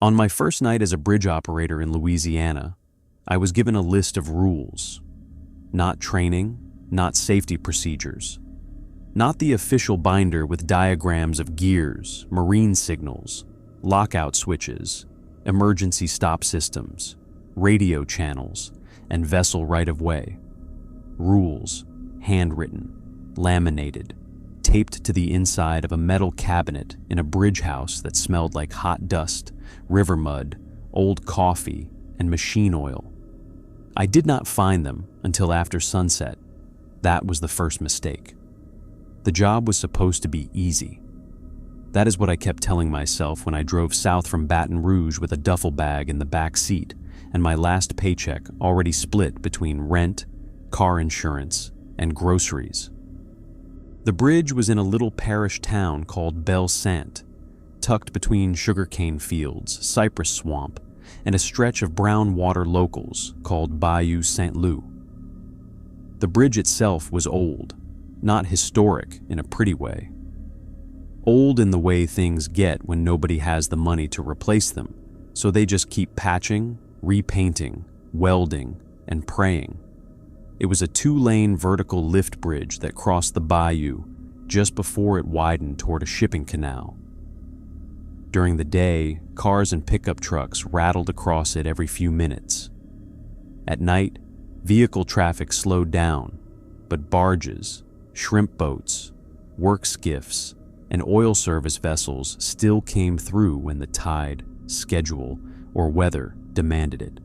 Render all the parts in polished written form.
On my first night as a bridge operator in Louisiana, I was given a list of rules. Not training, not safety procedures. Not the official binder with diagrams of gears, marine signals, lockout switches, emergency stop systems, radio channels, and vessel right-of-way. Rules, handwritten, laminated, taped to the inside of a metal cabinet in a bridge house that smelled like hot dust, river mud, old coffee, and machine oil. I did not find them until after sunset. That was the first mistake. The job was supposed to be easy. That is what I kept telling myself when I drove south from Baton Rouge with a duffel bag in the back seat and my last paycheck already split between rent, car insurance, and groceries. The bridge was in a little parish town called Bel Sant, tucked between sugarcane fields, cypress swamp, and a stretch of brown water locals called Bayou St. Loup. The bridge itself was old, not historic in a pretty way. Old in the way things get when nobody has the money to replace them, so they just keep patching, repainting, welding, and praying. It was a 2-lane vertical lift bridge that crossed the bayou just before it widened toward a shipping canal. During the day, cars and pickup trucks rattled across it every few minutes. At night, vehicle traffic slowed down, but barges, shrimp boats, work skiffs, and oil service vessels still came through when the tide, schedule, or weather demanded it.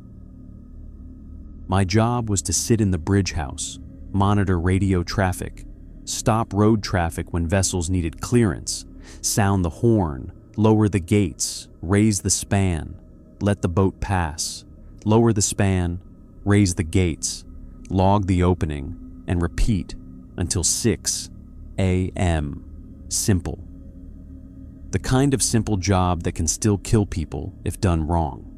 My job was to sit in the bridge house, monitor radio traffic, stop road traffic when vessels needed clearance, sound the horn, lower the gates, raise the span, let the boat pass, lower the span, raise the gates, log the opening, and repeat until 6 a.m. Simple. The kind of simple job that can still kill people if done wrong.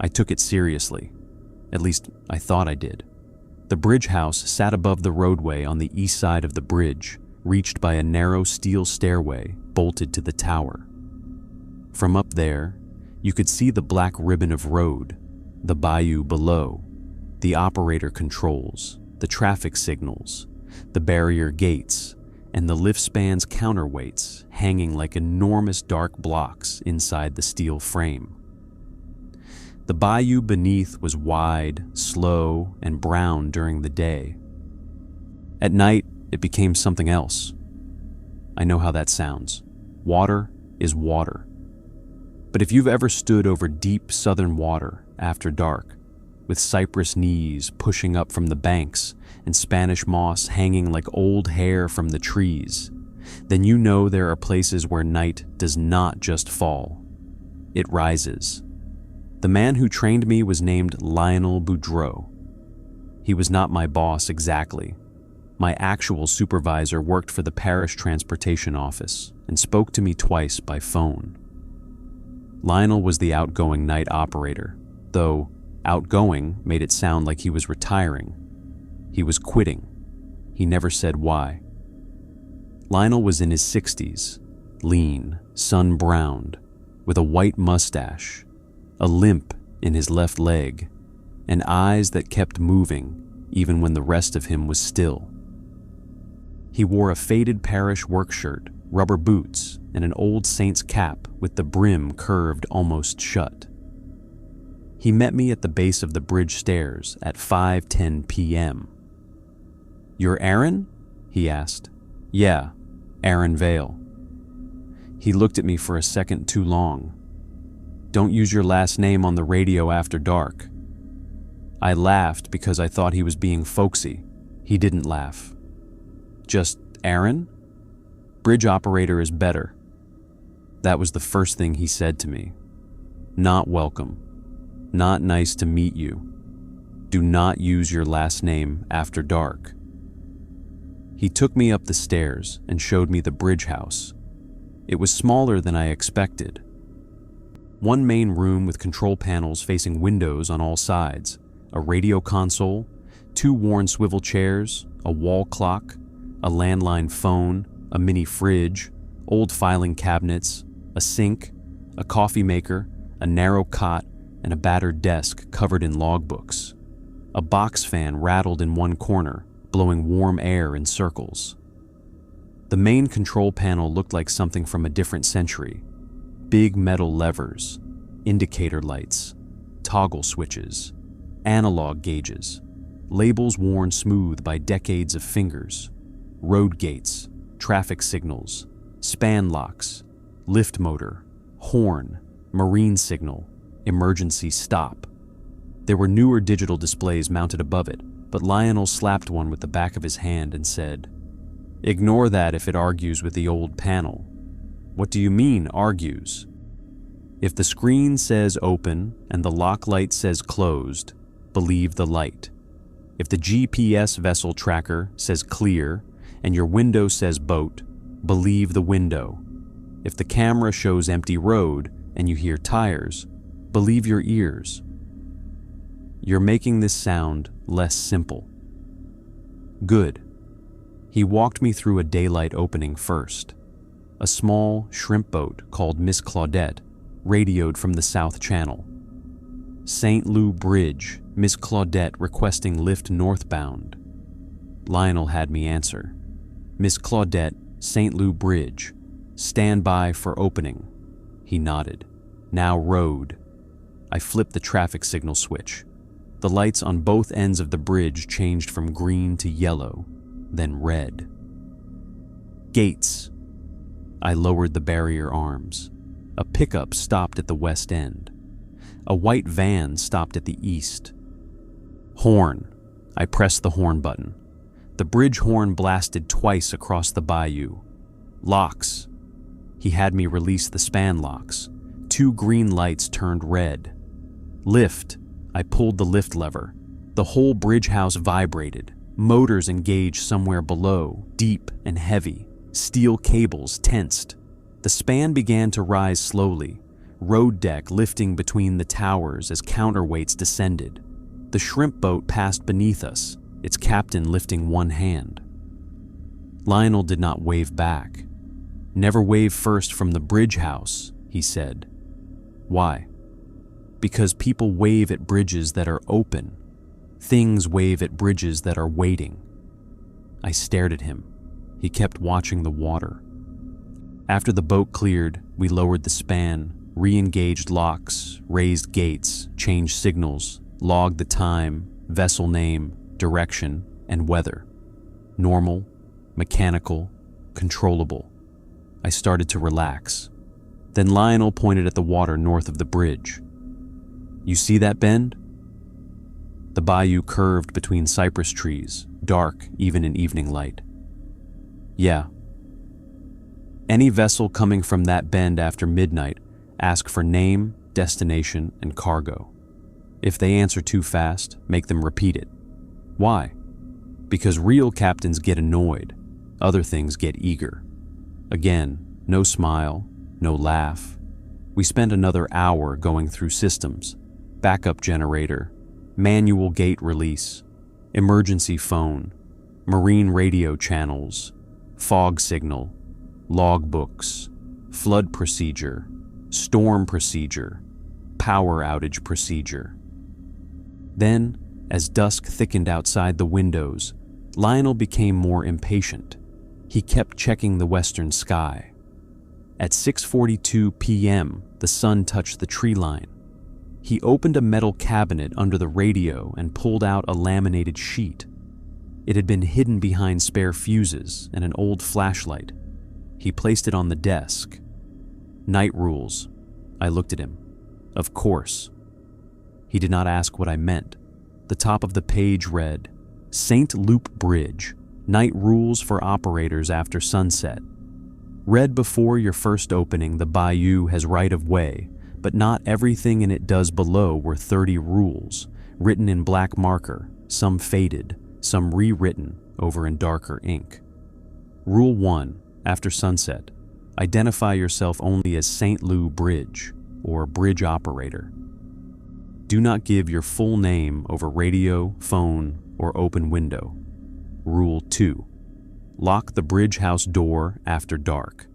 I took it seriously. At least, I thought I did. The bridge house sat above the roadway on the east side of the bridge, reached by a narrow steel stairway bolted to the tower. From up there, you could see the black ribbon of road, the bayou below, the operator controls, the traffic signals, the barrier gates, and the lift span's counterweights hanging like enormous dark blocks inside the steel frame. The bayou beneath was wide, slow, and brown during the day. At night, it became something else. I know how that sounds. Water is water. But if you've ever stood over deep southern water after dark, with cypress knees pushing up from the banks and Spanish moss hanging like old hair from the trees, then you know there are places where night does not just fall. It rises. The man who trained me was named Lionel Boudreau. He was not my boss exactly. My actual supervisor worked for the parish transportation office and spoke to me twice by phone. Lionel was the outgoing night operator, though outgoing made it sound like he was retiring. He was quitting. He never said why. Lionel was in his 60s, lean, sun-browned, with a white mustache, a limp in his left leg, and eyes that kept moving even when the rest of him was still. He wore a faded parish work shirt, rubber boots, and an old saint's cap with the brim curved almost shut. He met me at the base of the bridge stairs at 5:10 p.m. "You're Aaron?" he asked. "Yeah, Aaron Vale." He looked at me for a second too long. "Don't use your last name on the radio after dark." I laughed because I thought he was being folksy. He didn't laugh. "Just Aaron? Bridge operator is better." That was the first thing he said to me. "Not welcome. Not nice to meet you. Do not use your last name after dark." He took me up the stairs and showed me the bridge house. It was smaller than I expected. One main room with control panels facing windows on all sides, a radio console, 2 worn swivel chairs, a wall clock, a landline phone, a mini fridge, old filing cabinets, a sink, a coffee maker, a narrow cot, and a battered desk covered in logbooks. A box fan rattled in one corner, blowing warm air in circles. The main control panel looked like something from a different century. Big metal levers, indicator lights, toggle switches, analog gauges, labels worn smooth by decades of fingers, road gates, traffic signals, span locks, lift motor, horn, marine signal, emergency stop. There were newer digital displays mounted above it, but Lionel slapped one with the back of his hand and said, "Ignore that if it argues with the old panel." "What do you mean, argues?" "If the screen says open and the lock light says closed, believe the light. If the GPS vessel tracker says clear and your window says boat, believe the window. If the camera shows empty road and you hear tires, believe your ears. You're making this sound less simple." "Good." He walked me through a daylight opening first. A small shrimp boat called Miss Claudette radioed from the South Channel. "St. Lou Bridge, Miss Claudette requesting lift northbound." Lionel had me answer. "Miss Claudette, St. Lou Bridge. Stand by for opening." He nodded. "Now road." I flipped the traffic signal switch. The lights on both ends of the bridge changed from green to yellow, then red. "Gates." I lowered the barrier arms. A pickup stopped at the west end. A white van stopped at the east. "Horn." I pressed the horn button. The bridge horn blasted twice across the bayou. "Locks." He had me release the span locks. 2 green lights turned red. "Lift." I pulled the lift lever. The whole bridge house vibrated. Motors engaged somewhere below, deep and heavy. Steel cables tensed. The span began to rise slowly, road deck lifting between the towers as counterweights descended. The shrimp boat passed beneath us, its captain lifting one hand. Lionel did not wave back. "Never wave first from the bridge house," he said. "Why?" "Because people wave at bridges that are open. Things wave at bridges that are waiting." I stared at him. He kept watching the water. After the boat cleared, we lowered the span, re-engaged locks, raised gates, changed signals, logged the time, vessel name, direction, and weather. Normal, mechanical, controllable. I started to relax. Then Lionel pointed at the water north of the bridge. "You see that bend?" The bayou curved between cypress trees, dark even in evening light. "Yeah." "Any vessel coming from that bend after midnight, ask for name, destination, and cargo. If they answer too fast, make them repeat it." "Why?" "Because real captains get annoyed. Other things get eager." Again, no smile, no laugh. We spent another hour going through systems. Backup generator, manual gate release, emergency phone, marine radio channels, fog signal, logbooks, flood procedure, storm procedure, power outage procedure. Then, as dusk thickened outside the windows, Lionel became more impatient. He kept checking the western sky. At 6:42 p.m., the sun touched the tree line. He opened a metal cabinet under the radio and pulled out a laminated sheet. It had been hidden behind spare fuses and an old flashlight. He placed it on the desk. "Night rules." I looked at him. "Of course." He did not ask what I meant. The top of the page read, "St. Loup Bridge, night rules for operators after sunset. Read before your first opening, the bayou has right of way, but not everything in it does below were 30 rules, written in black marker, some faded, some rewritten over in darker ink. Rule 1, after sunset, identify yourself only as St. Lou Bridge, or bridge operator. Do not give your full name over radio, phone, or open window. Rule 2, lock the bridge house door after dark.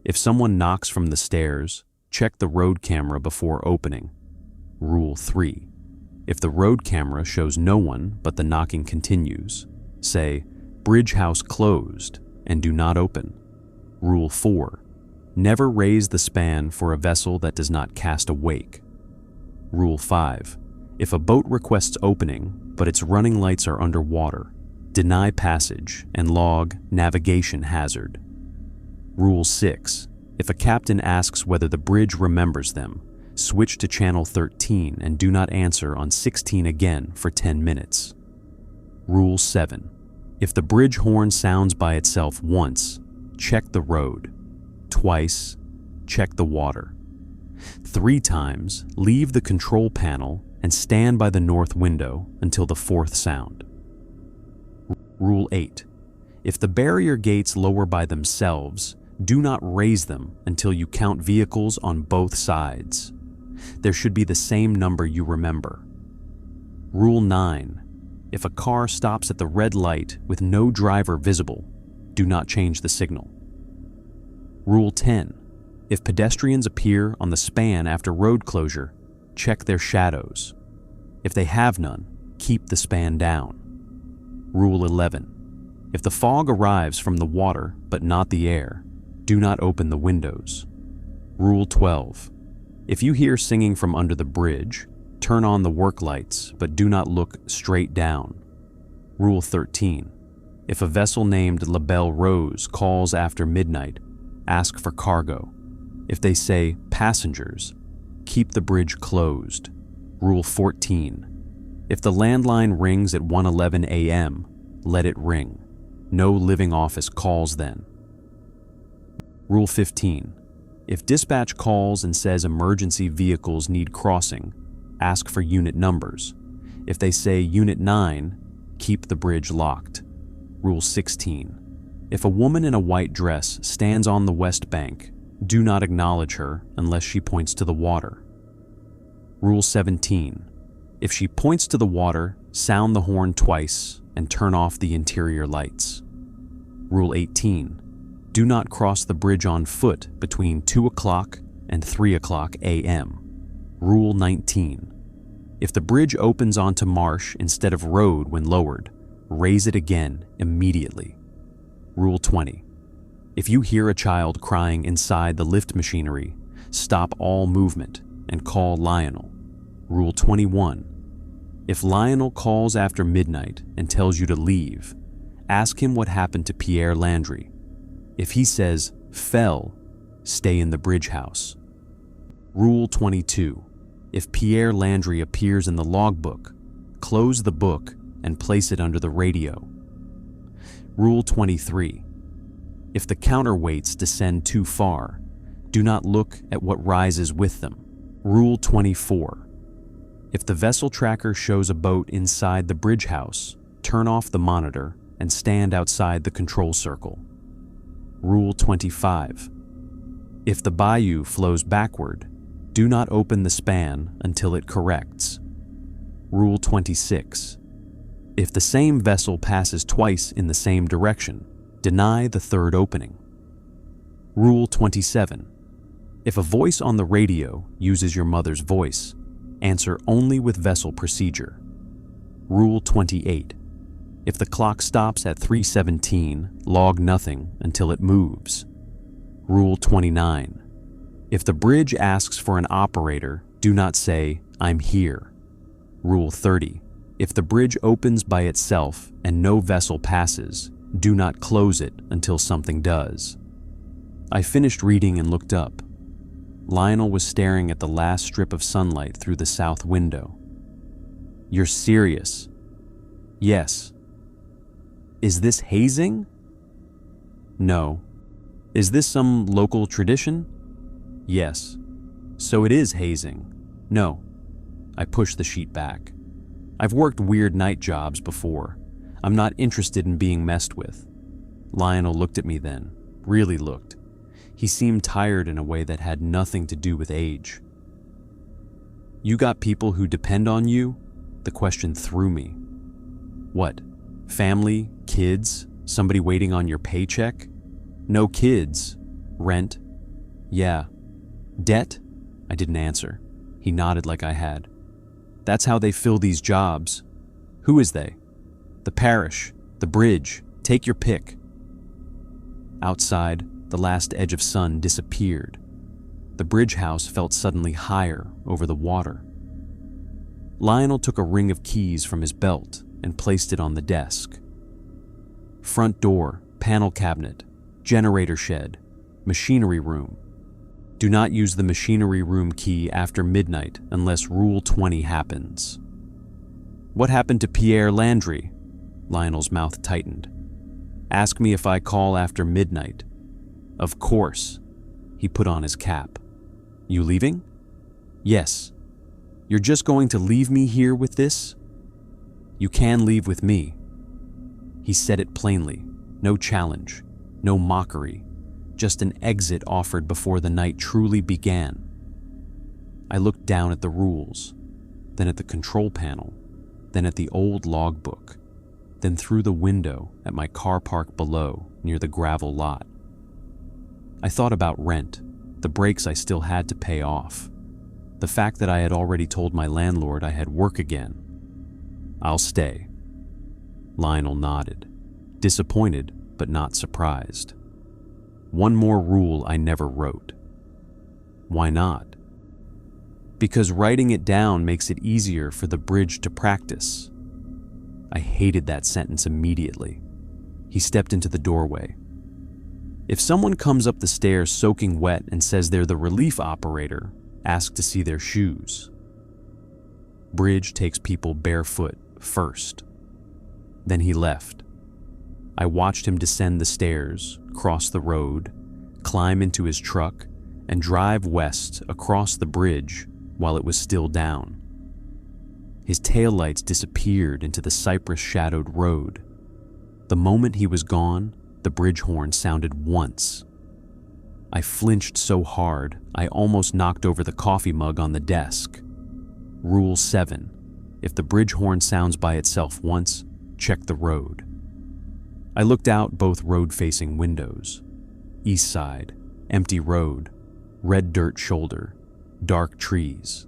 If someone knocks from the stairs, check the road camera before opening. Rule 3. If the road camera shows no one but the knocking continues, say, "Bridge house closed," and do not open. Rule 4. Never raise the span for a vessel that does not cast a wake. Rule 5. If a boat requests opening, but its running lights are underwater, deny passage and log navigation hazard. Rule 6. If a captain asks whether the bridge remembers them, switch to channel 13 and do not answer on 16 again for 10 minutes. Rule 7. If the bridge horn sounds by itself once, check the road. Twice, check the water. 3 times, leave the control panel and stand by the north window until the 4th sound. Rule 8. If the barrier gates lower by themselves, do not raise them until you count vehicles on both sides. There should be the same number you remember. Rule 9. If a car stops at the red light with no driver visible, do not change the signal. Rule 10. If pedestrians appear on the span after road closure, check their shadows. If they have none, keep the span down. Rule 11. If the fog arrives from the water but not the air, do not open the windows. Rule 12. If you hear singing from under the bridge, turn on the work lights but do not look straight down. Rule 13. If a vessel named La Belle Rose calls after midnight, ask for cargo. If they say passengers, keep the bridge closed. Rule 14. If the landline rings at 1:11 a.m., let it ring. No living office calls then. Rule 15. If dispatch calls and says emergency vehicles need crossing, ask for unit numbers. If they say Unit 9, keep the bridge locked. Rule 16. If a woman in a white dress stands on the west bank, do not acknowledge her unless she points to the water. Rule 17. If she points to the water, sound the horn twice and turn off the interior lights. Rule 18. Do not cross the bridge on foot between 2 o'clock and 3 o'clock a.m. Rule 19. If the bridge opens onto marsh instead of road when lowered, raise it again immediately. Rule 20. If you hear a child crying inside the lift machinery, stop all movement and call Lionel. Rule 21. If Lionel calls after midnight and tells you to leave, ask him what happened to Pierre Landry. If he says, fell, stay in the bridge house. Rule 22. If Pierre Landry appears in the logbook, close the book and place it under the radio. Rule 23. If the counterweights descend too far, do not look at what rises with them. Rule 24. If the vessel tracker shows a boat inside the bridge house, turn off the monitor and stand outside the control circle. Rule 25. If the bayou flows backward, do not open the span until it corrects. Rule 26. If the same vessel passes twice in the same direction, deny the third opening. Rule 27. If a voice on the radio uses your mother's voice, answer only with vessel procedure. Rule 28. If the clock stops at 3:17, log nothing until it moves. Rule 29. If the bridge asks for an operator, do not say, "I'm here." Rule 30. If the bridge opens by itself and no vessel passes, do not close it until something does. I finished reading and looked up. Lionel was staring at the last strip of sunlight through the south window. "You're serious?" "Yes." "Is this hazing?" "No." "Is this some local tradition?" "Yes." "So it is hazing?" "No." I pushed the sheet back. "I've worked weird night jobs before. I'm not interested in being messed with." Lionel looked at me then, really looked. He seemed tired in a way that had nothing to do with age. "You got people who depend on you?" The question threw me. "What? Family? Kids? Somebody waiting on your paycheck?" "No kids." "Rent?" "Yeah." "Debt?" I didn't answer. He nodded like I had. That's how they fill these jobs. Who is they? The parish, the bridge, take your pick. Outside, the last edge of sun disappeared. The bridge house felt suddenly higher over the water. Lionel took a ring of keys from his belt and placed it on the desk. Front door, panel cabinet, generator shed, machinery room. Do not use the machinery room key after midnight unless Rule 20 happens. What happened to Pierre Landry? Lionel's mouth tightened. Ask me if I call after midnight. Of course. He put on his cap. You leaving? Yes. You're just going to leave me here with this? You can leave with me. He said it plainly. No challenge, no mockery, just an exit offered before the night truly began. I looked down at the rules, then at the control panel, then at the old logbook, then through the window at my car park below near the gravel lot. I thought about rent, the breaks I still had to pay off, the fact that I had already told my landlord I had work again. I'll stay. Lionel nodded, disappointed but not surprised. One more rule I never wrote. Why not? Because writing it down makes it easier for the bridge to practice. I hated that sentence immediately. He stepped into the doorway. If someone comes up the stairs soaking wet and says they're the relief operator, ask to see their shoes. Bridge takes people barefoot first. Then he left. I watched him descend the stairs, cross the road, climb into his truck, and drive west across the bridge while it was still down. His taillights disappeared into the cypress-shadowed road. The moment he was gone, the bridge horn sounded once. I flinched so hard, I almost knocked over the coffee mug on the desk. Rule 7. If the bridge horn sounds by itself once, check the road. I looked out both road-facing windows. East side, empty road, red dirt shoulder, dark trees.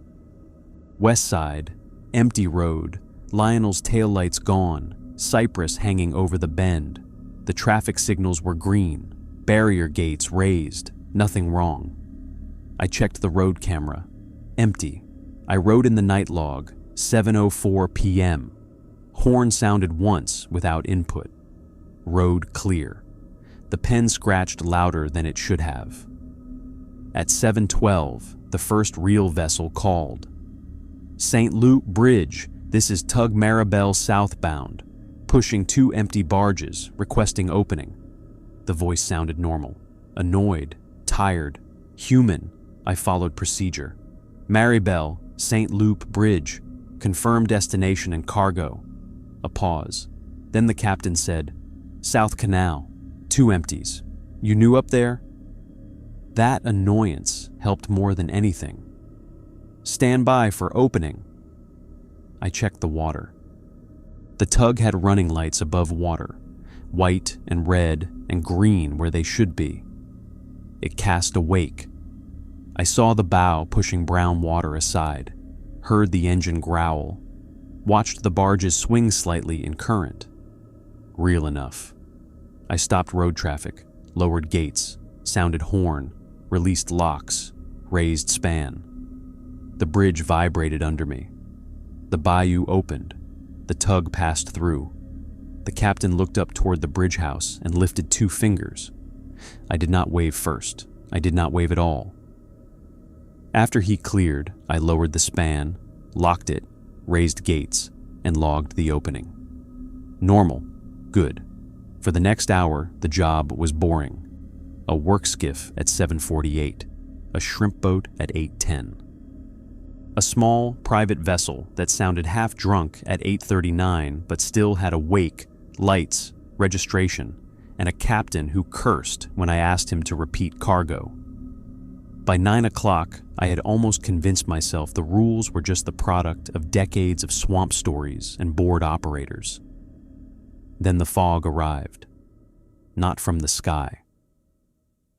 West side, empty road, Lionel's taillights gone, cypress hanging over the bend. The traffic signals were green, barrier gates raised, nothing wrong. I checked the road camera. Empty. I wrote in the night log, 7:04 p.m. Horn sounded once without input. Road clear. The pen scratched louder than it should have. At 7:12, the first real vessel called. St. Luke Bridge, this is Tug Maribel southbound, pushing 2 empty barges, requesting opening. The voice sounded normal, annoyed, tired, human. I followed procedure. Maribel, St. Luke Bridge, confirm destination and cargo. A pause. Then the captain said, South Canal, 2 empties. You new up there? That annoyance helped more than anything. Stand by for opening. I checked the water. The tug had running lights above water, white and red and green where they should be. It cast a wake. I saw the bow pushing brown water aside, heard the engine growl, watched the barges swing slightly in current. Real enough. I stopped road traffic, lowered gates, sounded horn, released locks, raised span. The bridge vibrated under me. The bayou opened. The tug passed through. The captain looked up toward the bridge house and lifted 2 fingers. I did not wave first. I did not wave at all. After he cleared, I lowered the span, locked it, raised gates, and logged the opening. Normal. Good. For the next hour, the job was boring. A work skiff at 7:48, a shrimp boat at 8:10. A small, private vessel that sounded half drunk at 8:39 but still had a wake, lights, registration, and a captain who cursed when I asked him to repeat cargo. By 9 o'clock, I had almost convinced myself the rules were just the product of decades of swamp stories and bored operators. Then the fog arrived. Not from the sky.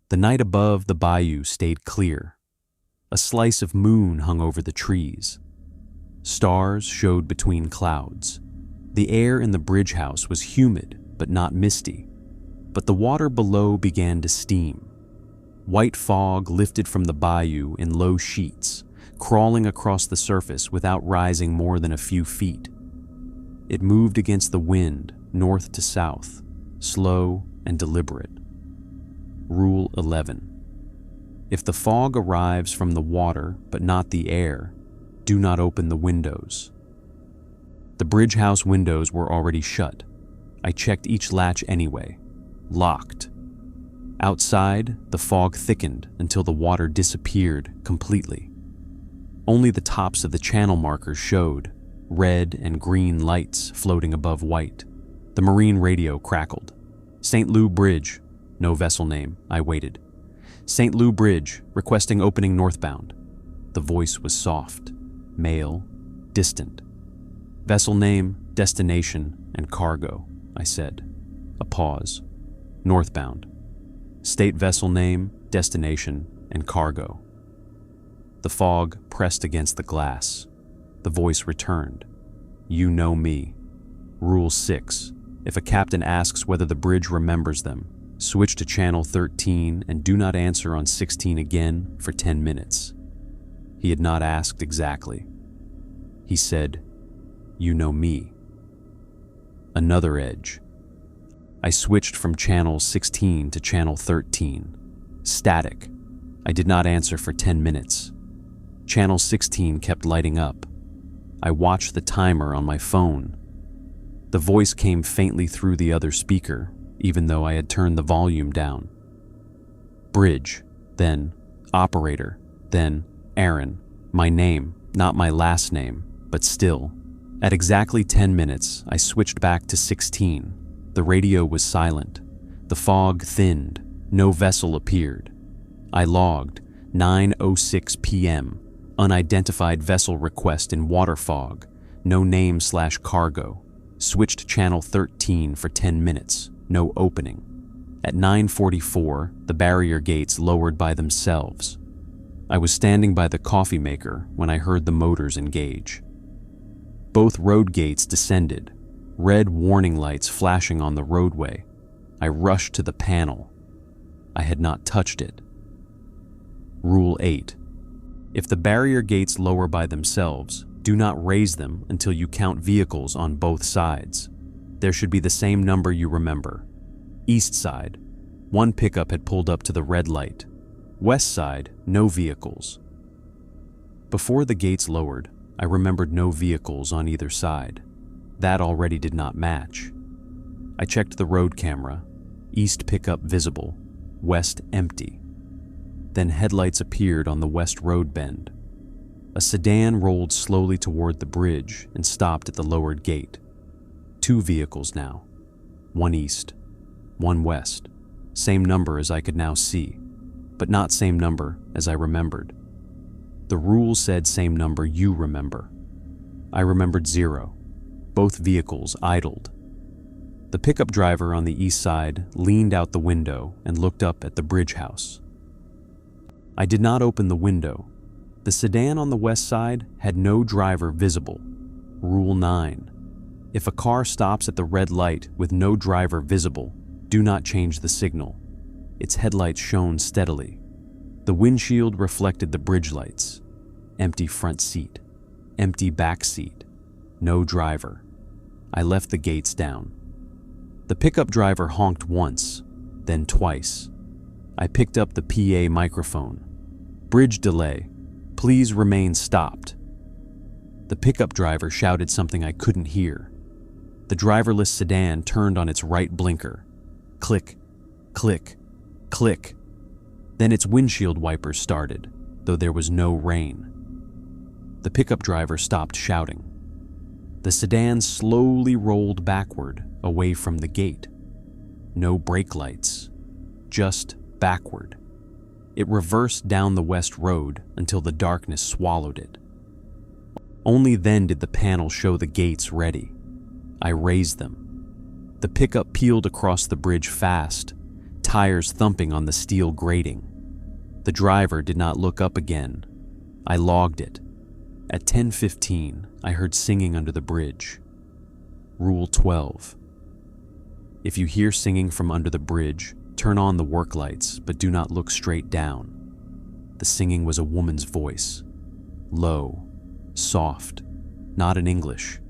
The night above the bayou stayed clear. A slice of moon hung over the trees. Stars showed between clouds. The air in the bridge house was humid but not misty, but the water below began to steam. White fog lifted from the bayou in low sheets, crawling across the surface without rising more than a few feet. It moved against the wind, north to south, slow and deliberate. Rule 11. If the fog arrives from the water but not the air, do not open the windows. The bridge house windows were already shut. I checked each latch anyway. Locked. Outside, the fog thickened until the water disappeared completely. Only the tops of the channel markers showed, red and green lights floating above white. The marine radio crackled. St. Lou Bridge. No vessel name. I waited. St. Lou Bridge, requesting opening northbound. The voice was soft, male, distant. Vessel name, destination, and cargo, I said. A pause. Northbound. State vessel name, destination, and cargo. The fog pressed against the glass. The voice returned. You know me. Rule 6. If a captain asks whether the bridge remembers them, switch to channel 13 and do not answer on 16 again for 10 minutes. He had not asked exactly. He said, you know me. Another edge. I switched from channel 16 to channel 13. Static. I did not answer for 10 minutes. Channel 16 kept lighting up. I watched the timer on my phone. The voice came faintly through the other speaker, even though I had turned the volume down. Bridge, then operator, then Aaron, my name, not my last name, but still. At exactly 10 minutes, I switched back to 16. The radio was silent. The fog thinned. No vessel appeared. I logged 9:06 p.m. Unidentified vessel request in water fog. No name/cargo. Switched channel 13 for 10 minutes. No opening. At 9:44, the barrier gates lowered by themselves. I was standing by the coffee maker when I heard the motors engage. Both road gates descended, red warning lights flashing on the roadway. I rushed to the panel. I had not touched it. Rule 8. If the barrier gates lower by themselves, do not raise them until you count vehicles on both sides. There should be the same number you remember. East side, one pickup had pulled up to the red light. West side, no vehicles. Before the gates lowered, I remembered no vehicles on either side. That already did not match. I checked the road camera. East pickup visible, west empty. Then headlights appeared on the west road bend. A sedan rolled slowly toward the bridge and stopped at the lowered gate. 2 vehicles now. One east, one west. Same number as I could now see, but not same number as I remembered. The rule said same number you remember. I remembered 0. Both vehicles idled. The pickup driver on the east side leaned out the window and looked up at the bridge house. I did not open the window. The sedan on the west side had no driver visible. Rule 9. If a car stops at the red light with no driver visible, do not change the signal. Its headlights shone steadily. The windshield reflected the bridge lights. Empty front seat. Empty back seat. No driver. I left the gates down. The pickup driver honked once, then twice. I picked up the PA microphone. Bridge delay. Please remain stopped. The pickup driver shouted something I couldn't hear. The driverless sedan turned on its right blinker. Click, click, click. Then its windshield wipers started, though there was no rain. The pickup driver stopped shouting. The sedan slowly rolled backward, away from the gate. No brake lights, just backward. It reversed down the west road until the darkness swallowed it. Only then did the panel show the gates ready. I raised them. The pickup peeled across the bridge fast, tires thumping on the steel grating. The driver did not look up again, I logged it. At 10:15, I heard singing under the bridge. Rule 12. If you hear singing from under the bridge, turn on the work lights, but do not look straight down. The singing was a woman's voice. Low, soft, not in English,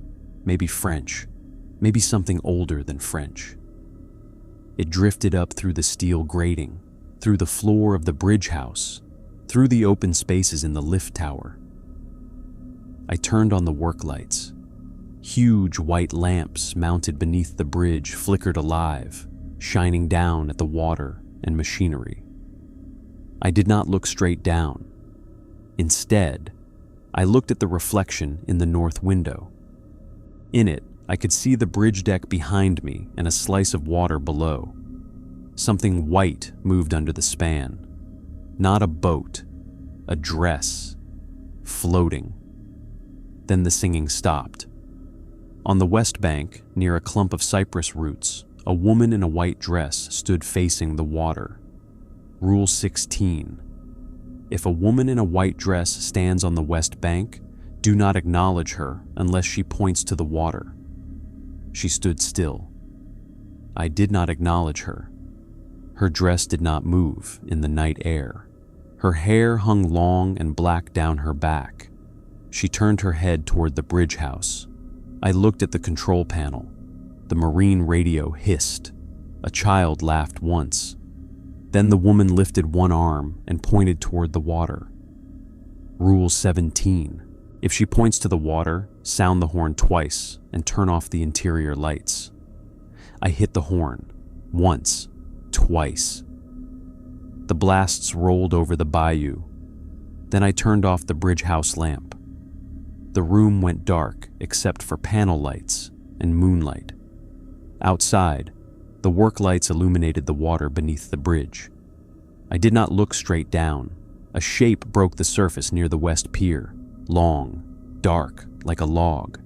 maybe French, maybe something older than French. It drifted up through the steel grating, through the floor of the bridge house, through the open spaces in the lift tower. I turned on the work lights. Huge white lamps mounted beneath the bridge flickered alive, shining down at the water and machinery. I did not look straight down. Instead, I looked at the reflection in the north window. In it, I could see the bridge deck behind me and a slice of water below. Something white moved under the span. Not a boat, a dress, floating. Then the singing stopped. On the west bank, near a clump of cypress roots, a woman in a white dress stood facing the water. Rule 16. If a woman in a white dress stands on the west bank, do not acknowledge her unless she points to the water. She stood still. I did not acknowledge her. Her dress did not move in the night air. Her hair hung long and black down her back. She turned her head toward the bridge house. I looked at the control panel. The marine radio hissed. A child laughed once. Then the woman lifted one arm and pointed toward the water. Rule 17. If she points to the water, sound the horn twice and turn off the interior lights. I hit the horn. Once. Twice. The blasts rolled over the bayou. Then I turned off the bridge house lamp. The room went dark except for panel lights and moonlight. Outside, the work lights illuminated the water beneath the bridge. I did not look straight down. A shape broke the surface near the west pier, long, dark, like a log.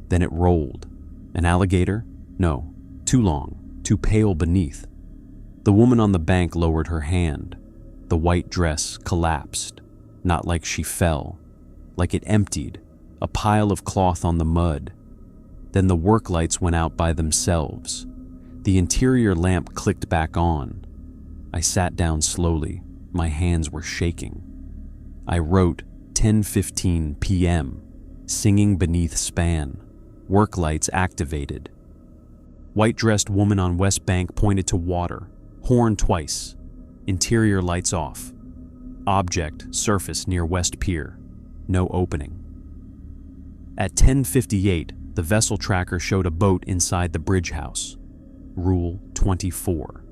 Then it rolled. An alligator? No, too long, too pale beneath. The woman on the bank lowered her hand. The white dress collapsed, not like she fell, like it emptied, a pile of cloth on the mud. Then the work lights went out by themselves. The interior lamp clicked back on. I sat down slowly. My hands were shaking. I wrote 10:15 p.m., singing beneath span. Work lights activated. White-dressed woman on West Bank pointed to water. Horn twice. Interior lights off. Object surface near West Pier. No opening. At 10:58, the vessel tracker showed a boat inside the bridge house. Rule 24.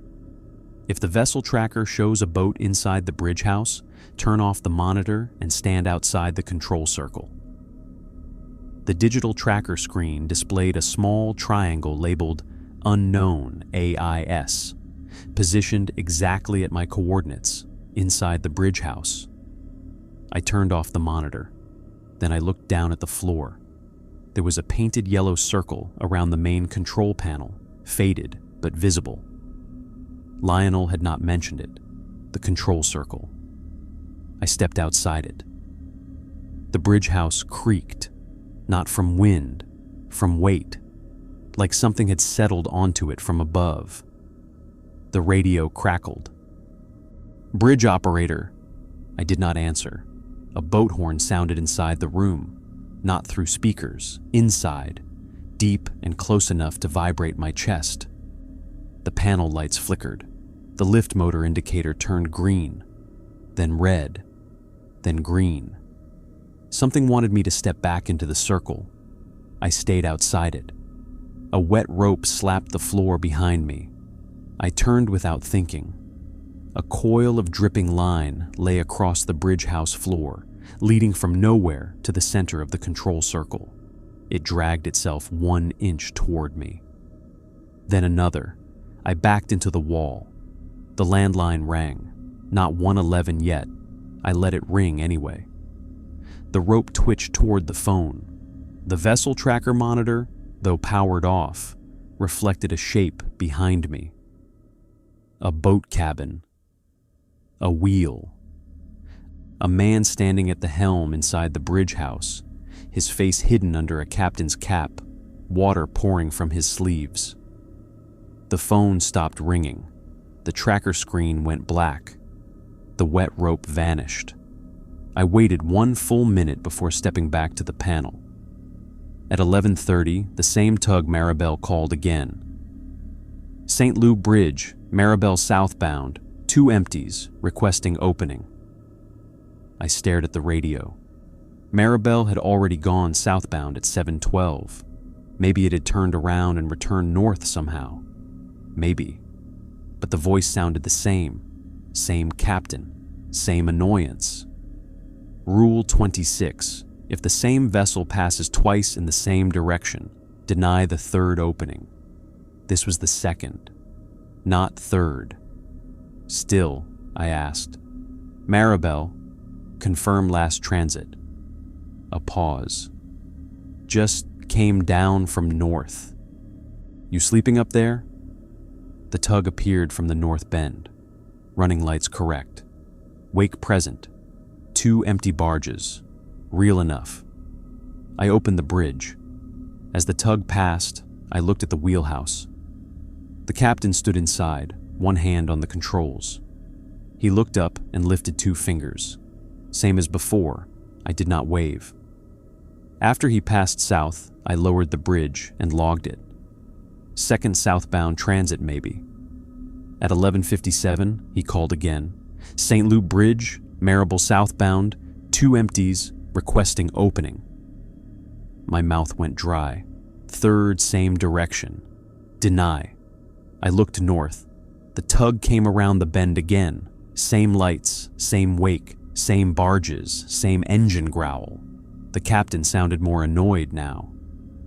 If the vessel tracker shows a boat inside the bridge house, turn off the monitor and stand outside the control circle. The digital tracker screen displayed a small triangle labeled Unknown AIS, positioned exactly at my coordinates, inside the bridge house. I turned off the monitor. Then I looked down at the floor. There was a painted yellow circle around the main control panel, faded but visible. Lionel had not mentioned it, the control circle. I stepped outside it. The bridge house creaked, not from wind, from weight, like something had settled onto it from above. The radio crackled. "Bridge operator." I did not answer. A boat horn sounded inside the room, not through speakers, inside, deep and close enough to vibrate my chest. The panel lights flickered. The lift motor indicator turned green, then red, then green. Something wanted me to step back into the circle. I stayed outside it. A wet rope slapped the floor behind me. I turned without thinking. A coil of dripping line lay across the bridge house floor, leading from nowhere to the center of the control circle. It dragged itself 1 inch toward me. Then another. I backed into the wall. The landline rang. Not 111 yet. I let it ring anyway. The rope twitched toward the phone. The vessel tracker monitor, though powered off, reflected a shape behind me. A boat cabin. A wheel. A man standing at the helm inside the bridge house, his face hidden under a captain's cap, water pouring from his sleeves. The phone stopped ringing. The tracker screen went black. The wet rope vanished. I waited 1 full minute before stepping back to the panel. At 11:30, the same tug Maribel called again. St. Lou Bridge, Maribel southbound, 2 empties, requesting opening. I stared at the radio. Maribel had already gone southbound at 7:12. Maybe it had turned around and returned north somehow. Maybe. But the voice sounded the same. Same captain. Same annoyance. Rule 26. If the same vessel passes twice in the same direction, deny the third opening. This was the second, not third. Still, I asked, Maribel, confirm last transit. A pause. Just came down from north. You sleeping up there? The tug appeared from the north bend. Running lights correct. Wake present. 2 empty barges. Real enough. I opened the bridge. As the tug passed, I looked at the wheelhouse. The captain stood inside, one hand on the controls. He looked up and lifted 2 fingers. Same as before, I did not wave. After he passed south, I lowered the bridge and logged it. Second southbound transit, maybe. At 11:57, he called again. St. Lou Bridge, Maribel southbound, 2 empties, requesting opening. My mouth went dry. Third, same direction. Deny. I looked north. The tug came around the bend again. Same lights, same wake, same barges, same engine growl. The captain sounded more annoyed now.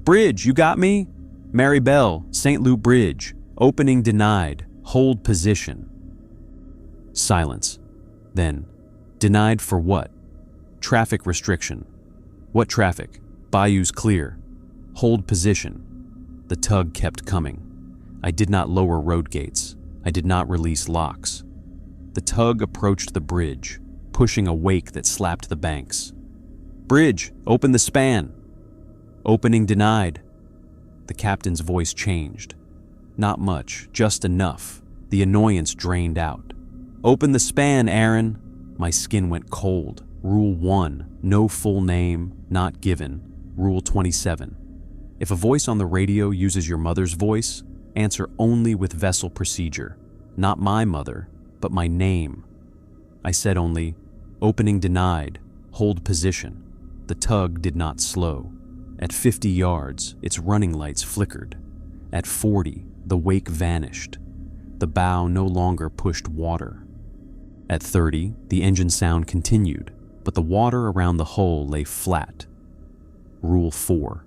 Bridge, you got me? Maribel, St. Lou Bridge, opening denied, hold position. Silence. Then, denied for what? Traffic restriction. What traffic? Bayou's clear. Hold position. The tug kept coming. I did not lower road gates. I did not release locks. The tug approached the bridge, pushing a wake that slapped the banks. Bridge, open the span. Opening denied. The captain's voice changed. Not much, just enough. The annoyance drained out. Open the span, Aaron. My skin went cold. Rule 1, no full name, not given. Rule 27. If a voice on the radio uses your mother's voice, answer only with vessel procedure. Not my mother, but my name. I said only, opening denied, hold position. The tug did not slow. At 50 yards, its running lights flickered. At 40, the wake vanished. The bow no longer pushed water. At 30, the engine sound continued, but the water around the hull lay flat. Rule 4.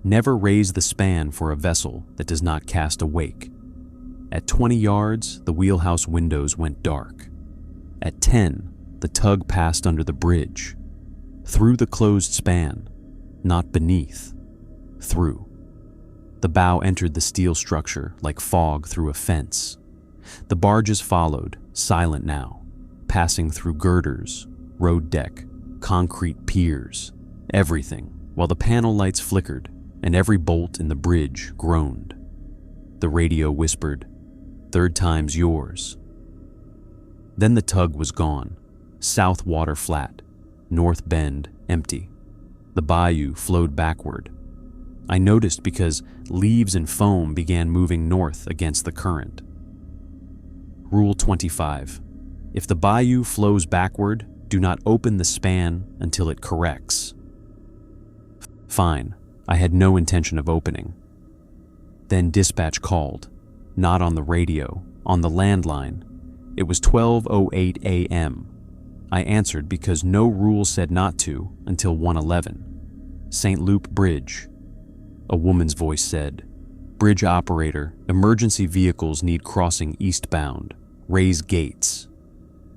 Never raise the span for a vessel that does not cast a wake. At 20 yards, the wheelhouse windows went dark. At 10, the tug passed under the bridge. Through the closed span, not beneath. Through. The bow entered the steel structure like fog through a fence. The barges followed, silent now, passing through girders, road deck, concrete piers, everything, while the panel lights flickered and every bolt in the bridge groaned. The radio whispered, "Third time's yours." Then the tug was gone. South water flat, north bend empty. The bayou flowed backward. I noticed because leaves and foam began moving north against the current. Rule 25. If the bayou flows backward, do not open the span until it corrects. Fine, I had no intention of opening. Then dispatch called, not on the radio, on the landline. It was 12:08 a.m. I answered because no rule said not to until 1:11. St. Loup Bridge. A woman's voice said, "Bridge operator, emergency vehicles need crossing eastbound. Raise gates."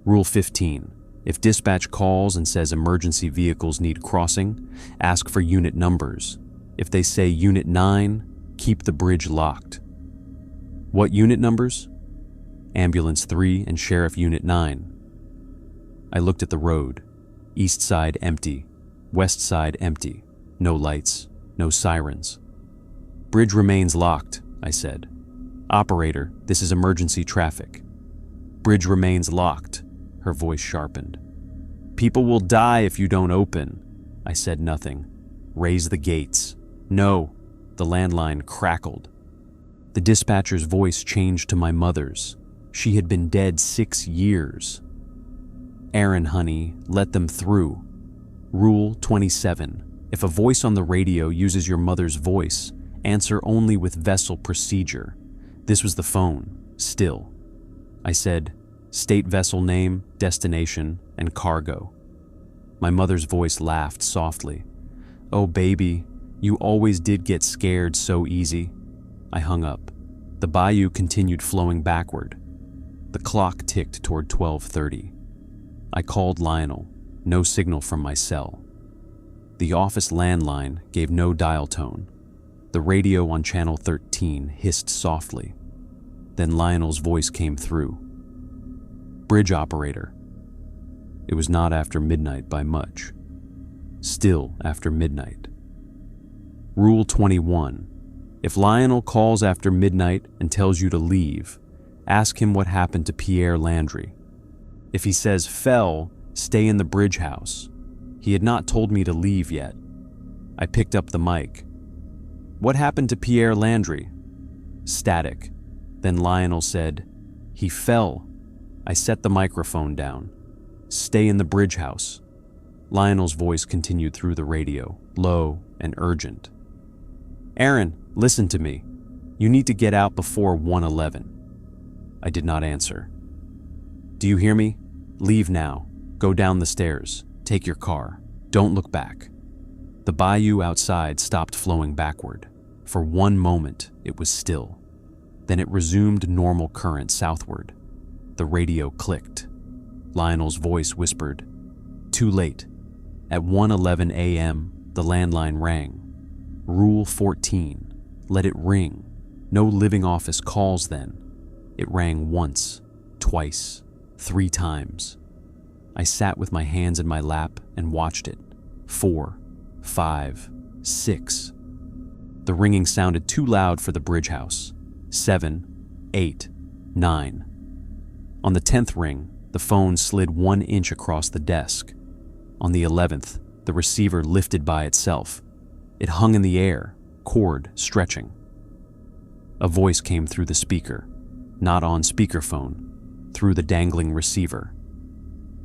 Rule 15. If dispatch calls and says emergency vehicles need crossing, ask for unit numbers. If they say Unit 9, keep the bridge locked. What unit numbers? Ambulance 3 and Sheriff Unit 9. I looked at the road. East side empty. West side empty. No lights, no sirens. Bridge remains locked, I said. Operator, this is emergency traffic. Bridge remains locked, her voice sharpened. People will die if you don't open. I said nothing. Raise the gates. No, the landline crackled. The dispatcher's voice changed to my mother's. She had been dead 6 years. Aaron, honey, let them through. Rule 27. If a voice on the radio uses your mother's voice, answer only with vessel procedure. This was the phone, still. I said, state vessel name, destination, and cargo. My mother's voice laughed softly. Oh, baby, you always did get scared so easy. I hung up. The bayou continued flowing backward. The clock ticked toward 12:30. I called Lionel. No signal from my cell. The office landline gave no dial tone. The radio on channel 13 hissed softly. Then Lionel's voice came through. Bridge operator. It was not after midnight by much. Still after midnight. Rule 21. If Lionel calls after midnight and tells you to leave, ask him what happened to Pierre Landry. If he says fell, stay in the bridge house. He had not told me to leave yet. I picked up the mic. What happened to Pierre Landry? Static. Then Lionel said, he fell. I set the microphone down. Stay in the bridge house. Lionel's voice continued through the radio, low and urgent. Aaron, listen to me. You need to get out before 1:11. I did not answer. Do you hear me? Leave now. Go down the stairs. Take your car. Don't look back. The bayou outside stopped flowing backward. For one moment, it was still. Then it resumed normal current southward. The radio clicked. Lionel's voice whispered, too late. At 1:11 a.m., the landline rang. Rule 14. Let it ring. No living office calls then. It rang once, twice, 3 times. I sat with my hands in my lap and watched it. 4, 5, 6. The ringing sounded too loud for the bridge house. 7, 8, 9. On the 10th ring, the phone slid 1 inch across the desk. On the 11th, the receiver lifted by itself. It hung in the air, cord stretching. A voice came through the speaker, not on speakerphone, through the dangling receiver.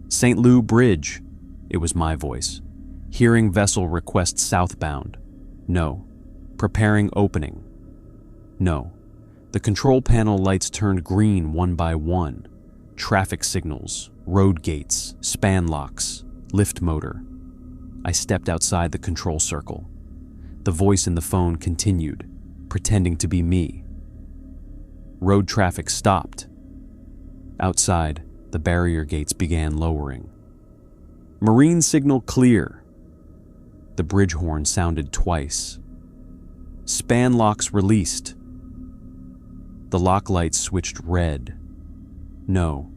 St. Lou Bridge, it was my voice. Hearing vessel request southbound. No. Preparing opening. No. The control panel lights turned green one by one. Traffic signals, road gates, span locks, lift motor. I stepped outside the control circle. The voice in the phone continued, pretending to be me. Road traffic stopped. Outside, the barrier gates began lowering. Marine signal clear. The bridge horn sounded twice. Span locks released. The lock lights switched red. No.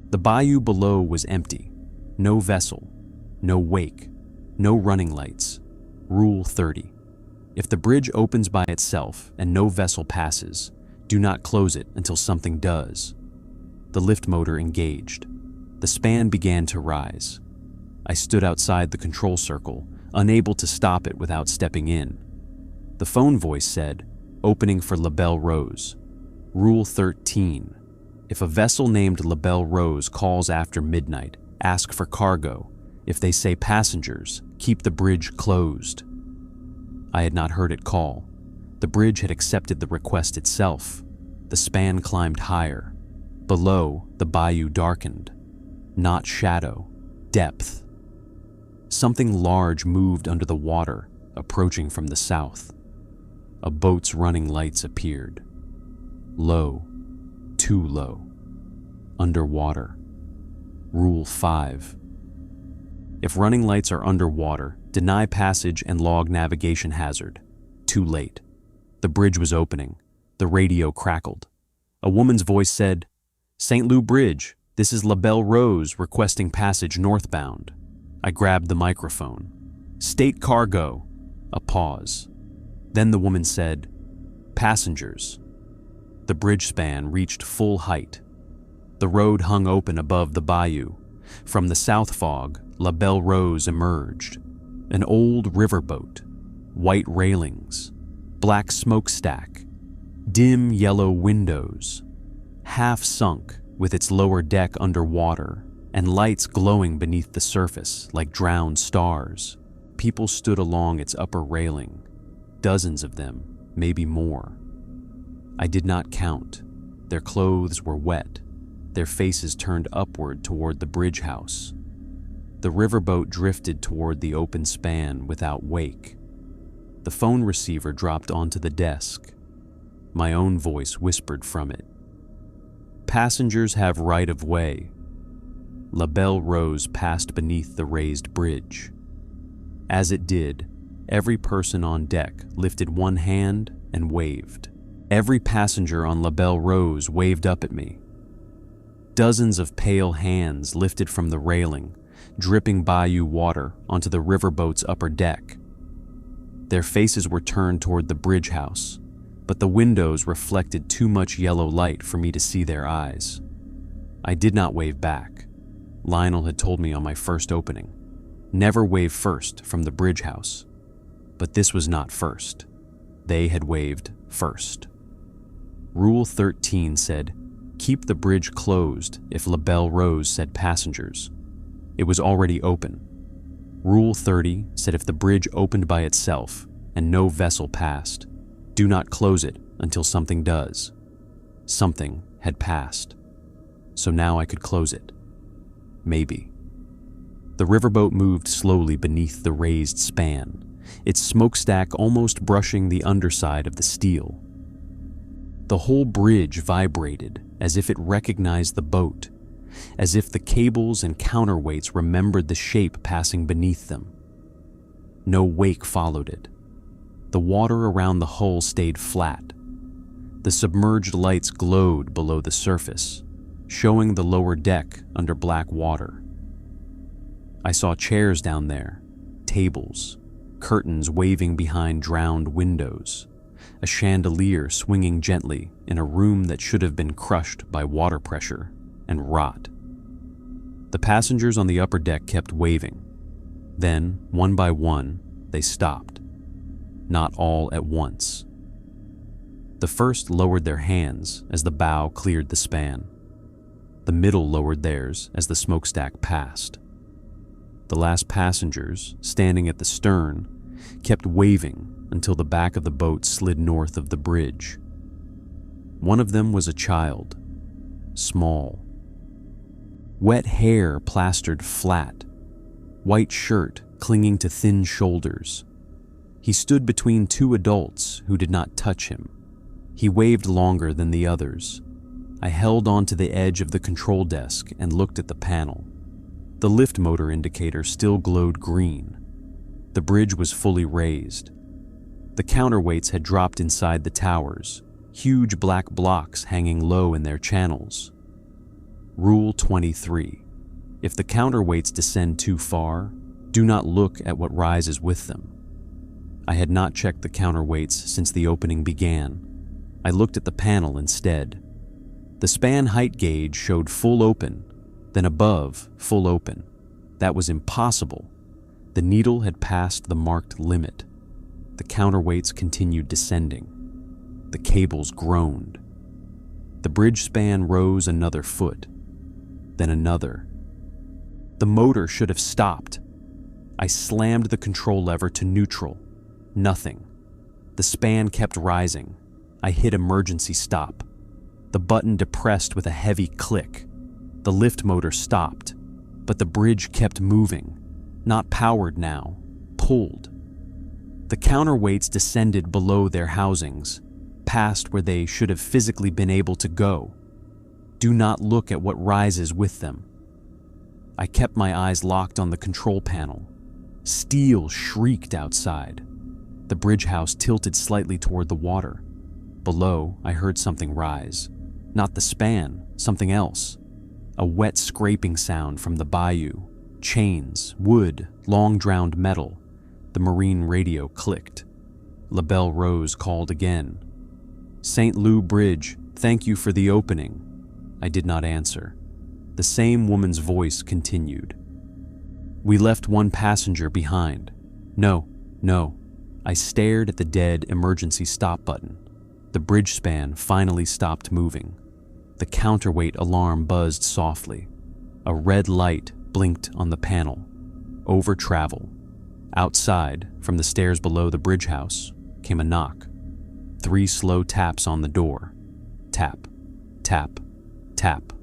The bayou below was empty. No vessel. No wake. No running lights. Rule 30. If the bridge opens by itself and no vessel passes, do not close it until something does. The lift motor engaged. The span began to rise. I stood outside the control circle, unable to stop it without stepping in. The phone voice said, opening for La Belle Rose. Rule 13. If a vessel named La Belle Rose calls after midnight, ask for cargo. If they say passengers, keep the bridge closed. I had not heard it call. The bridge had accepted the request itself. The span climbed higher. Below, the bayou darkened. Not shadow, depth. Something large moved under the water, approaching from the south. A boat's running lights appeared. Low, too low. Underwater. Rule 5. If running lights are underwater, deny passage and log navigation hazard. Too late. The bridge was opening. The radio crackled. A woman's voice said, St. Lou Bridge, this is La Belle Rose requesting passage northbound. I grabbed the microphone. "State cargo." A pause. Then the woman said, "Passengers." The bridge span reached full height. The road hung open above the bayou. From the south fog, La Belle Rose emerged. An old riverboat, white railings, black smokestack, dim yellow windows, half sunk with its lower deck underwater and lights glowing beneath the surface like drowned stars. People stood along its upper railing, dozens of them, maybe more. I did not count. Their clothes were wet, their faces turned upward toward the bridge house. The riverboat drifted toward the open span without wake. The phone receiver dropped onto the desk. My own voice whispered from it. "Passengers have right of way." La Belle Rose passed beneath the raised bridge. As it did, every person on deck lifted one hand and waved. Every passenger on La Belle Rose waved up at me. Dozens of pale hands lifted from the railing, dripping bayou water onto the riverboat's upper deck. Their faces were turned toward the bridge house, but the windows reflected too much yellow light for me to see their eyes. I did not wave back. Lionel had told me on my first opening, never wave first from the bridge house. But this was not first. They had waved first. Rule 13 said, keep the bridge closed if La Belle Rose said passengers. It was already open. Rule 30 said if the bridge opened by itself and no vessel passed, do not close it until something does. Something had passed. So now I could close it. Maybe. The riverboat moved slowly beneath the raised span, its smokestack almost brushing the underside of the steel. The whole bridge vibrated as if it recognized the boat, as if the cables and counterweights remembered the shape passing beneath them. No wake followed it. The water around the hull stayed flat. The submerged lights glowed below the surface, showing the lower deck under black water. I saw chairs down there, tables, curtains waving behind drowned windows, a chandelier swinging gently in a room that should have been crushed by water pressure and rot. The passengers on the upper deck kept waving. Then, one by one, they stopped. Not all at once. The first lowered their hands as the bow cleared the span. The middle lowered theirs as the smokestack passed. The last passengers, standing at the stern, kept waving until the back of the boat slid north of the bridge. One of them was a child, small. Wet hair plastered flat, white shirt clinging to thin shoulders. He stood between two adults who did not touch him. He waved longer than the others. I held onto the edge of the control desk and looked at the panel. The lift motor indicator still glowed green. The bridge was fully raised. The counterweights had dropped inside the towers, huge black blocks hanging low in their channels. Rule 23. If the counterweights descend too far, do not look at what rises with them. I had not checked the counterweights since the opening began. I looked at the panel instead. The span height gauge showed full open, then above full open. That was impossible. The needle had passed the marked limit. The counterweights continued descending. The cables groaned. The bridge span rose another foot, then another. The motor should have stopped. I slammed the control lever to neutral. Nothing. The span kept rising. I hit emergency stop. The button depressed with a heavy click. The lift motor stopped, but the bridge kept moving. Not powered now, pulled. The counterweights descended below their housings, past where they should have physically been able to go. Do not look at what rises with them. I kept my eyes locked on the control panel. Steel shrieked outside. The bridge house tilted slightly toward the water. Below, I heard something rise. Not the span, something else. A wet scraping sound from the bayou. Chains, wood, long-drowned metal. The marine radio clicked. LaBelle Rose called again. "St. Lou Bridge, thank you for the opening." I did not answer. The same woman's voice continued. "We left one passenger behind." No. I stared at the dead emergency stop button. The bridge span finally stopped moving. The counterweight alarm buzzed softly. A red light blinked on the panel. Over travel. Outside, from the stairs below the bridge house, came a knock. 3 slow taps on the door. Tap, tap, tap.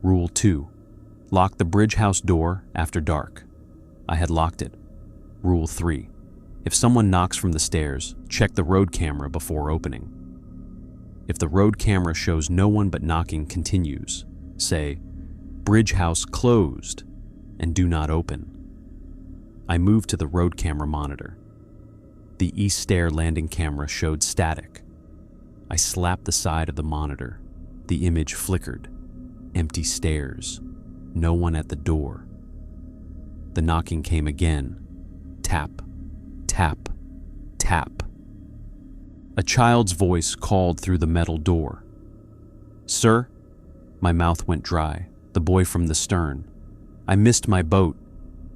Rule 2. Lock the bridge house door after dark. I had locked it. Rule 3. If someone knocks from the stairs, check the road camera before opening. If the road camera shows no one but knocking continues, say, "Bridge house closed," and do not open. I moved to the road camera monitor. The east stair landing camera showed static. I slapped the side of the monitor. The image flickered. Empty stairs. No one at the door. The knocking came again. Tap, tap, tap. A child's voice called through the metal door. "Sir?" My mouth went dry. The boy from the stern. "I missed my boat."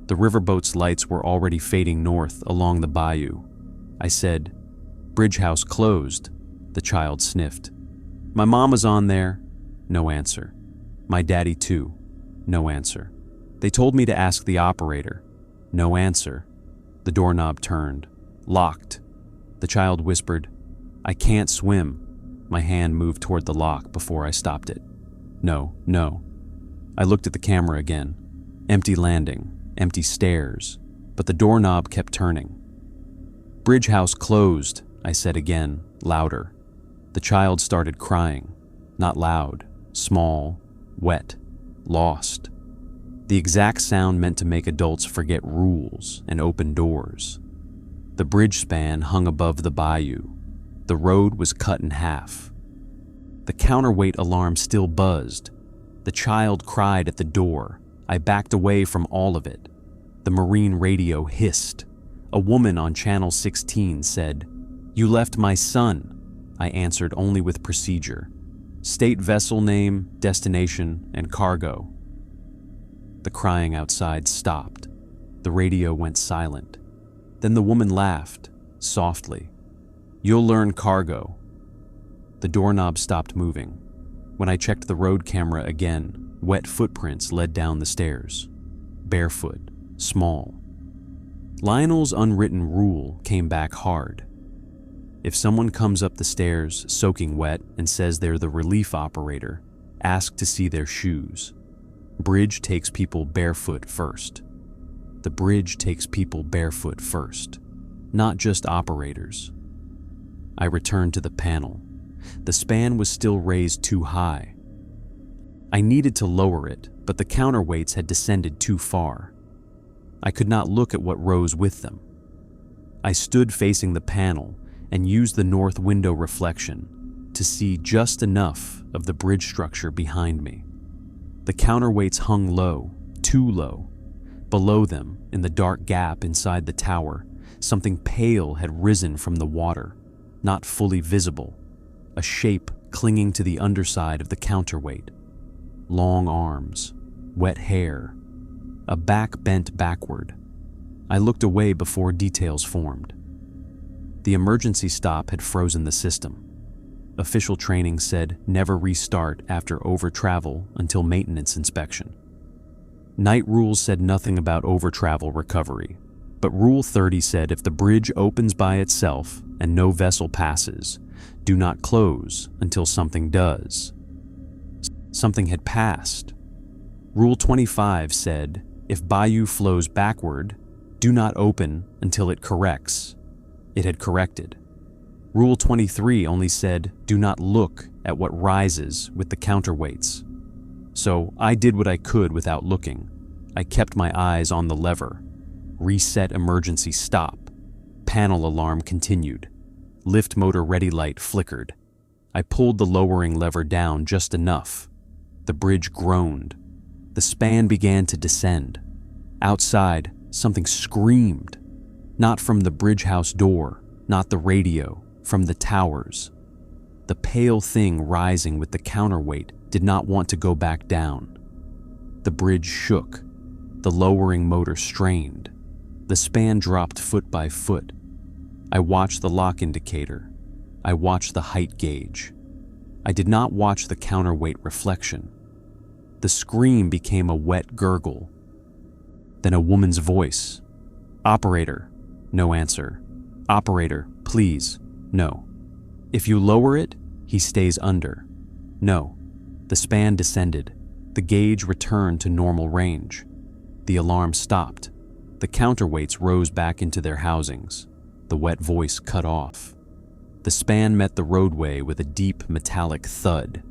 The riverboat's lights were already fading north along the bayou. I said, "Bridge house closed." The child sniffed. "My mom was on there." No answer. "My daddy too." No answer. "They told me to ask the operator." No answer. The doorknob turned. Locked. The child whispered, "I can't swim." My hand moved toward the lock before I stopped it. No. I looked at the camera again. Empty landing, empty stairs, but the doorknob kept turning. "Bridge house closed," I said again, louder. The child started crying. Not loud, small, wet, lost. The exact sound meant to make adults forget rules and open doors. The bridge span hung above the bayou. The road was cut in half. The counterweight alarm still buzzed. The child cried at the door. I backed away from all of it. The marine radio hissed. A woman on channel 16 said, "You left my son." I answered only with procedure. State vessel name, destination, and cargo. The crying outside stopped. The radio went silent. Then the woman laughed, softly. "You'll learn cargo." The doorknob stopped moving. When I checked the road camera again, wet footprints led down the stairs. Barefoot, small. Lionel's unwritten rule came back hard. If someone comes up the stairs soaking wet and says they're the relief operator, ask to see their shoes. Bridge takes people barefoot first. The bridge takes people barefoot first, not just operators. I returned to the panel. The span was still raised too high. I needed to lower it, but the counterweights had descended too far. I could not look at what rose with them. I stood facing the panel and used the north window reflection to see just enough of the bridge structure behind me. The counterweights hung low, too low. Below them, in the dark gap inside the tower, something pale had risen from the water, not fully visible, a shape clinging to the underside of the counterweight. Long arms, wet hair, a back bent backward. I looked away before details formed. The emergency stop had frozen the system. Official training said never restart after over-travel until maintenance inspection. Night rules said nothing about over-travel recovery, but Rule 30 said if the bridge opens by itself and no vessel passes, do not close until something does. Something had passed. Rule 25 said if bayou flows backward, do not open until it corrects. It had corrected. Rule 23 only said, do not look at what rises with the counterweights. So I did what I could without looking. I kept my eyes on the lever. Reset emergency stop. Panel alarm continued. Lift motor ready light flickered. I pulled the lowering lever down just enough. The bridge groaned. The span began to descend. Outside, something screamed. Not from the bridge house door, not the radio, from the towers. The pale thing rising with the counterweight did not want to go back down. The bridge shook. The lowering motor strained. The span dropped foot by foot. I watched the lock indicator. I watched the height gauge. I did not watch the counterweight reflection. The scream became a wet gurgle. Then a woman's voice. "Operator." No answer. "Operator, please." No. "If you lower it, he stays under." No. The span descended. The gauge returned to normal range. The alarm stopped. The counterweights rose back into their housings. The wet voice cut off. The span met the roadway with a deep metallic thud.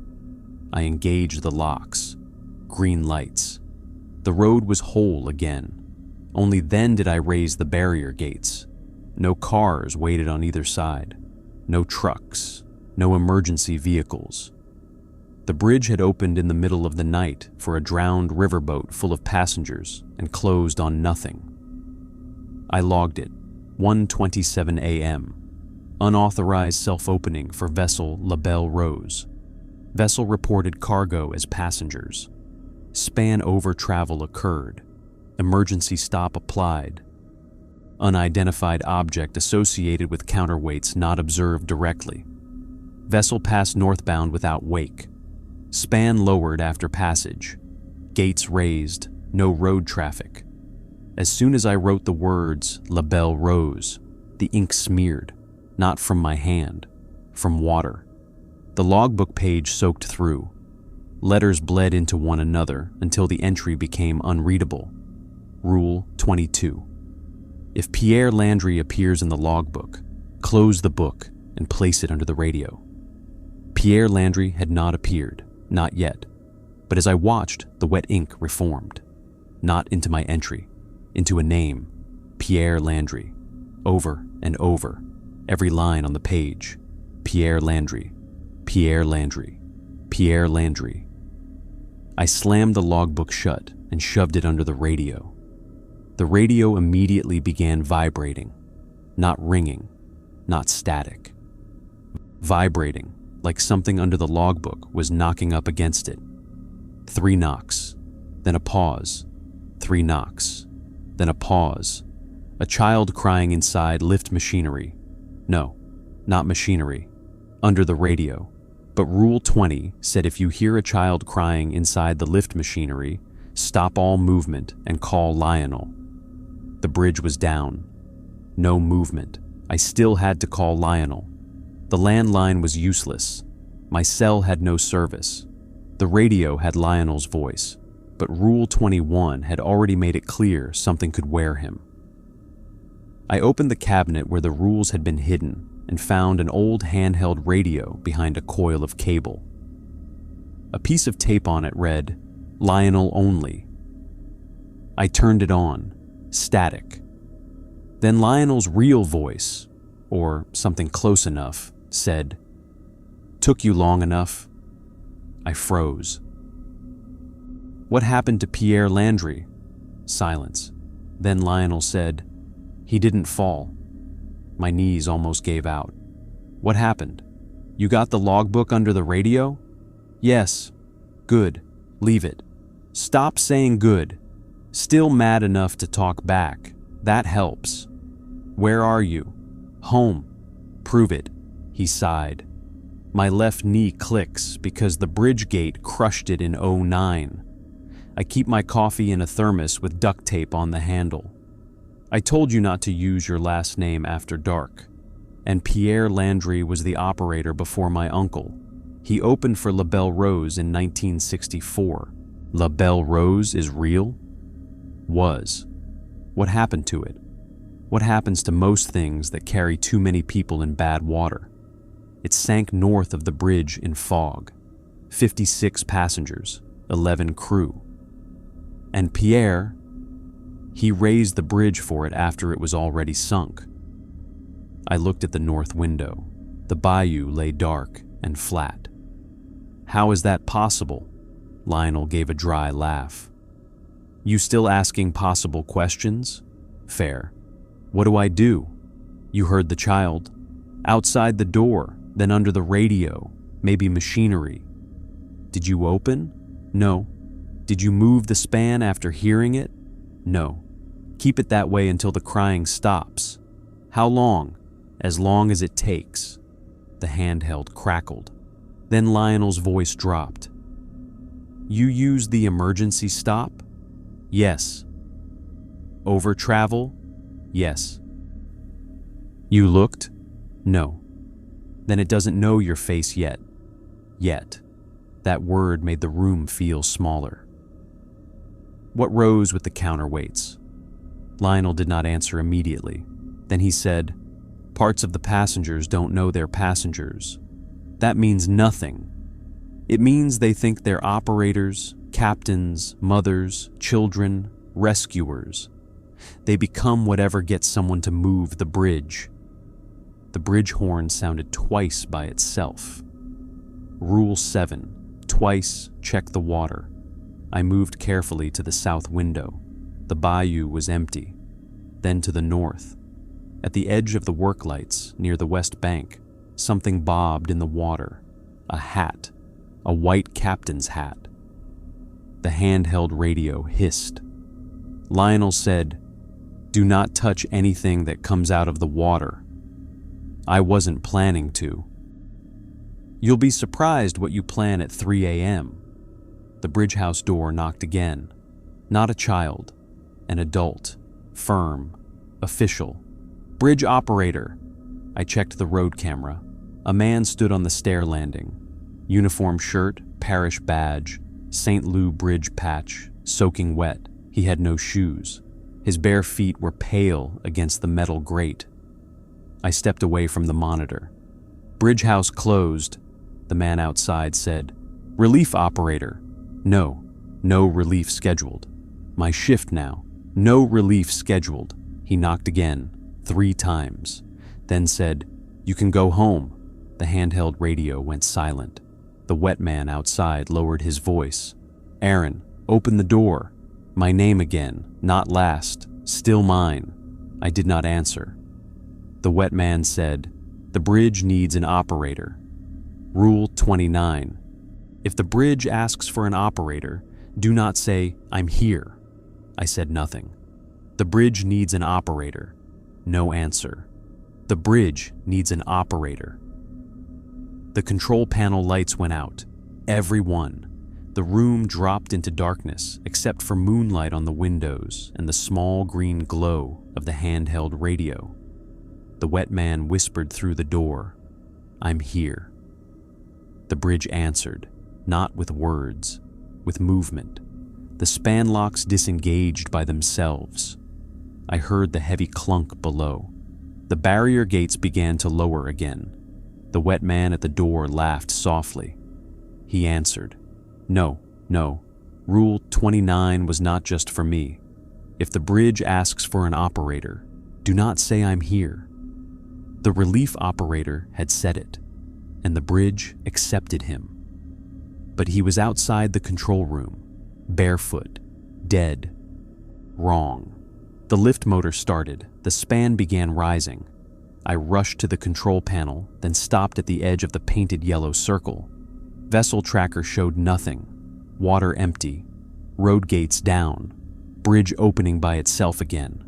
I engaged the locks. Green lights. The road was whole again. Only then did I raise the barrier gates. No cars waited on either side. No trucks. No emergency vehicles. The bridge had opened in the middle of the night for a drowned riverboat full of passengers and closed on nothing. I logged it. 1:27 a.m. Unauthorized self-opening for vessel La Belle Rose. Vessel reported cargo as passengers. Span over travel occurred. Emergency stop applied. Unidentified object associated with counterweights not observed directly. Vessel passed northbound without wake. Span lowered after passage. Gates raised. No road traffic. As soon as I wrote the words La Belle Rose, the ink smeared, not from my hand, from water. The logbook page soaked through. Letters bled into one another until the entry became unreadable. Rule 22. If Pierre Landry appears in the logbook, close the book and place it under the radio. Pierre Landry had not appeared, not yet. But as I watched, the wet ink reformed. Not into my entry, into a name, Pierre Landry. Over and over, every line on the page, Pierre Landry, Pierre Landry, Pierre Landry. I slammed the logbook shut and shoved it under the radio. The radio immediately began vibrating, not ringing, not static. Vibrating, like something under the logbook was knocking up against it. 3 knocks, then a pause. 3 knocks, then a pause. A child crying inside lift machinery. No, not machinery. Under the radio. But Rule 20 said if you hear a child crying inside the lift machinery, stop all movement and call Lionel. The bridge was down. No movement. I still had to call Lionel. The landline was useless. My cell had no service. The radio had Lionel's voice, but Rule 21 had already made it clear something could wear him. I opened the cabinet where the rules had been hidden and found an old handheld radio behind a coil of cable. A piece of tape on it read, "Lionel only." I turned it on, static. Then Lionel's real voice, or something close enough, said, "Took you long enough." I froze. "What happened to Pierre Landry?" Silence. Then Lionel said, "He didn't fall." My knees almost gave out. "What happened? You got the logbook under the radio?" "Yes." "Good. Leave it. Stop saying good. Still mad enough to talk back. That helps. Where are you?" "Home." "Prove it." He sighed. My left knee clicks because the bridge gate crushed it in '09. I keep my coffee in a thermos with duct tape on the handle. "I told you not to use your last name after dark." And Pierre Landry was the operator before my uncle. He opened for La Belle Rose in 1964. La Belle Rose is real? Was. What happened to it? What happens to most things that carry too many people in bad water? It sank north of the bridge in fog. 56 passengers, 11 crew. And Pierre, he raised the bridge for it after it was already sunk. I looked at the north window. The bayou lay dark and flat. "How is that possible?" Lionel gave a dry laugh. You still asking possible questions? Fair. What do I do? You heard the child. Outside the door, then under the radio, maybe machinery. Did you open? No. Did you move the span after hearing it? No. Keep it that way until the crying stops. How long? As long as it takes. The handheld crackled. Then Lionel's voice dropped. You used the emergency stop? Yes. Over travel? Yes. You looked? No. Then it doesn't know your face yet. Yet. That word made the room feel smaller. What rose with the counterweights? Lionel did not answer immediately. Then he said, parts of the passengers don't know they're passengers. That means nothing. It means they think they're operators, captains, mothers, children, rescuers. They become whatever gets someone to move the bridge. The bridge horn sounded twice by itself. Rule 7. Twice check the water. I moved carefully to the south window. The bayou was empty. Then to the north. At the edge of the work lights, near the west bank, something bobbed in the water. A hat. A white captain's hat. The handheld radio hissed. Lionel said, do not touch anything that comes out of the water. I wasn't planning to. You'll be surprised what you plan at 3 a.m. The bridge house door knocked again. Not a child. An adult. Firm. Official. Bridge operator. I checked the road camera. A man stood on the stair landing. Uniform shirt, parish badge, St. Lou bridge patch, soaking wet. He had no shoes. His bare feet were pale against the metal grate. I stepped away from the monitor. Bridge house closed. The man outside said, relief operator. No relief scheduled. My shift now. No relief scheduled. He knocked again, 3 times. Then said, you can go home. The handheld radio went silent. The wet man outside lowered his voice. Aaron, open the door. My name again, not last, still mine. I did not answer. The wet man said, the bridge needs an operator. Rule 29. If the bridge asks for an operator, do not say, I'm here. I said nothing. The bridge needs an operator. No answer. The bridge needs an operator. The control panel lights went out. Every one. The room dropped into darkness except for moonlight on the windows and the small green glow of the handheld radio. The wet man whispered through the door, I'm here. The bridge answered, not with words, with movement. The span locks disengaged by themselves. I heard the heavy clunk below. The barrier gates began to lower again. The wet man at the door laughed softly. He answered, No. Rule 29 was not just for me. If the bridge asks for an operator, do not say I'm here. The relief operator had said it, and the bridge accepted him. But he was outside the control room, barefoot, dead, wrong. The lift motor started. The span began rising. I rushed to the control panel, then stopped at the edge of the painted yellow circle. Vessel tracker showed nothing. Water empty. Road gates down. Bridge opening by itself again.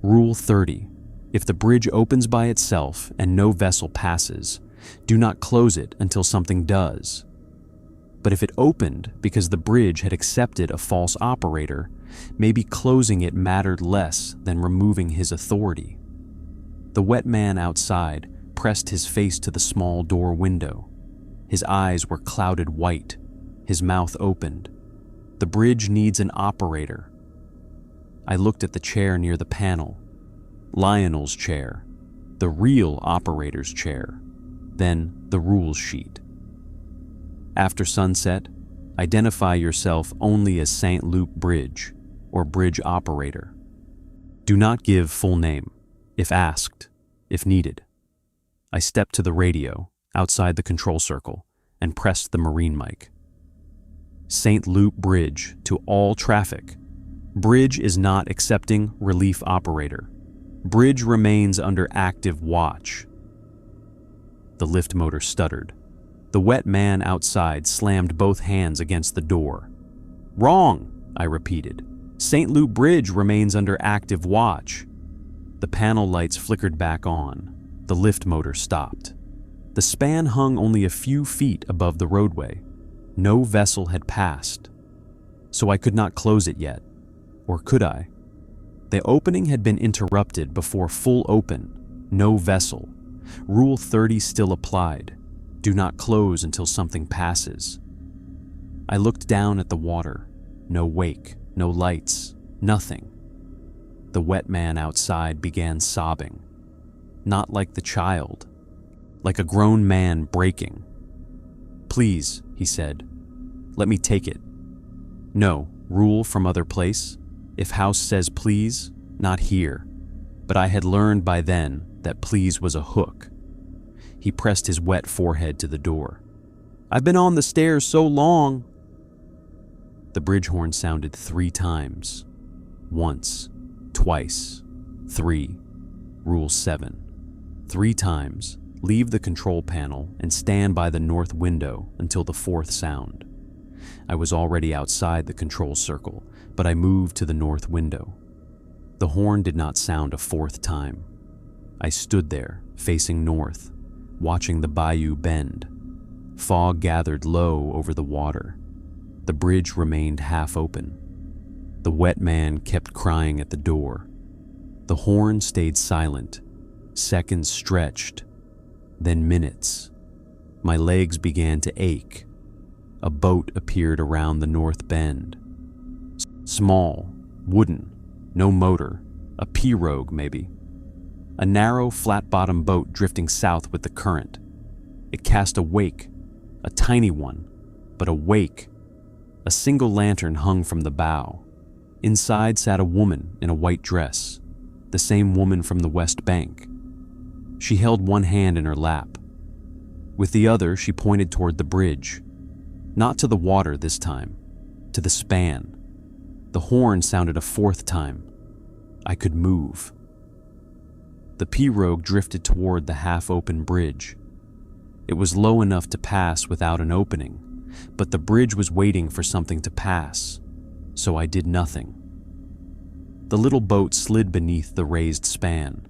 Rule 30. If the bridge opens by itself and no vessel passes, do not close it until something does. But if it opened because the bridge had accepted a false operator, maybe closing it mattered less than removing his authority. The wet man outside pressed his face to the small door window. His eyes were clouded white. His mouth opened. The bridge needs an operator. I looked at the chair near the panel. Lionel's chair. The real operator's chair. Then the rules sheet. After sunset, identify yourself only as St. Luke Bridge or Bridge Operator. Do not give full name, if asked, if needed. I stepped to the radio outside the control circle and pressed the marine mic. St. Luke Bridge to all traffic. Bridge is not accepting relief operator. Bridge remains under active watch. The lift motor stuttered. The wet man outside slammed both hands against the door. Wrong, I repeated. St. Luke Bridge remains under active watch. The panel lights flickered back on. The lift motor stopped. The span hung only a few feet above the roadway. No vessel had passed, so I could not close it yet. Or could I? The opening had been interrupted before full open. No vessel. Rule 30 still applied. Do not close until something passes. I looked down at the water. No wake, no lights, nothing. The wet man outside began sobbing. Not like the child, like a grown man breaking. Please, he said, let me take it. No, rule from other place. If house says please, not here. But I had learned by then that please was a hook. He pressed his wet forehead to the door. I've been on the stairs so long. The bridge horn sounded 3 times. Once, twice, 3. Rule 7. 3 times. Leave the control panel and stand by the north window until the 4th sound. I was already outside the control circle, but I moved to the north window. The horn did not sound a 4th time. I stood there, facing north, watching the bayou bend. Fog gathered low over the water. The bridge remained half open. The wet man kept crying at the door. The horn stayed silent. Seconds stretched, then minutes. My legs began to ache. A boat appeared around the north bend. Small, wooden, no motor, a pirogue maybe. A narrow, flat-bottom boat drifting south with the current. It cast a wake, a tiny one, but a wake. A single lantern hung from the bow. Inside sat a woman in a white dress, the same woman from the West Bank. She held one hand in her lap. With the other, she pointed toward the bridge. Not to the water this time, to the span. The horn sounded a 4th time. I could move. The pirogue drifted toward the half-open bridge. It was low enough to pass without an opening, but the bridge was waiting for something to pass, so I did nothing. The little boat slid beneath the raised span.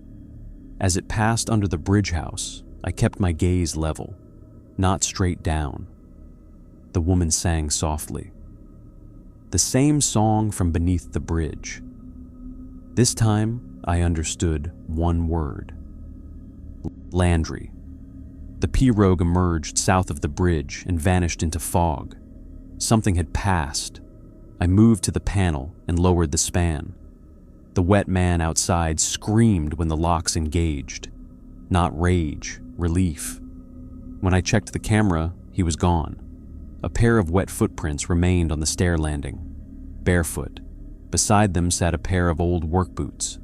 As it passed under the bridge house, I kept my gaze level, not straight down. The woman sang softly. The same song from beneath the bridge. This time, I understood one word. Landry. The pirogue emerged south of the bridge and vanished into fog. Something had passed. I moved to the panel and lowered the span. The wet man outside screamed when the locks engaged. Not rage, relief. When I checked the camera, he was gone. A pair of wet footprints remained on the stair landing. Barefoot. Beside them sat a pair of old work boots.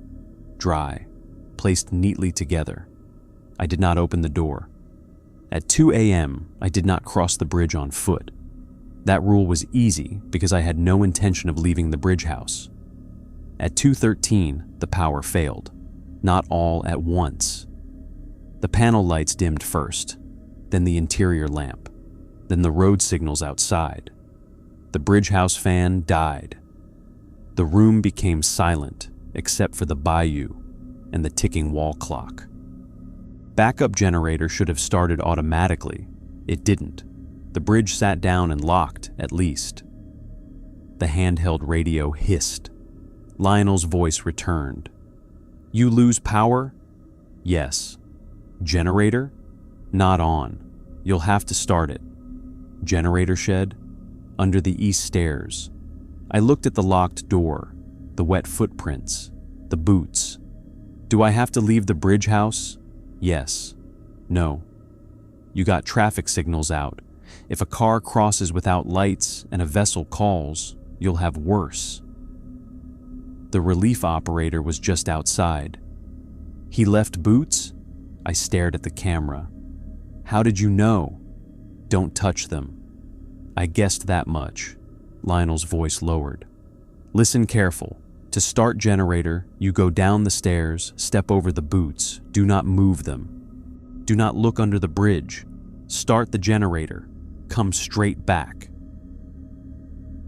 Dry, placed neatly together. I did not open the door. At 2 a.m., I did not cross the bridge on foot. That rule was easy because I had no intention of leaving the bridge house. At 2:13, the power failed. Not all at once. The panel lights dimmed first, then the interior lamp, then the road signals outside. The bridge house fan died. The room became silent except for the bayou and the ticking wall clock. Backup generator should have started automatically. It didn't. The bridge sat down and locked, at least. The handheld radio hissed. Lionel's voice returned. You lose power? Yes. Generator? Not on. You'll have to start it. Generator shed? Under the east stairs. I looked at the locked door, the wet footprints, the boots. Do I have to leave the bridge house? Yes. No. You got traffic signals out. If a car crosses without lights and a vessel calls, you'll have worse. The relief operator was just outside. He left boots? I stared at the camera. How did you know? Don't touch them. I guessed that much. Lionel's voice lowered. Listen careful. To start generator, you go down the stairs, step over the boots, do not move them. Do not look under the bridge. Start the generator. Come straight back.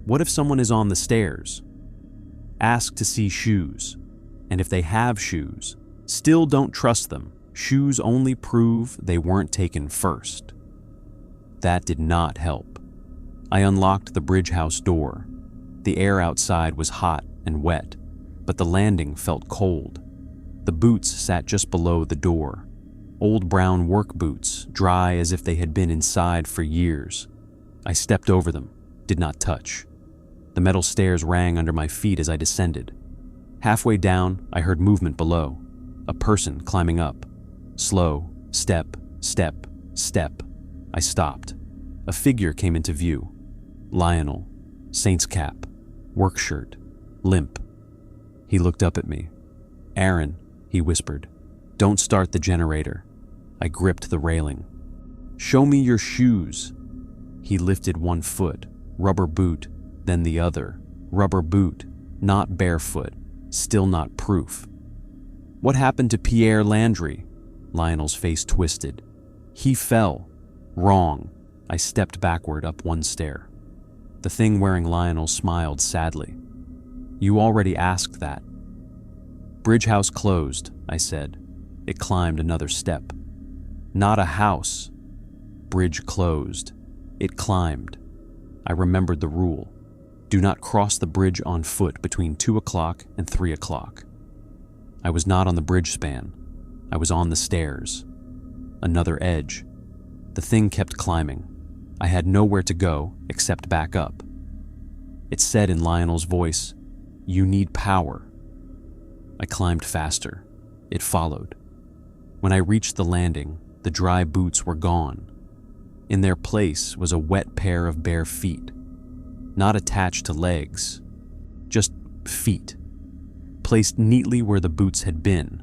What if someone is on the stairs? Ask to see shoes. And if they have shoes, still don't trust them. Shoes only prove they weren't taken first. That did not help. I unlocked the bridge house door. The air outside was hot and wet, but the landing felt cold. The boots sat just below the door. Old brown work boots, dry as if they had been inside for years. I stepped over them, did not touch. The metal stairs rang under my feet as I descended. Halfway down, I heard movement below. A person climbing up. Slow, step, step, step. I stopped. A figure came into view. Lionel, saint's cap, work shirt, limp. He looked up at me. Aaron, he whispered, don't start the generator. I gripped the railing. Show me your shoes. He lifted one foot, rubber boot, then the other, rubber boot, not barefoot, still not proof. What happened to Pierre Landry? Lionel's face twisted. He fell. Wrong. I stepped backward up one stair. The thing wearing Lionel smiled sadly. You already asked that. Bridge house closed, I said. It climbed another step. Not a house. Bridge closed. It climbed. I remembered the rule. Do not cross the bridge on foot between 2 o'clock and 3 o'clock. I was not on the bridge span. I was on the stairs. Another edge. The thing kept climbing. I had nowhere to go except back up. It said in Lionel's voice, you need power. I climbed faster. It followed. When I reached the landing, the dry boots were gone. In their place was a wet pair of bare feet, not attached to legs, just feet, placed neatly where the boots had been.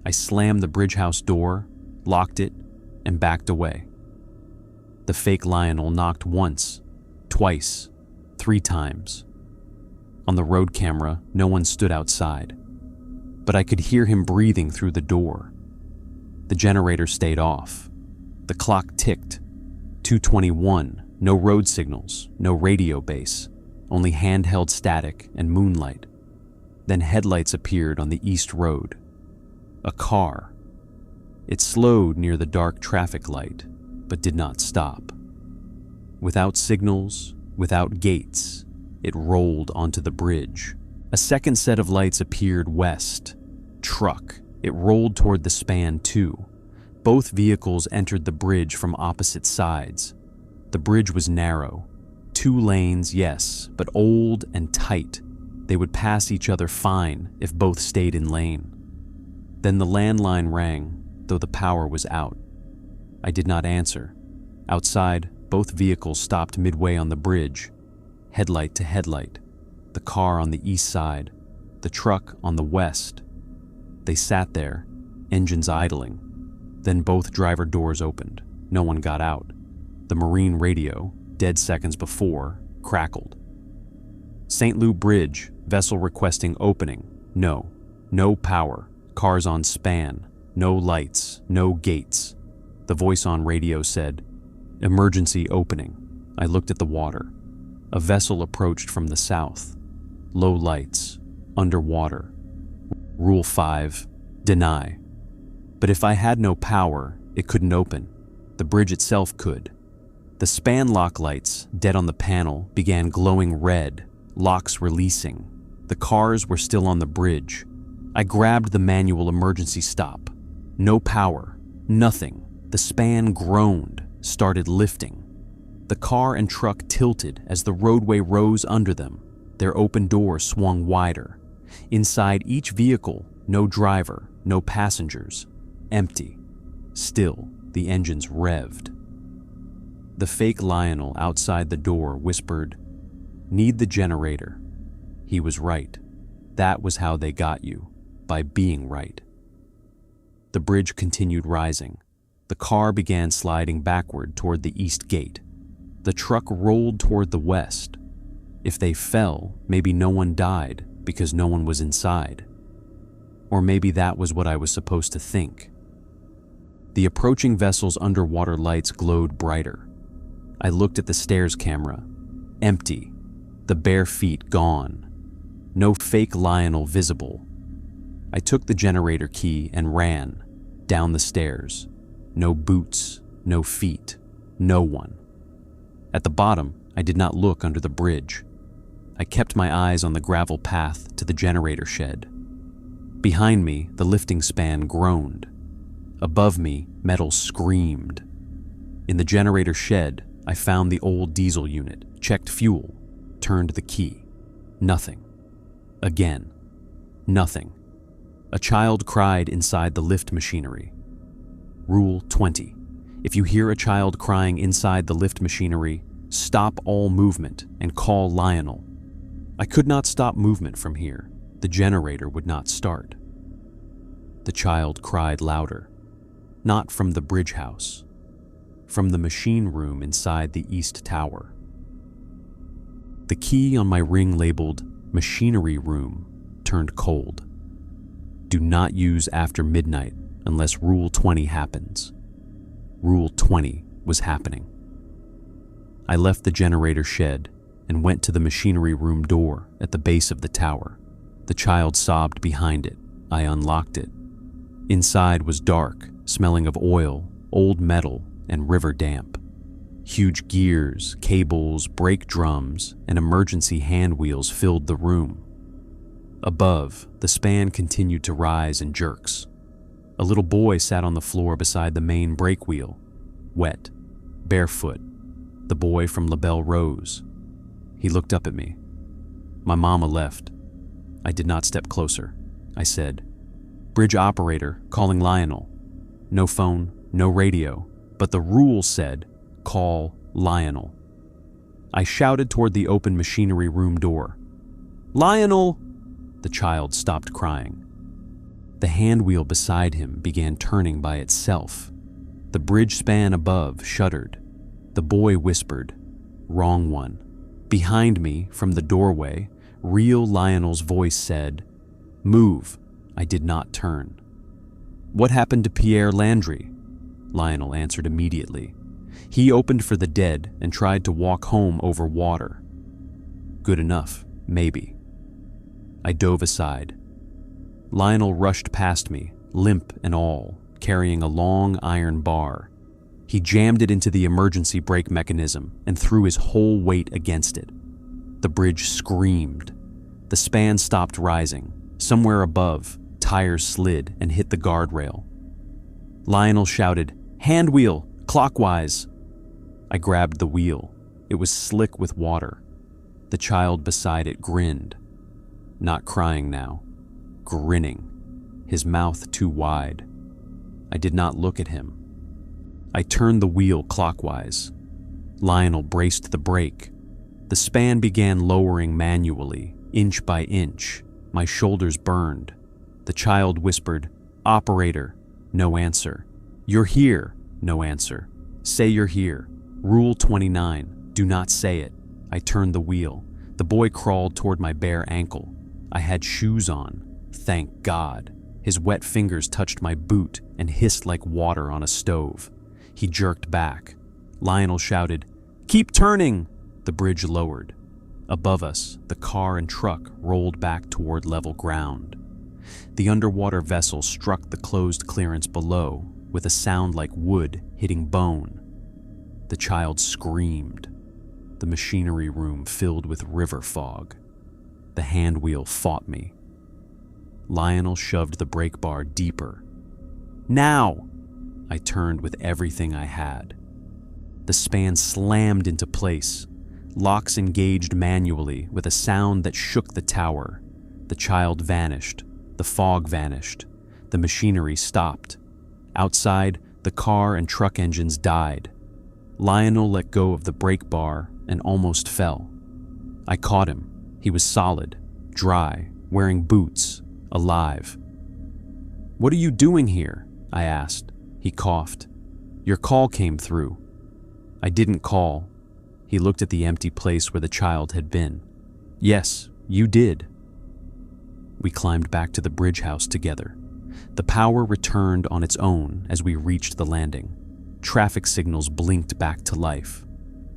I slammed the bridge house door, locked it, and backed away. The fake Lionel knocked once, twice, 3 times. On the road camera, no one stood outside, but I could hear him breathing through the door. The generator stayed off. The clock ticked. 2:21, no road signals, no radio base, only handheld static and moonlight. Then headlights appeared on the east road. A car. It slowed near the dark traffic light, but did not stop. Without signals, without gates, it rolled onto the bridge. A second set of lights appeared west. Truck. It rolled toward the span too. Both vehicles entered the bridge from opposite sides. The bridge was narrow. 2 lanes, yes, but old and tight. They would pass each other fine if both stayed in lane. Then the landline rang, though the power was out. I did not answer. Outside, both vehicles stopped midway on the bridge, headlight to headlight. The car on the east side, the truck on the west. They sat there, engines idling. Then both driver doors opened. No one got out. The marine radio, dead seconds before, crackled. St. Lou Bridge, vessel requesting opening. No. No power. Cars on span. No lights. No gates. The voice on radio said, emergency opening. I looked at the water. A vessel approached from the south. Low lights. Underwater. Rule 5. Deny. But if I had no power, it couldn't open. The bridge itself could. The span lock lights, dead on the panel, began glowing red, locks releasing. The cars were still on the bridge. I grabbed the manual emergency stop. No power. Nothing. The span groaned, started lifting. The car and truck tilted as the roadway rose under them. Their open door swung wider. Inside each vehicle, no driver, no passengers. Empty. Still, the engines revved. The fake Lionel outside the door whispered, "Need the generator." He was right. That was how they got you, by being right. The bridge continued rising. The car began sliding backward toward the east gate. The truck rolled toward the west. If they fell, maybe no one died because no one was inside. Or maybe that was what I was supposed to think. The approaching vessel's underwater lights glowed brighter. I looked at the stairs camera. Empty. The bare feet gone. No fake Lionel visible. I took the generator key and ran down the stairs. No boots, no feet, no one. At the bottom, I did not look under the bridge. I kept my eyes on the gravel path to the generator shed. Behind me, the lifting span groaned. Above me, metal screamed. In the generator shed, I found the old diesel unit, checked fuel, turned the key. Nothing. Again. Nothing. A child cried inside the lift machinery. Rule 20. If you hear a child crying inside the lift machinery, stop all movement and call Lionel. I could not stop movement from here. The generator would not start. The child cried louder. Not from the bridge house. From the machine room inside the east tower. The key on my ring labeled Machinery Room turned cold. Do not use after midnight unless Rule 20 happens. Rule 20 was happening. I left the generator shed and went to the machinery room door at the base of the tower. The child sobbed behind it. I unlocked it. Inside was dark, smelling of oil, old metal, and river damp. Huge gears, cables, brake drums, and emergency hand wheels filled the room. Above, the span continued to rise in jerks. A little boy sat on the floor beside the main brake wheel, wet, barefoot. The boy from LaBelle Rose. He looked up at me. My mama left. I did not step closer. I said, "Bridge operator calling Lionel." No phone, no radio, but the rule said, "Call Lionel." I shouted toward the open machinery room door. "Lionel!" The child stopped crying. The hand wheel beside him began turning by itself. The bridge span above shuddered. The boy whispered, "Wrong one." Behind me, from the doorway, real Lionel's voice said, "Move." I did not turn. "What happened to Pierre Landry?" Lionel answered immediately. He opened for the dead and tried to walk home over water. Good enough, maybe. I dove aside. Lionel rushed past me, limp and all, carrying a long iron bar. He jammed it into the emergency brake mechanism and threw his whole weight against it. The bridge screamed. The span stopped rising. Somewhere above, tires slid and hit the guardrail. Lionel shouted, "Hand wheel, clockwise!" I grabbed the wheel. It was slick with water. The child beside it grinned. Not crying now, grinning, his mouth too wide. I did not look at him. I turned the wheel clockwise. Lionel braced the brake. The span began lowering manually, inch by inch. My shoulders burned. The child whispered, "Operator." No answer. "You're here." No answer. "Say you're here." Rule 29. Do not say it. I turned the wheel. The boy crawled toward my bare ankle. I had shoes on. Thank God. His wet fingers touched my boot and hissed like water on a stove. He jerked back. Lionel shouted, "Keep turning!" The bridge lowered. Above us, the car and truck rolled back toward level ground. The underwater vessel struck the closed clearance below with a sound like wood hitting bone. The child screamed. The machinery room filled with river fog. The hand wheel fought me. Lionel shoved the brake bar deeper. "Now!" I turned with everything I had. The span slammed into place. Locks engaged manually with a sound that shook the tower. The child vanished. The fog vanished. The machinery stopped. Outside, the car and truck engines died. Lionel let go of the brake bar and almost fell. I caught him. He was solid, dry, wearing boots, alive. "What are you doing here?" I asked. He coughed. "Your call came through." I didn't call. He looked at the empty place where the child had been. Yes, you did. We climbed back to the bridge house together. The power returned on its own as we reached the landing. Traffic signals blinked back to life.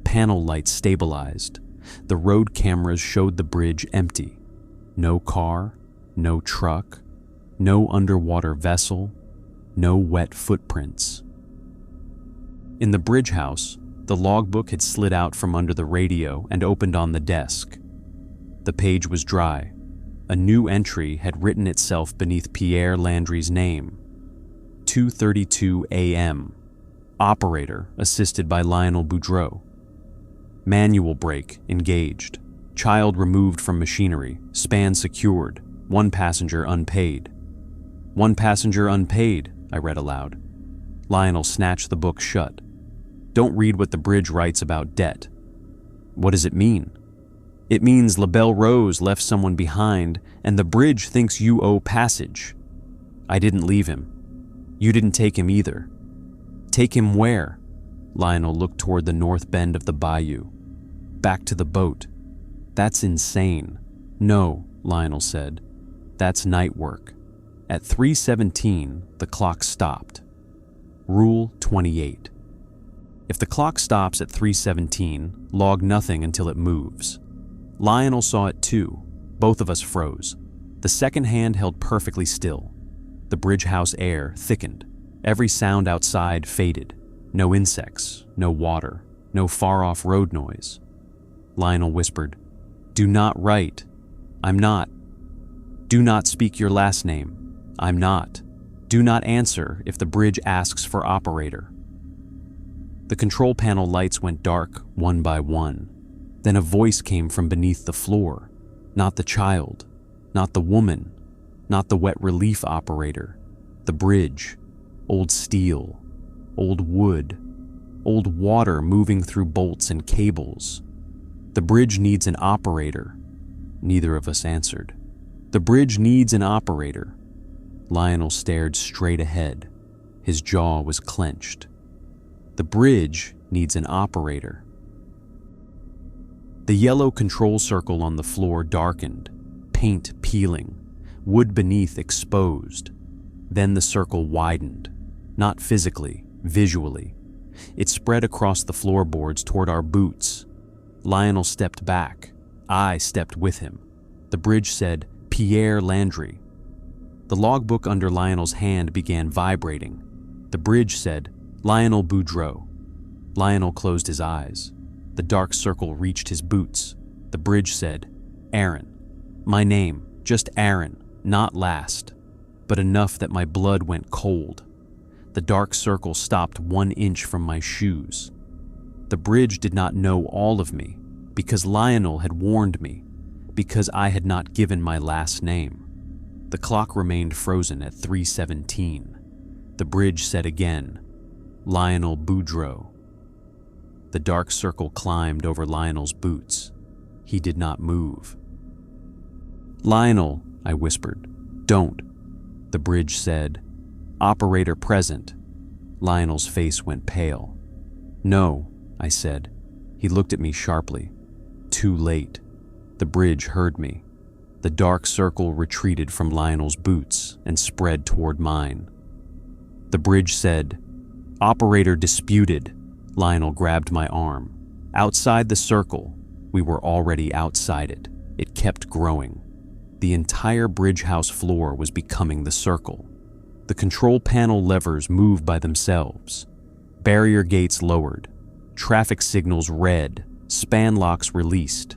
Panel lights stabilized. The road cameras showed the bridge empty. No car, no truck, no underwater vessel, no wet footprints. In the bridge house, the logbook had slid out from under the radio and opened on the desk. The page was dry. A new entry had written itself beneath Pierre Landry's name. 2:32 a.m. Operator assisted by Lionel Boudreau. Manual brake engaged. Child removed from machinery. Span secured. One passenger unpaid. One passenger unpaid, I read aloud. Lionel snatched the book shut. Don't read what the bridge writes about debt. What does it mean? It means LaBelle Rose left someone behind and the bridge thinks you owe passage. I didn't leave him. You didn't take him either. Take him where? Lionel looked toward the north bend of the bayou. Back to the boat. That's insane. No, Lionel said. That's night work. At 3:17, the clock stopped. Rule 28. If the clock stops at 3:17, log nothing until it moves. Lionel saw it too. Both of us froze. The second hand held perfectly still. The bridge house air thickened. Every sound outside faded. No insects, no water, no far-off road noise. Lionel whispered, "Do not write. I'm not. Do not speak your last name. I'm not. Do not answer if the bridge asks for operator." The control panel lights went dark one by one. Then a voice came from beneath the floor. Not the child, not the woman, not the wet relief operator. The bridge, old steel, old wood, old water moving through bolts and cables. The bridge needs an operator. Neither of us answered. The bridge needs an operator. Lionel stared straight ahead. His jaw was clenched. The bridge needs an operator. The yellow control circle on the floor darkened, paint peeling, wood beneath exposed. Then the circle widened, not physically, visually. It spread across the floorboards toward our boots. Lionel stepped back. I stepped with him. The bridge said, Pierre Landry. The logbook under Lionel's hand began vibrating. The bridge said, Lionel Boudreau. Lionel closed his eyes. The dark circle reached his boots. The bridge said, Aaron. My name, just Aaron, not last, but enough that my blood went cold. The dark circle stopped 1 inch from my shoes. The bridge did not know all of me, because Lionel had warned me, because I had not given my last name. The clock remained frozen at 3:17. The bridge said again, Lionel Boudreau. The dark circle climbed over Lionel's boots. He did not move. Lionel, I whispered, don't. The bridge said, Operator present. Lionel's face went pale. No, I said. He looked at me sharply. Too late. The bridge heard me. The dark circle retreated from Lionel's boots and spread toward mine. The bridge said, Operator disputed. Lionel grabbed my arm. Outside the circle, we were already outside it. It kept growing. The entire bridge house floor was becoming the circle. The control panel levers moved by themselves. Barrier gates lowered. Traffic signals red. Span locks released.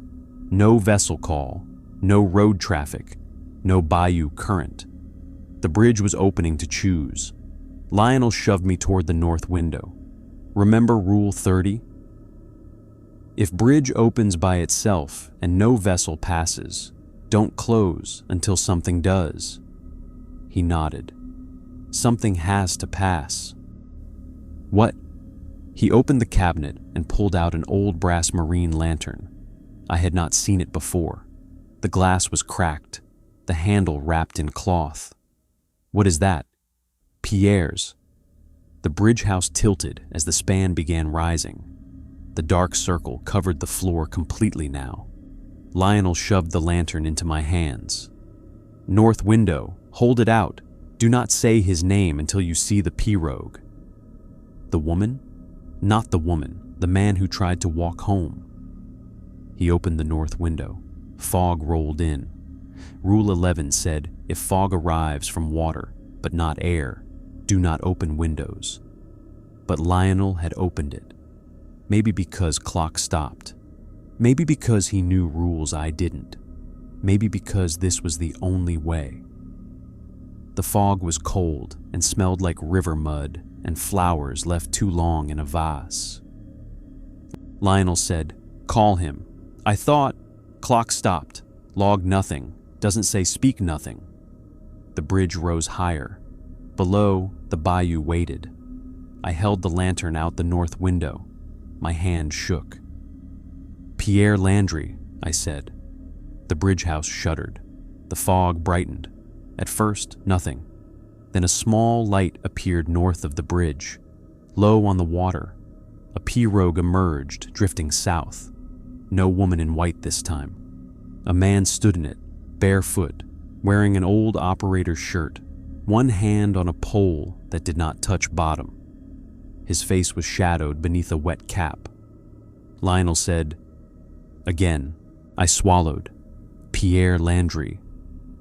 No vessel call. No road traffic. No bayou current. The bridge was opening to choose. Lionel shoved me toward the north window. Remember Rule 30? If bridge opens by itself and no vessel passes, don't close until something does. He nodded. Something has to pass. What? He opened the cabinet and pulled out an old brass marine lantern. I had not seen it before. The glass was cracked, the handle wrapped in cloth. What is that? Pierre's. The bridge house tilted as the span began rising. The dark circle covered the floor completely now. Lionel shoved the lantern into my hands. "North window, hold it out. Do not say his name until you see the pirogue." "The woman?" "Not the woman, the man who tried to walk home." He opened the north window. Fog rolled in. Rule 11 said, if fog arrives from water, but not air, do not open windows. But Lionel had opened it. Maybe because clock stopped. Maybe because he knew rules I didn't. Maybe because this was the only way. The fog was cold and smelled like river mud and flowers left too long in a vase. Lionel said, "Call him." I thought, clock stopped, log nothing, doesn't say speak nothing. The bridge rose higher. Below, the bayou waited. I held the lantern out the north window. My hand shook. "Pierre Landry," I said. The bridge house shuddered. The fog brightened. At first, nothing. Then a small light appeared north of the bridge. Low on the water, a pirogue emerged, drifting south. No woman in white this time. A man stood in it, barefoot, wearing an old operator's shirt, one hand on a pole that did not touch bottom. His face was shadowed beneath a wet cap. Lionel said, again. I swallowed. "Pierre Landry."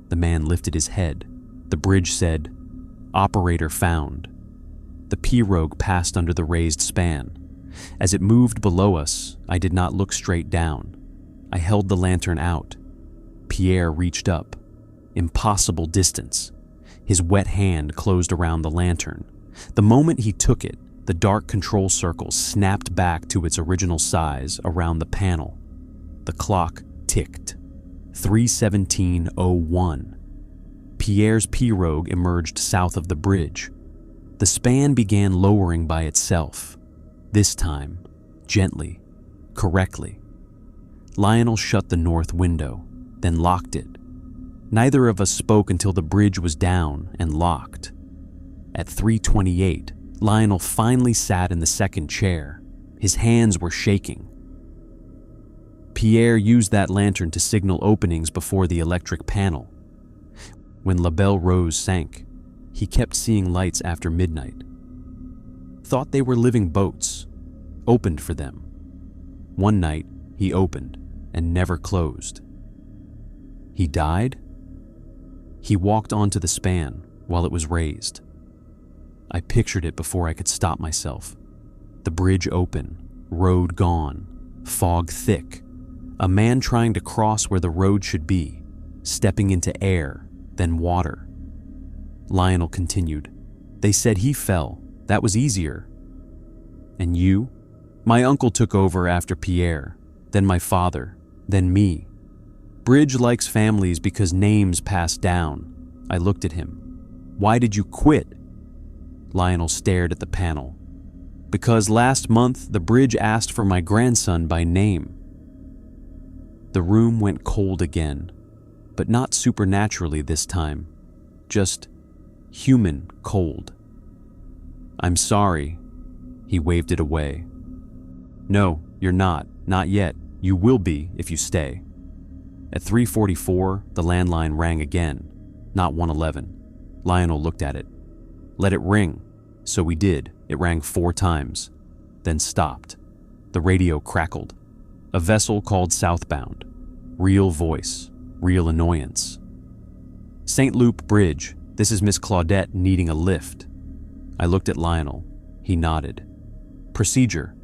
The man lifted his head. The bridge said, "Operator found." The pirogue passed under the raised span. As it moved below us, I did not look straight down. I held the lantern out. Pierre reached up. Impossible distance. His wet hand closed around the lantern. The moment he took it, the dark control circle snapped back to its original size around the panel. The clock ticked. 3:17:01. Pierre's pirogue emerged south of the bridge. The span began lowering by itself. This time, gently, correctly. Lionel shut the north window, then locked it. Neither of us spoke until the bridge was down and locked. At 3:28, Lionel finally sat in the second chair. His hands were shaking. Pierre used that lantern to signal openings before the electric panel. When La Belle Rose sank, he kept seeing lights after midnight. Thought they were living boats, opened for them. One night, he opened and never closed. He died? He walked onto the span while it was raised. I pictured it before I could stop myself. The bridge open, road gone, fog thick. A man trying to cross where the road should be, stepping into air, then water. Lionel continued. They said he fell. That was easier. And you? My uncle took over after Pierre, then my father, then me. Bridge likes families because names pass down. I looked at him. Why did you quit? Lionel stared at the panel. Because last month the bridge asked for my grandson by name. The room went cold again, but not supernaturally this time, just human cold. I'm sorry. He waved it away. No, you're not yet. You will be if you stay. At 3:44, the landline rang again, not 111. Lionel looked at it. Let it ring. So we did. It rang 4 times, then stopped. The radio crackled. A vessel called southbound. Real voice, real annoyance. St. Loup Bridge, this is Miss Claudette needing a lift. I looked at Lionel. He nodded. Procedure.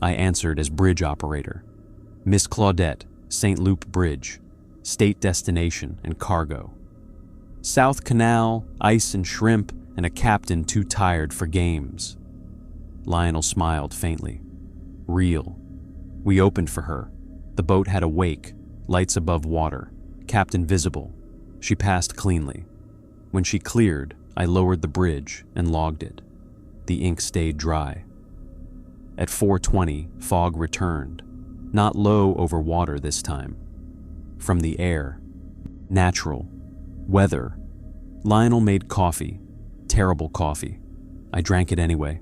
I answered as bridge operator. Miss Claudette, St. Loup Bridge, state destination and cargo. South Canal, ice and shrimp, and a captain too tired for games. Lionel smiled faintly. Real. We opened for her. The boat had a wake, lights above water, captain visible. She passed cleanly. When she cleared, I lowered the bridge and logged it. The ink stayed dry. At 4:20, fog returned, not low over water this time. From the air. Natural. Weather. Lionel made coffee. Terrible coffee. I drank it anyway.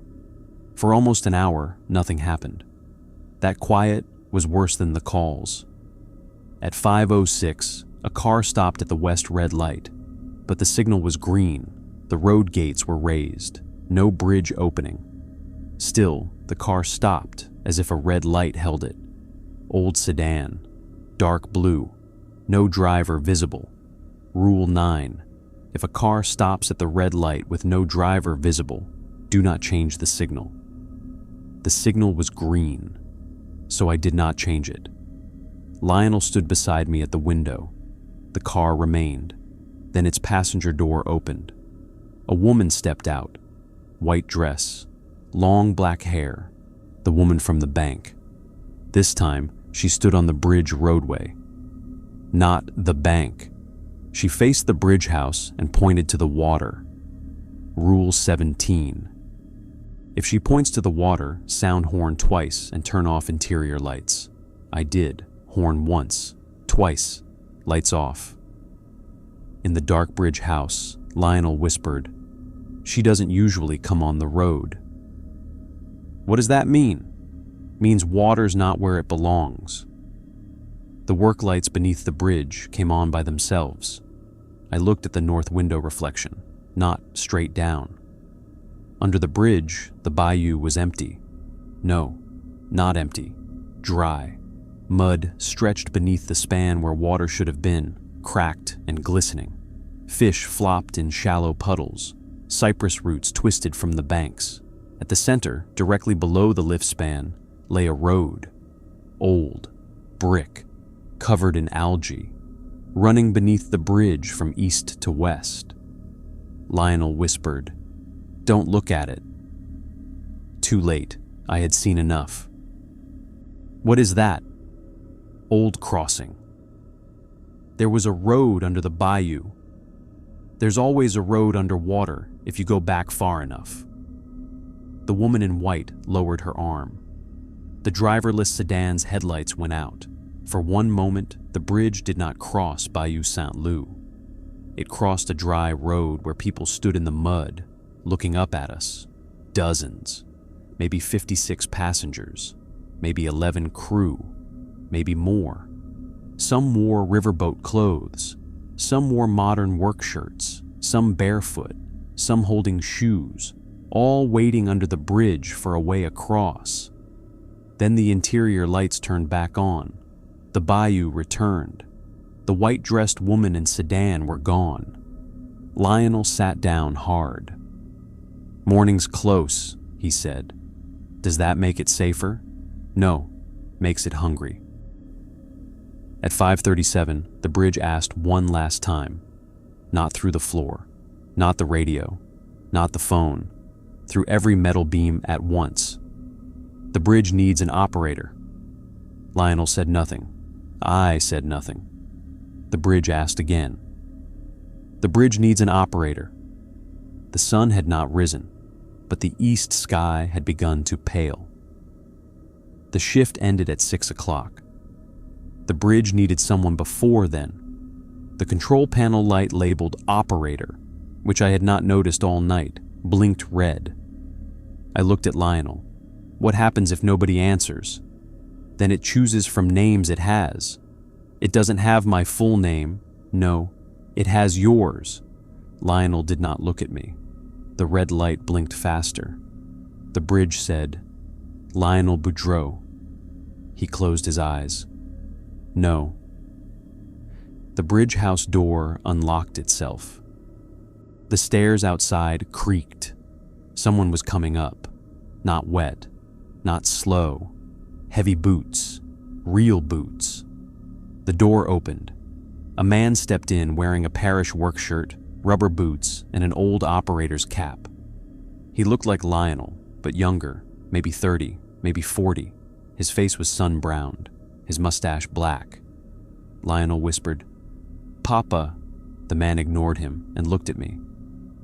For almost an hour, nothing happened. That quiet was worse than the calls. At 5:06, a car stopped at the west red light, but the signal was green. The road gates were raised, no bridge opening. Still, the car stopped as if a red light held it. Old sedan, dark blue, no driver visible. Rule 9. If a car stops at the red light with no driver visible, do not change the signal. The signal was green, so I did not change it. Lionel stood beside me at the window. The car remained. Then its passenger door opened. A woman stepped out. White dress, long black hair, the woman from the bank. This time, she stood on the bridge roadway. Not the bank. She faced the bridge house and pointed to the water. Rule 17. If she points to the water, sound horn twice and turn off interior lights. I did. Horn once, twice, lights off. In the dark bridge house, Lionel whispered, "She doesn't usually come on the road." What does that mean? Means water's not where it belongs. The work lights beneath the bridge came on by themselves. I looked at the north window reflection, not straight down. Under the bridge, the bayou was empty. No, not empty, dry. Mud stretched beneath the span where water should have been, cracked and glistening. Fish flopped in shallow puddles. Cypress roots twisted from the banks. At the center, directly below the lift span, lay a road. Old, brick, covered in algae, running beneath the bridge from east to west. Lionel whispered, "Don't look at it." Too late. I had seen enough. What is that? Old crossing. There was a road under the bayou. There's always a road underwater if you go back far enough. The woman in white lowered her arm. The driverless sedan's headlights went out. For one moment, the bridge did not cross Bayou Saint Loup. It crossed a dry road where people stood in the mud, looking up at us. Dozens, maybe 56 passengers, maybe 11 crew, maybe more. Some wore riverboat clothes, some wore modern work shirts, some barefoot, some holding shoes, all waiting under the bridge for a way across. Then the interior lights turned back on. The bayou returned. The white-dressed woman and sedan were gone. Lionel sat down hard. "Morning's close," he said. "Does that make it safer?" "No, makes it hungry." At 5:37, the bridge asked one last time. Not through the floor, not the radio, not the phone, through every metal beam at once. "The bridge needs an operator." Lionel said nothing. I said nothing. The bridge asked again. "The bridge needs an operator." The sun had not risen, but the east sky had begun to pale. The shift ended at 6 o'clock. The bridge needed someone before then. The control panel light labeled operator, which I had not noticed all night, blinked red. I looked at Lionel. What happens if nobody answers? Then it chooses from names it has. It doesn't have my full name. No, it has yours. Lionel did not look at me. The red light blinked faster. The bridge said, "Lionel Boudreau." He closed his eyes. No. The bridge house door unlocked itself. The stairs outside creaked. Someone was coming up. Not wet, not slow. Heavy boots, real boots. The door opened. A man stepped in wearing a parish work shirt, rubber boots, and an old operator's cap. He looked like Lionel, but younger, maybe 30, maybe 40. His face was sun-browned, his mustache black. Lionel whispered, "Papa." The man ignored him and looked at me.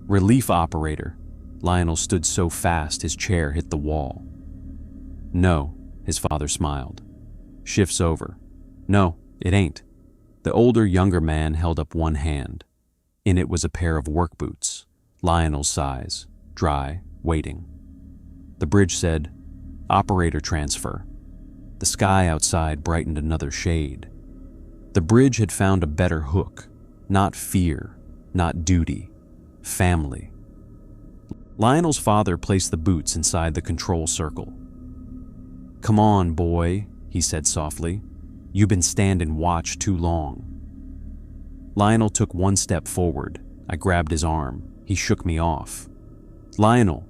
"Relief operator." Lionel stood so fast his chair hit the wall. "No," his father smiled. "Shift's over." "No, it ain't." The older, younger man held up one hand. In it was a pair of work boots, Lionel's size, dry, waiting. The bridge said, "Operator transfer." The sky outside brightened another shade. The bridge had found a better hook. Not fear, not duty, family. Lionel's father placed the boots inside the control circle. "Come on, boy," he said softly. "You've been standing watch too long." Lionel took one step forward. I grabbed his arm. He shook me off. "Lionel!"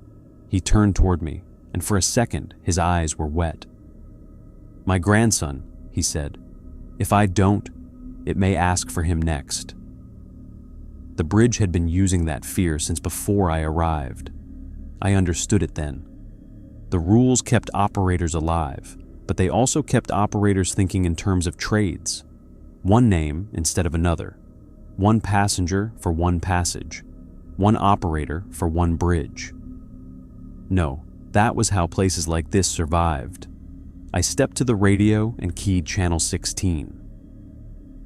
He turned toward me, and for a second his eyes were wet. "My grandson," he said. "If I don't, it may ask for him next." The bridge had been using that fear since before I arrived. I understood it then. The rules kept operators alive, but they also kept operators thinking in terms of trades. One name instead of another. One passenger for one passage. One operator for one bridge. No, that was how places like this survived. I stepped to the radio and keyed channel 16.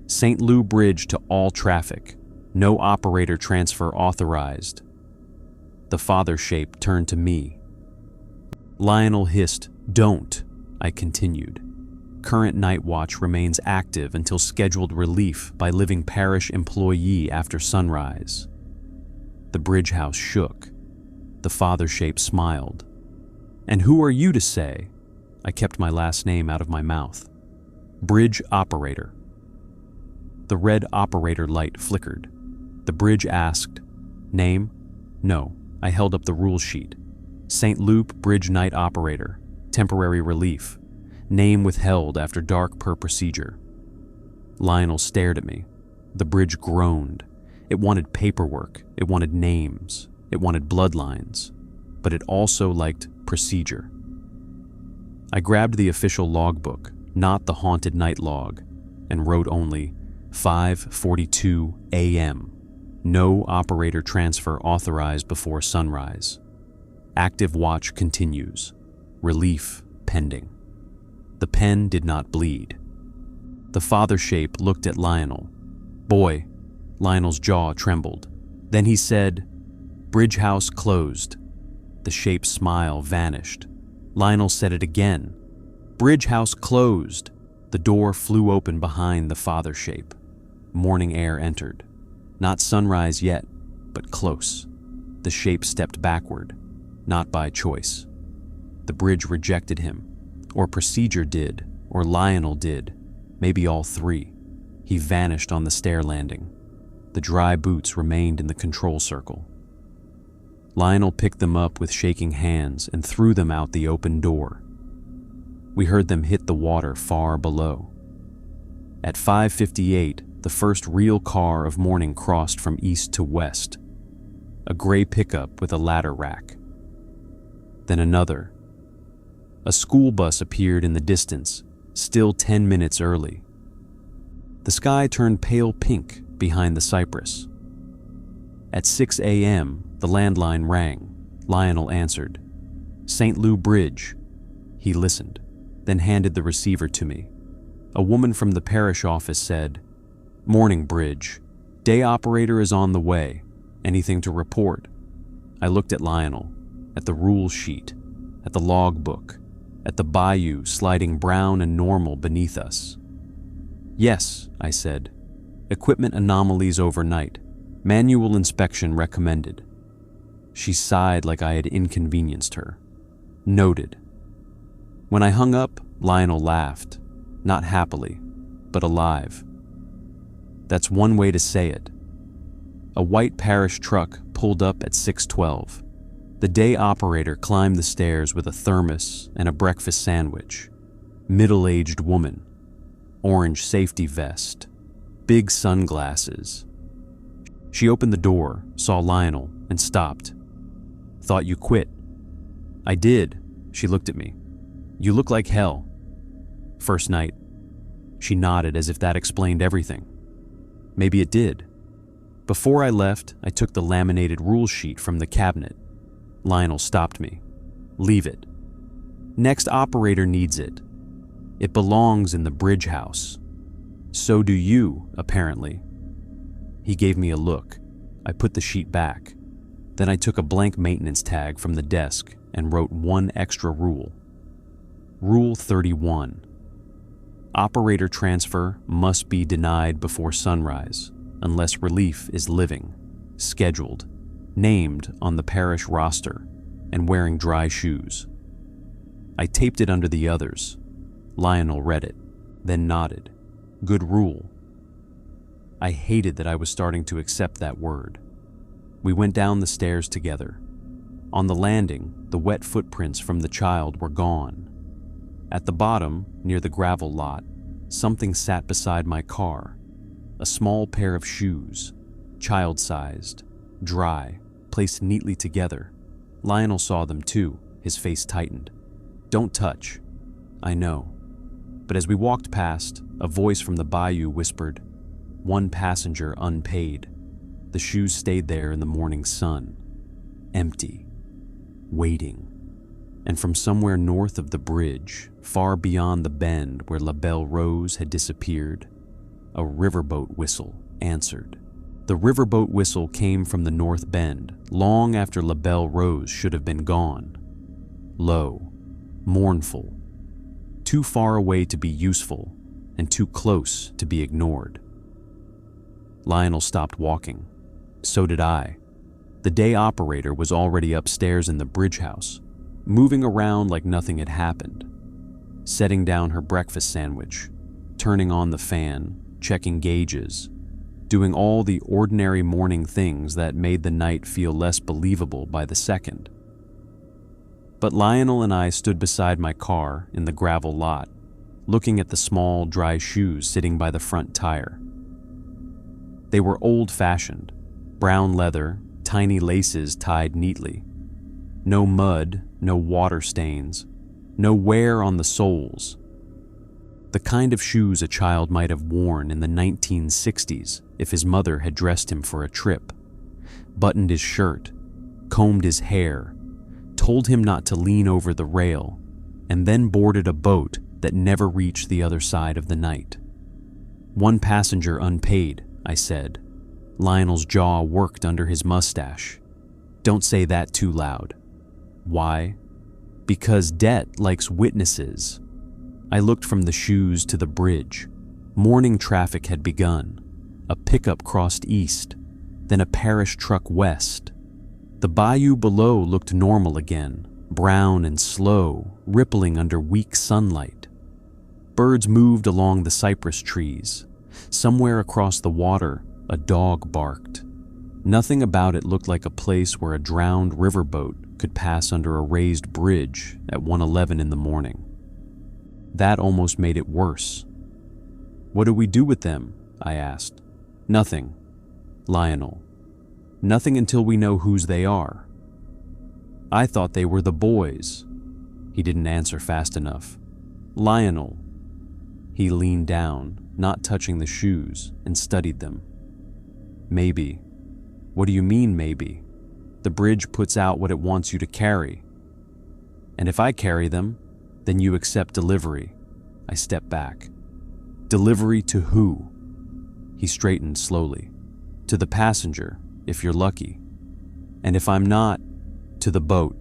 St. Lou Bridge to all traffic. No operator transfer authorized. The father shape turned to me. Lionel hissed, "Don't," I continued. "Current night watch remains active until scheduled relief by living parish employee after sunrise." The bridge house shook. The father shape smiled. "And who are you to say?" I kept my last name out of my mouth. "Bridge operator." The red operator light flickered. The bridge asked, "Name?" "No." I held up the rule sheet. "St. Luke Bridge Night Operator. Temporary relief. Name withheld after dark per procedure." Lionel stared at me. The bridge groaned. It wanted paperwork. It wanted names. It wanted bloodlines. But it also liked procedure. I grabbed the official logbook, not the haunted night log, and wrote only 5:42 a.m. No operator transfer authorized before sunrise. Active watch continues. Relief pending. The pen did not bleed. The father shape looked at Lionel. "Boy." Lionel's jaw trembled. Then he said, "Bridge house closed." The shape's smile vanished. Lionel said it again. "Bridge house closed." The door flew open behind the father shape. Morning air entered. Not sunrise yet, but close. The shape stepped backward, not by choice. The bridge rejected him, or procedure did, or Lionel did, maybe all three. He vanished on the stair landing. The dry boots remained in the control circle. Lionel picked them up with shaking hands and threw them out the open door. We heard them hit the water far below. At 5:58, the first real car of morning crossed from east to west. A gray pickup with a ladder rack. Then another. A school bus appeared in the distance, still 10 minutes early. The sky turned pale pink behind the cypress. At 6 a.m., the landline rang. Lionel answered. "St. Lou Bridge." He listened, then handed the receiver to me. A woman from the parish office said, "Morning, Bridge. Day operator is on the way. Anything to report?" I looked at Lionel, at the rule sheet, at the logbook, at the bayou sliding brown and normal beneath us. "Yes," I said. "Equipment anomalies overnight. Manual inspection recommended." She sighed like I had inconvenienced her. "Noted." When I hung up, Lionel laughed, not happily, but alive. That's one way to say it. A white parish truck pulled up at 6:12. The day operator climbed the stairs with a thermos and a breakfast sandwich. Middle-aged woman. Orange safety vest. Big sunglasses. She opened the door, saw Lionel, and stopped. "Thought you quit." "I did." She looked at me. "You look like hell." "First night." She nodded as if that explained everything. Maybe it did. Before I left, I took the laminated rule sheet from the cabinet. Lionel stopped me. "Leave it. Next operator needs it. It belongs in the bridge house. So do you, apparently." He gave me a look. I put the sheet back. Then I took a blank maintenance tag from the desk and wrote one extra rule. Rule 31. Operator transfer must be denied before sunrise, unless relief is living, scheduled, named on the parish roster, and wearing dry shoes. I taped it under the others. Lionel read it, then nodded. Good rule. I hated that I was starting to accept that word. We went down the stairs together. On the landing, the wet footprints from the child were gone. At the bottom, near the gravel lot, something sat beside my car. A small pair of shoes, child-sized, dry, placed neatly together. Lionel saw them too, his face tightened. Don't touch. I know. But as we walked past, a voice from the bayou whispered, "One passenger unpaid." The shoes stayed there in the morning sun, empty, waiting. And from somewhere north of the bridge, far beyond the bend where La Belle Rose had disappeared, a riverboat whistle answered. The riverboat whistle came from the north bend, long after La Belle Rose should have been gone. Low, mournful, too far away to be useful, and too close to be ignored. Lionel stopped walking. So did I. The day operator was already upstairs in the bridge house, moving around like nothing had happened, setting down her breakfast sandwich, turning on the fan, checking gauges, doing all the ordinary morning things that made the night feel less believable by the second. But Lionel and I stood beside my car in the gravel lot, looking at the small, dry shoes sitting by the front tire. They were old-fashioned, brown leather, tiny laces tied neatly. No mud, no water stains, no wear on the soles. The kind of shoes a child might have worn in the 1960s if his mother had dressed him for a trip, buttoned his shirt, combed his hair, told him not to lean over the rail, and then boarded a boat that never reached the other side of the night. One passenger unpaid, I said. Lionel's jaw worked under his mustache. Don't say that too loud. Why? Because debt likes witnesses. I looked from the shoes to the bridge. Morning traffic had begun. A pickup crossed east, then a parish truck west. The bayou below looked normal again, brown and slow, rippling under weak sunlight. Birds moved along the cypress trees. Somewhere across the water, a dog barked. Nothing about it looked like a place where a drowned riverboat could pass under a raised bridge at 1:11 in the morning. That almost made it worse. What do we do with them? I asked. Nothing. Lionel. Nothing until we know whose they are. I thought they were the boys. He didn't answer fast enough. Lionel. He leaned down, not touching the shoes, and studied them. Maybe. What do you mean, maybe? The bridge puts out what it wants you to carry. And if I carry them, then you accept delivery. I stepped back. Delivery to who? He straightened slowly. To the passenger, if you're lucky. And if I'm not, to the boat.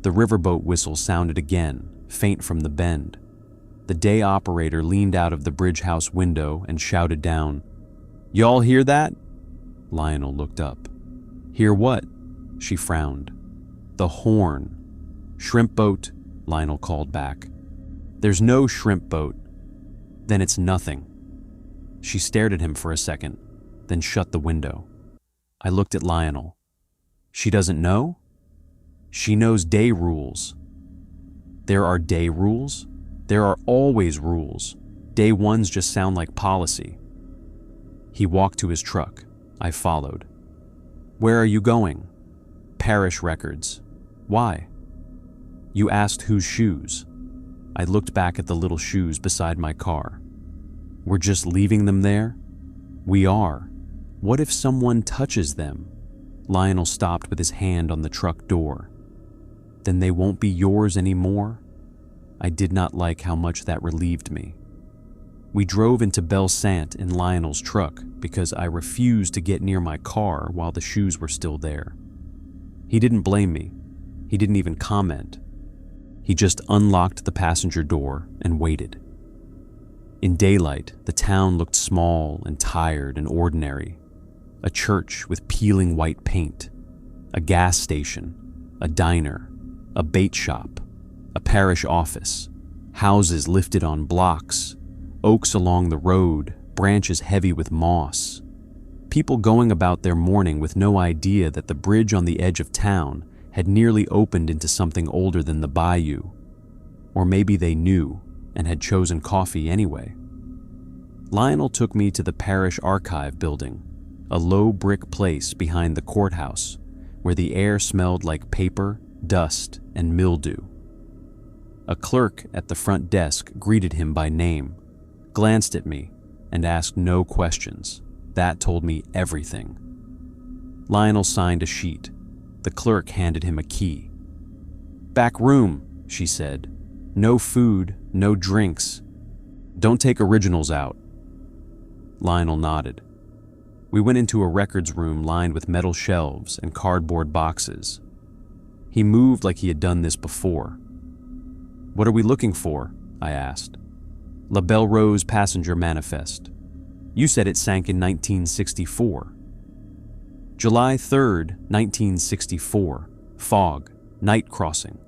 The riverboat whistle sounded again, faint from the bend. The day operator leaned out of the bridge house window and shouted down, "Y'all hear that?" Lionel looked up. "Hear what?" She frowned. "The horn." "Shrimp boat," Lionel called back. "There's no shrimp boat." "Then it's nothing." She stared at him for a second, then shut the window. I looked at Lionel. She doesn't know? She knows day rules. There are day rules? There are always rules. Day ones just sound like policy. He walked to his truck. I followed. "Where are you going?" "Parish records." "Why?" "You asked whose shoes." I looked back at the little shoes beside my car. "We're just leaving them there?" "We are. What if someone touches them?" Lionel stopped with his hand on the truck door. "Then they won't be yours anymore?" I did not like how much that relieved me. We drove into Belle Sant in Lionel's truck because I refused to get near my car while the shoes were still there. He didn't blame me. He didn't even comment. He just unlocked the passenger door and waited. In daylight, the town looked small and tired and ordinary. A church with peeling white paint, a gas station, a diner, a bait shop, a parish office, houses lifted on blocks, oaks along the road, branches heavy with moss. People going about their morning with no idea that the bridge on the edge of town had nearly opened into something older than the bayou. Or maybe they knew and had chosen coffee anyway. Lionel took me to the parish archive building, a low brick place behind the courthouse where the air smelled like paper, dust, and mildew. A clerk at the front desk greeted him by name, glanced at me, and asked no questions. That told me everything. Lionel signed a sheet. The clerk handed him a key. "Back room," she said. "No food, no drinks. Don't take originals out." Lionel nodded. We went into a records room lined with metal shelves and cardboard boxes. He moved like he had done this before. "What are we looking for?" I asked. "La Belle Rose passenger manifest. You said it sank in 1964. July 3rd, 1964. Fog. Night crossing.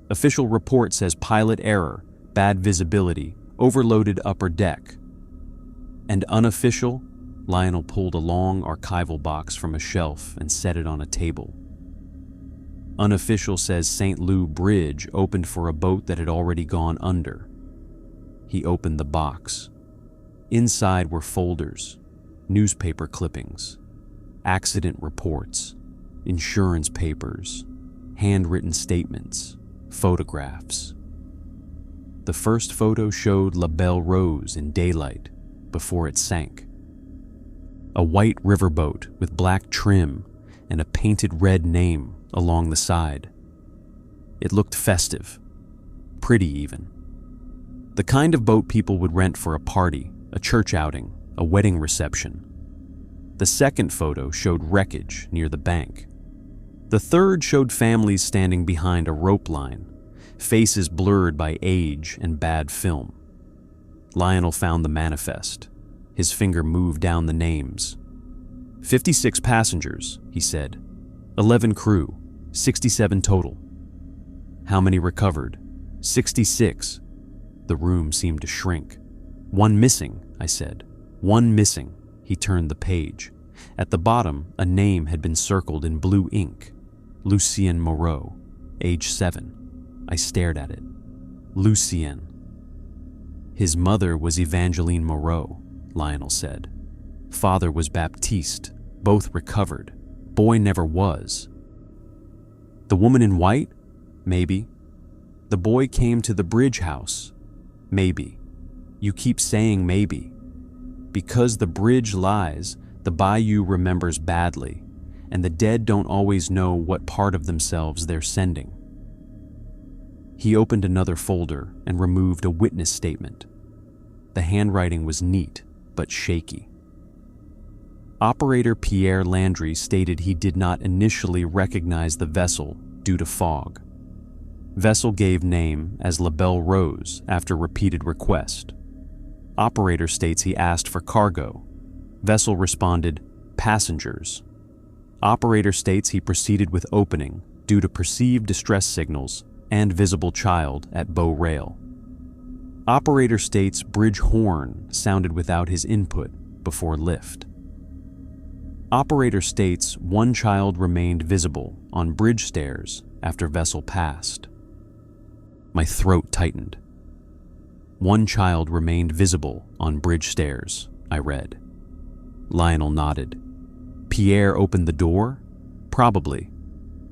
Official report says pilot error, bad visibility, overloaded upper deck." "And unofficial?" Lionel pulled a long archival box from a shelf and set it on a table. "Unofficial says St. Lou Bridge opened for a boat that had already gone under." He opened the box. Inside were folders, newspaper clippings, accident reports, insurance papers, handwritten statements, photographs. The first photo showed La Belle Rose in daylight before it sank. A white riverboat with black trim and a painted red name along the side. It looked festive, pretty even. The kind of boat people would rent for a party, a church outing, a wedding reception. The second photo showed wreckage near the bank. The third showed families standing behind a rope line, faces blurred by age and bad film. Lionel found the manifest. His finger moved down the names. 56 passengers, he said. 11 crew, 67 total. How many recovered? 66. The room seemed to shrink. "One missing," I said. "One missing." He turned the page. At the bottom, a name had been circled in blue ink. Lucien Moreau, age 7. I stared at it. Lucien. His mother was Evangeline Moreau, Lionel said. Father was Baptiste. Both recovered. Boy never was. The woman in white? Maybe. The boy came to the bridge house? Maybe. You keep saying maybe. Because the bridge lies, the bayou remembers badly, and the dead don't always know what part of themselves they're sending. He opened another folder and removed a witness statement. The handwriting was neat, but shaky. Operator Pierre Landry stated he did not initially recognize the vessel due to fog. Vessel gave name as La Belle Rose after repeated request. Operator states he asked for cargo. Vessel responded, passengers. Operator states he proceeded with opening due to perceived distress signals and visible child at bow rail. Operator states bridge horn sounded without his input before lift. Operator states one child remained visible on bridge stairs after vessel passed. My throat tightened. One child remained visible on bridge stairs, I read. Lionel nodded. Pierre opened the door? Probably.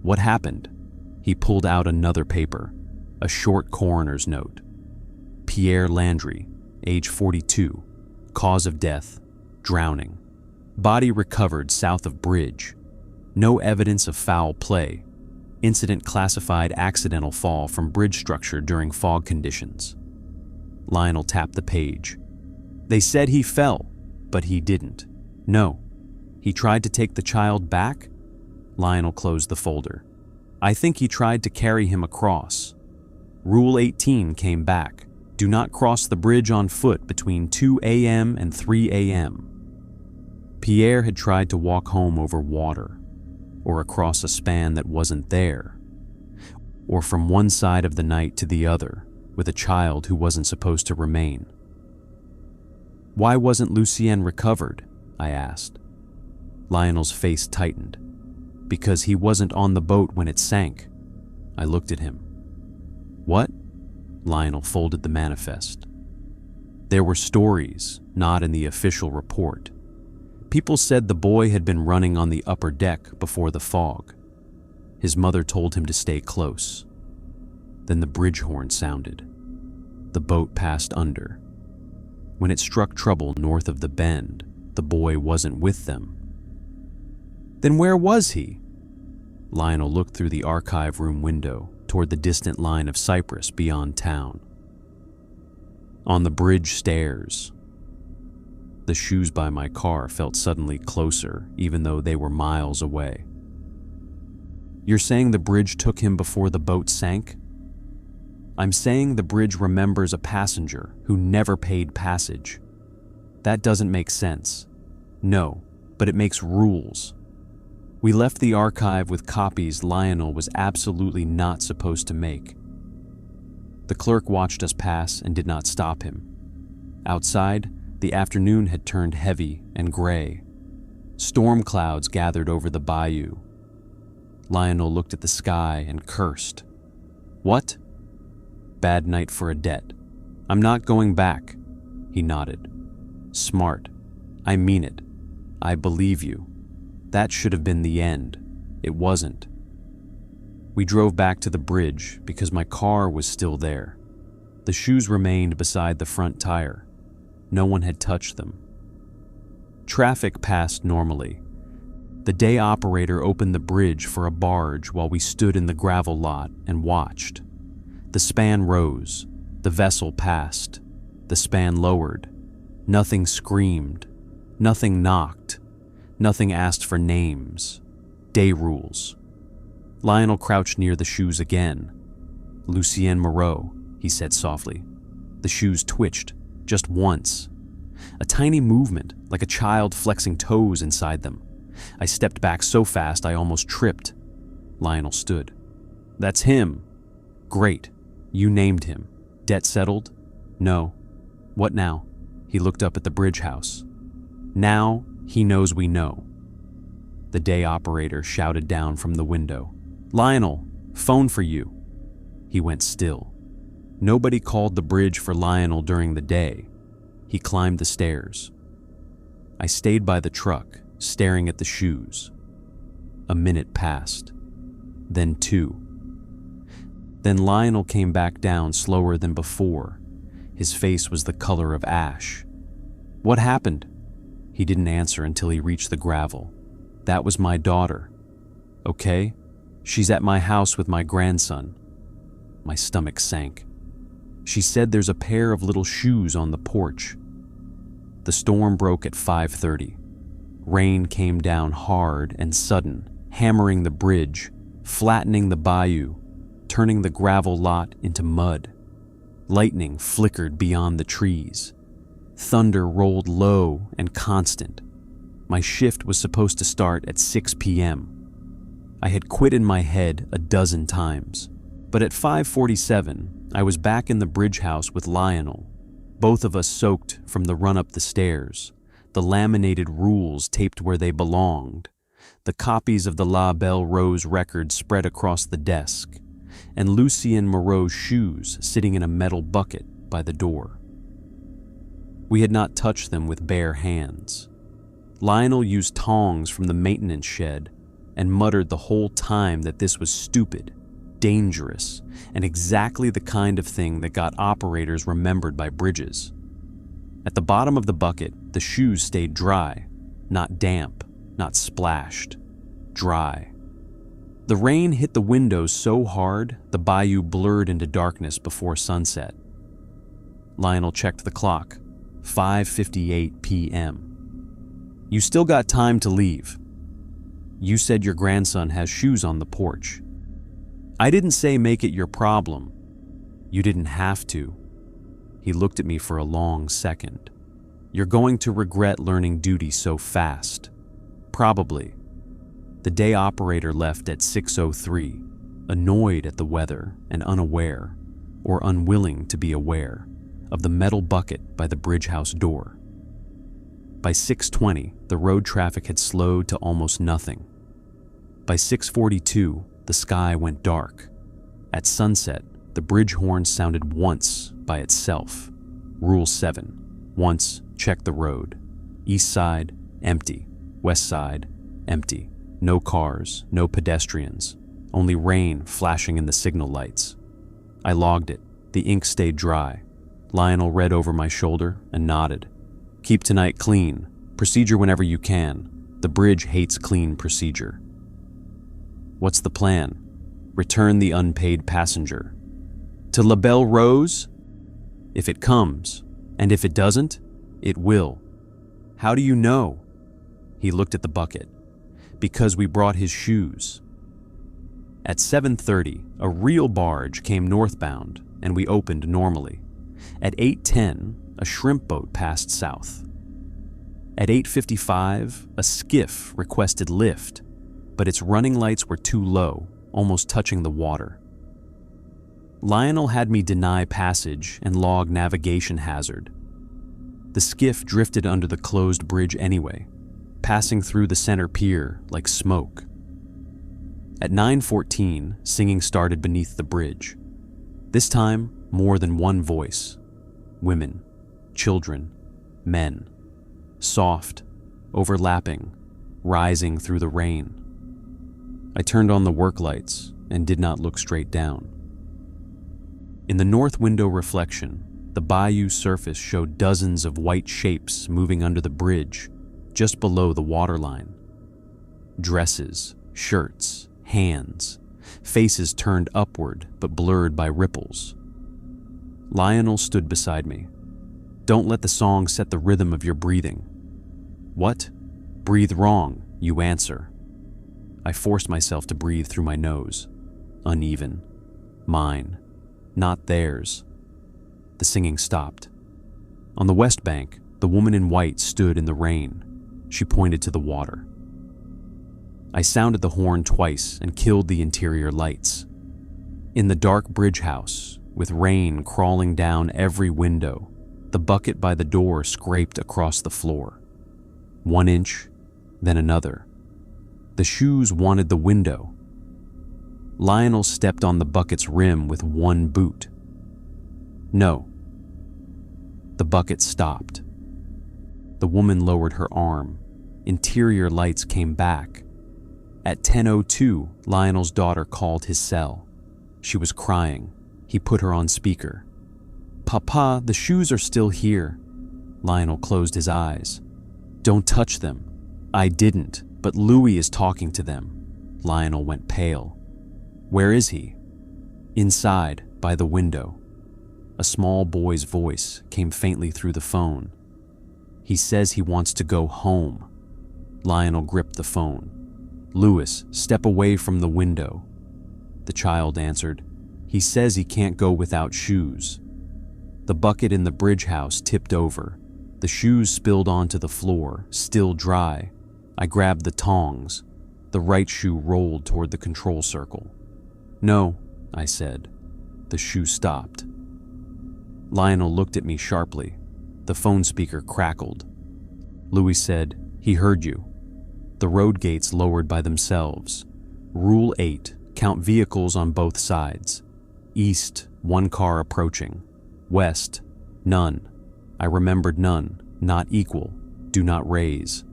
What happened? He pulled out another paper, a short coroner's note. Pierre Landry, age 42, cause of death, drowning. Body recovered south of bridge. No evidence of foul play. Incident classified accidental fall from bridge structure during fog conditions. Lionel tapped the page. They said he fell, but he didn't. No. He tried to take the child back? Lionel closed the folder. I think he tried to carry him across. Rule 18 came back. Do not cross the bridge on foot between 2 a.m. and 3 a.m. Pierre had tried to walk home over water, or across a span that wasn't there, or from one side of the night to the other with a child who wasn't supposed to remain. Why wasn't Lucien recovered? I asked. Lionel's face tightened. Because he wasn't on the boat when it sank. I looked at him. What? Lionel folded the manifest. There were stories, not in the official report. People said the boy had been running on the upper deck before the fog. His mother told him to stay close. Then the bridge horn sounded. The boat passed under. When it struck trouble north of the bend, the boy wasn't with them. Then where was he? Lionel looked through the archive room window toward the distant line of cypress beyond town. On the bridge stairs. The shoes by my car felt suddenly closer, even though they were miles away. You're saying the bridge took him before the boat sank? I'm saying the bridge remembers a passenger who never paid passage. That doesn't make sense. No, but it makes rules. We left the archive with copies Lionel was absolutely not supposed to make. The clerk watched us pass and did not stop him. Outside, the afternoon had turned heavy and gray. Storm clouds gathered over the bayou. Lionel looked at the sky and cursed. What? Bad night for a debt. I'm not going back. He nodded. Smart. I mean it. I believe you. That should have been the end. It wasn't. We drove back to the bridge because my car was still there. The shoes remained beside the front tire. No one had touched them. Traffic passed normally. The day operator opened the bridge for a barge while we stood in the gravel lot and watched. The span rose. The vessel passed. The span lowered. Nothing screamed. Nothing knocked. Nothing asked for names. Day rules. Lionel crouched near the shoes again. Lucien Moreau, he said softly. The shoes twitched, just once. A tiny movement, like a child flexing toes inside them. I stepped back so fast I almost tripped. Lionel stood. That's him. Great. You named him. Debt settled? No. What now? He looked up at the bridge house. Now, he knows we know. The day operator shouted down from the window. Lionel, phone for you. He went still. Nobody called the bridge for Lionel during the day. He climbed the stairs. I stayed by the truck, staring at the shoes. A minute passed. Then 2. Then Lionel came back down slower than before. His face was the color of ash. What happened? He didn't answer until he reached the gravel. That was my daughter. Okay? She's at my house with my grandson. My stomach sank. She said there's a pair of little shoes on the porch. The storm broke at 5:30. Rain came down hard and sudden, hammering the bridge, flattening the bayou, turning the gravel lot into mud. Lightning flickered beyond the trees. Thunder rolled low and constant. My shift was supposed to start at 6 p.m. I had quit in my head a dozen times, but at 5:47, I was back in the bridge house with Lionel, both of us soaked from the run up the stairs, the laminated rules taped where they belonged, the copies of the La Belle Rose record spread across the desk, and Lucien Moreau's shoes sitting in a metal bucket by the door. We had not touched them with bare hands. Lionel used tongs from the maintenance shed and muttered the whole time that this was stupid, dangerous, and exactly the kind of thing that got operators remembered by bridges. At the bottom of the bucket, the shoes stayed dry, not damp, not splashed, dry. The rain hit the windows so hard, the bayou blurred into darkness before sunset. Lionel checked the clock. 5:58 p.m. You still got time to leave. You said your grandson has shoes on the porch. I didn't say make it your problem. You didn't have to. He looked at me for a long second. "You're going to regret learning duty so fast." "Probably." The day operator left at 6:03, annoyed at the weather and unaware, or unwilling to be aware, of the metal bucket by the bridge house door. By 6:20, the road traffic had slowed to almost nothing. By 6:42, the sky went dark. At sunset, the bridge horn sounded once by itself. Rule 7. Once, check the road. East side, empty. West side, empty. No cars, no pedestrians. Only rain flashing in the signal lights. I logged it. The ink stayed dry. Lionel read over my shoulder and nodded. "Keep tonight clean. Procedure whenever you can. The bridge hates clean procedure." "What's the plan?" "Return the unpaid passenger." "To La Belle Rose?" "If it comes. And if it doesn't, it will." "How do you know?" He looked at the bucket. "Because we brought his shoes." At 7:30, a real barge came northbound, and we opened normally. At 8:10, a shrimp boat passed south. At 8:55, a skiff requested lift, but its running lights were too low, almost touching the water. Lionel had me deny passage and log navigation hazard. The skiff drifted under the closed bridge anyway, passing through the center pier like smoke. At 9:14, singing started beneath the bridge. This time, more than one voice. Women, children, men. Soft, overlapping, rising through the rain. I turned on the work lights and did not look straight down. In the north window reflection, the bayou surface showed dozens of white shapes moving under the bridge, just below the waterline. Dresses, shirts, hands, faces turned upward but blurred by ripples. Lionel stood beside me. "Don't let the song set the rhythm of your breathing." "What?" "Breathe wrong, you answer." I forced myself to breathe through my nose. Uneven. Mine. Not theirs. The singing stopped. On the west bank, the woman in white stood in the rain. She pointed to the water. I sounded the horn twice and killed the interior lights. In the dark bridge house, with rain crawling down every window, the bucket by the door scraped across the floor. 1 inch, then another. The shoes wanted the window. Lionel stepped on the bucket's rim with one boot. No. The bucket stopped. The woman lowered her arm. Interior lights came back. At 10:02, Lionel's daughter called his cell. She was crying. He put her on speaker. "Papa, the shoes are still here." Lionel closed his eyes. "Don't touch them." "I didn't, but Louis is talking to them." Lionel went pale. "Where is he?" "Inside, by the window." A small boy's voice came faintly through the phone. "He says he wants to go home." Lionel gripped the phone. "Louis, step away from the window." The child answered, "He says he can't go without shoes." The bucket in the bridge house tipped over. The shoes spilled onto the floor, still dry. I grabbed the tongs. The right shoe rolled toward the control circle. "No," I said. The shoe stopped. Lionel looked at me sharply. The phone speaker crackled. Louis said, "He heard you." The road gates lowered by themselves. Rule 8, count vehicles on both sides. East, 1 car approaching. West, none. I remembered none, not equal, do not raise.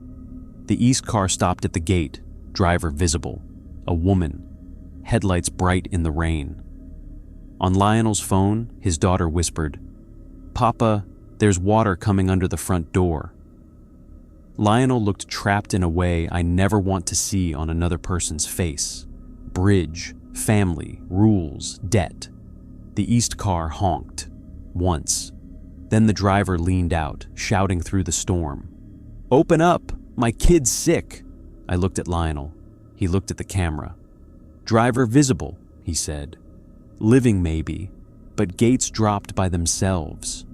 The east car stopped at the gate, driver visible. A woman, headlights bright in the rain. On Lionel's phone, his daughter whispered, "Papa, there's water coming under the front door." Lionel looked trapped in a way I never want to see on another person's face. Bridge, family, rules, debt. The east car honked. Once. Then the driver leaned out, shouting through the storm. "Open up! My kid's sick!" I looked at Lionel. He looked at the camera. "Driver visible," he said. "Living maybe, but gates dropped by themselves."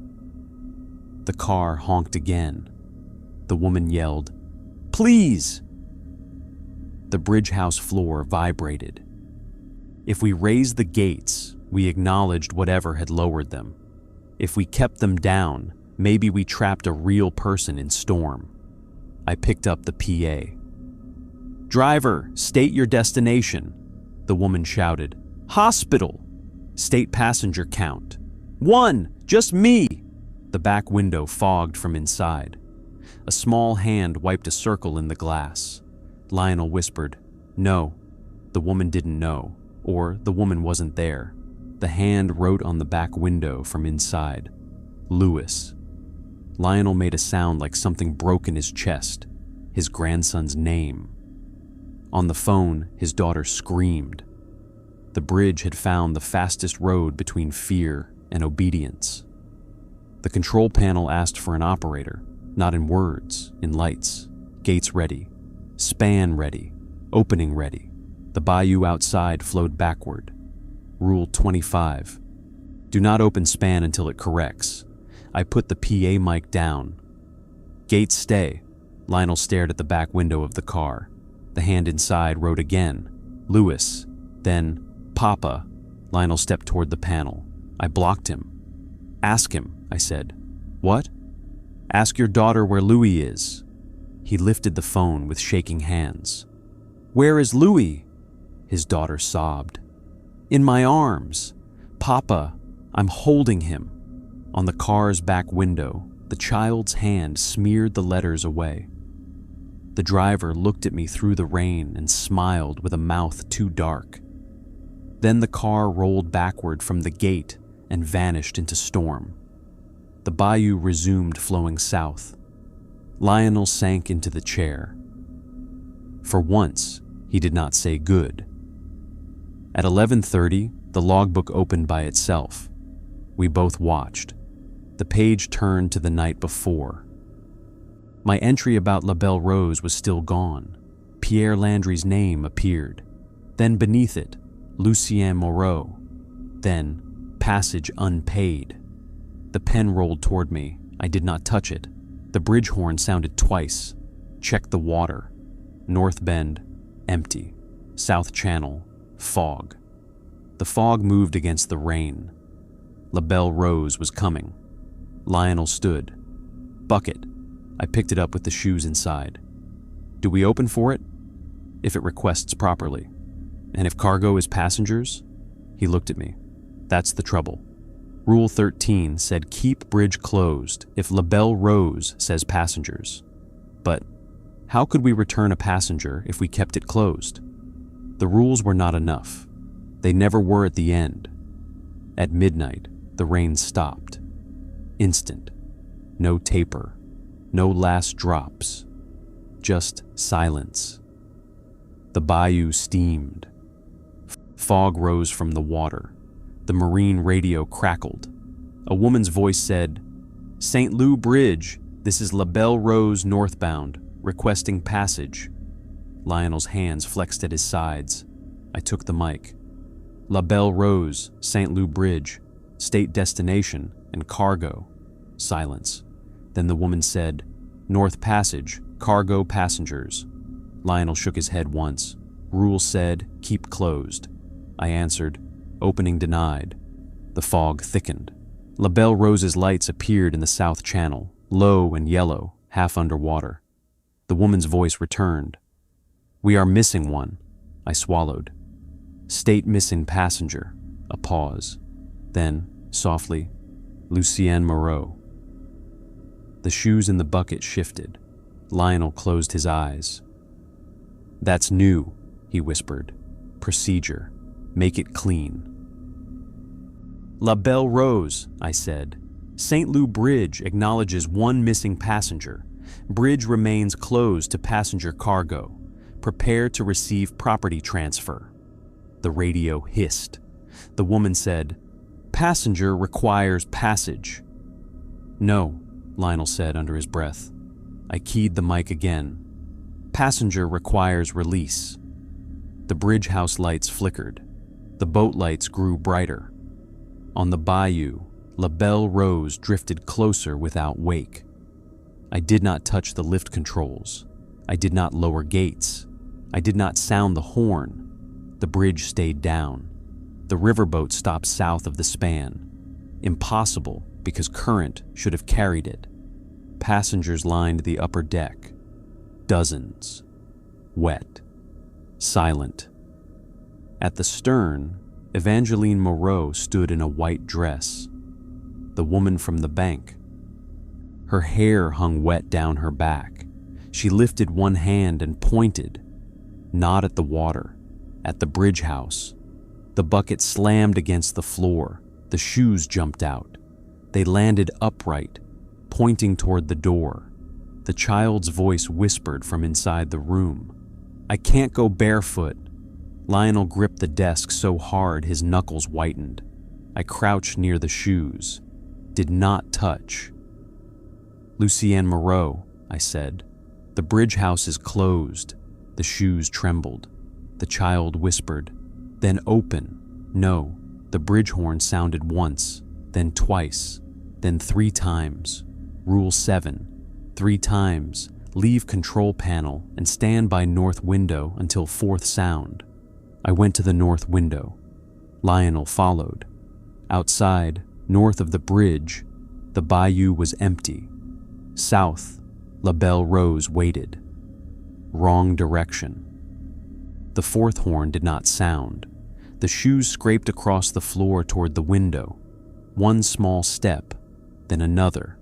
The car honked again. The woman yelled, "Please!" The bridge house floor vibrated. If we raised the gates, we acknowledged whatever had lowered them. If we kept them down, maybe we trapped a real person in storm. I picked up the PA. "Driver, state your destination." The woman shouted. "Hospital." "State passenger count." "1, just me." The back window fogged from inside. A small hand wiped a circle in the glass. Lionel whispered, "No." The woman didn't know, or the woman wasn't there. The hand wrote on the back window from inside, "Louis." Lionel made a sound like something broke in his chest, his grandson's name. On the phone, his daughter screamed. The bridge had found the fastest road between fear and obedience. The control panel asked for an operator, not in words, in lights. Gates ready, span ready, opening ready. The bayou outside flowed backward. Rule 25. Do not open span until it corrects. I put the PA mic down. "Gates stay." Lionel stared at the back window of the car. The hand inside wrote again, "Louis." Then, "Papa." Lionel stepped toward the panel. I blocked him. "Ask him," I said. "What?" "Ask your daughter where Louis is." He lifted the phone with shaking hands. "Where is Louis?" His daughter sobbed. "In my arms. Papa, I'm holding him." On the car's back window, the child's hand smeared the letters away. The driver looked at me through the rain and smiled with a mouth too dark. Then the car rolled backward from the gate and vanished into storm. The bayou resumed flowing south. Lionel sank into the chair. For once, he did not say good. At 11:30, the logbook opened by itself. We both watched. The page turned to the night before. My entry about La Belle Rose was still gone. Pierre Landry's name appeared. Then beneath it, Lucien Moreau. Then, passage unpaid. The pen rolled toward me. I did not touch it. The bridge horn sounded twice. Checked the water. North Bend, empty. South Channel, fog. The fog moved against the rain. La Belle Rose was coming. Lionel stood. "Bucket." I picked it up with the shoes inside. "Do we open for it?" "If it requests properly." "And if cargo is passengers?" He looked at me. "That's the trouble. Rule 13 said keep bridge closed if La Belle Rose says passengers. But how could we return a passenger if we kept it closed? The rules were not enough. They never were at the end. At midnight, the rain stopped. Instant. No taper. No last drops. Just silence. The bayou steamed. Fog rose from the water. The marine radio crackled. A woman's voice said, "St. Lou Bridge, this is La Belle Rose northbound, requesting passage." Lionel's hands flexed at his sides. I took the mic. "La Belle Rose, St. Lou Bridge, state destination and cargo." Silence. Then the woman said, "North Passage, cargo passengers." Lionel shook his head once. Rule said, keep closed. I answered, opening denied. The fog thickened. La Belle Rose's lights appeared in the South Channel, low and yellow, half underwater. The woman's voice returned. "We are missing one." I swallowed. "State missing passenger." A pause. Then, softly, "Lucien Moreau." The shoes in the bucket shifted. Lionel closed his eyes. "That's new," he whispered. "Procedure. Make it clean." "La Belle Rose," I said. "St. Lou Bridge acknowledges one missing passenger. Bridge remains closed to passenger cargo. Prepare to receive property transfer." The radio hissed. The woman said, "Passenger requires passage." "No," Lionel said under his breath. I keyed the mic again. "Passenger requires release." The bridge house lights flickered. The boat lights grew brighter. On the bayou, La Belle Rose drifted closer without wake. I did not touch the lift controls. I did not lower gates. I did not sound the horn. The bridge stayed down. The riverboat stopped south of the span. Impossible, because current should have carried it. Passengers lined the upper deck. Dozens. Wet. Silent. At the stern, Evangeline Moreau stood in a white dress. The woman from the bank. Her hair hung wet down her back. She lifted one hand and pointed, not at the water, at the bridge house. The bucket slammed against the floor. The shoes jumped out. They landed upright, pointing toward the door. The child's voice whispered from inside the room. "I can't go barefoot." Lionel gripped the desk so hard his knuckles whitened. I crouched near the shoes. Did not touch. "Lucienne Moreau," I said. "The bridge house is closed." The shoes trembled. The child whispered, "Then open." No, the bridge horn sounded once, then twice, then 3 times. Rule 7, 3 times. Leave control panel and stand by north window until 4th sound. I went to the north window. Lionel followed. Outside, north of the bridge, the bayou was empty. South, La Belle Rose waited. Wrong direction. The 4th horn did not sound. The shoes scraped across the floor toward the window. One small step, then another.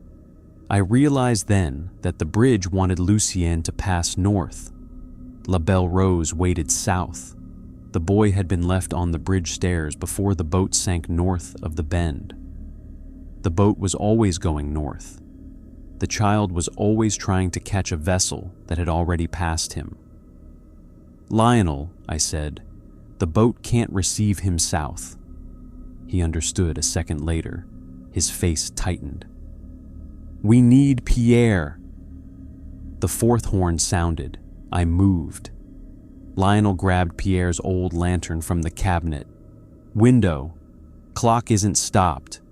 I realized then that the bridge wanted Lucienne to pass north. La Belle Rose waited south. The boy had been left on the bridge stairs before the boat sank north of the bend. The boat was always going north. The child was always trying to catch a vessel that had already passed him. "Lionel," I said, "the boat can't receive him south." He understood a second later. His face tightened. "We need Pierre." The 4th horn sounded. I moved. Lionel grabbed Pierre's old lantern from the cabinet. "Window. Clock isn't stopped.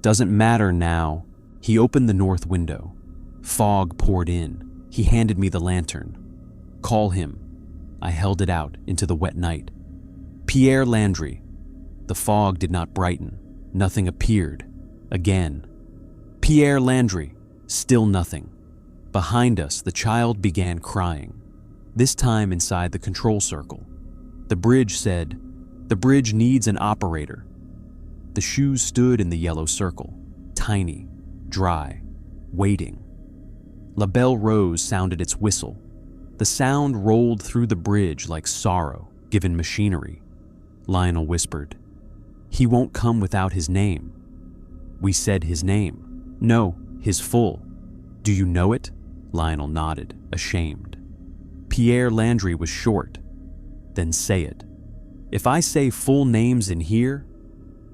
Doesn't matter now." He opened the north window. Fog poured in. He handed me the lantern. "Call him." I held it out into the wet night. "Pierre Landry." The fog did not brighten. Nothing appeared. Again. "Pierre Landry." Still nothing. Behind us, the child began crying. This time inside the control circle. The bridge said, "The bridge needs an operator." The shoes stood in the yellow circle, tiny, dry, waiting. La Belle Rose sounded its whistle. The sound rolled through the bridge like sorrow given machinery. Lionel whispered, "He won't come without his name." We said his name. "No, his full." "Do you know it?" Lionel nodded, ashamed. "Pierre Landry was short." "Then say it." "If I say full names in here,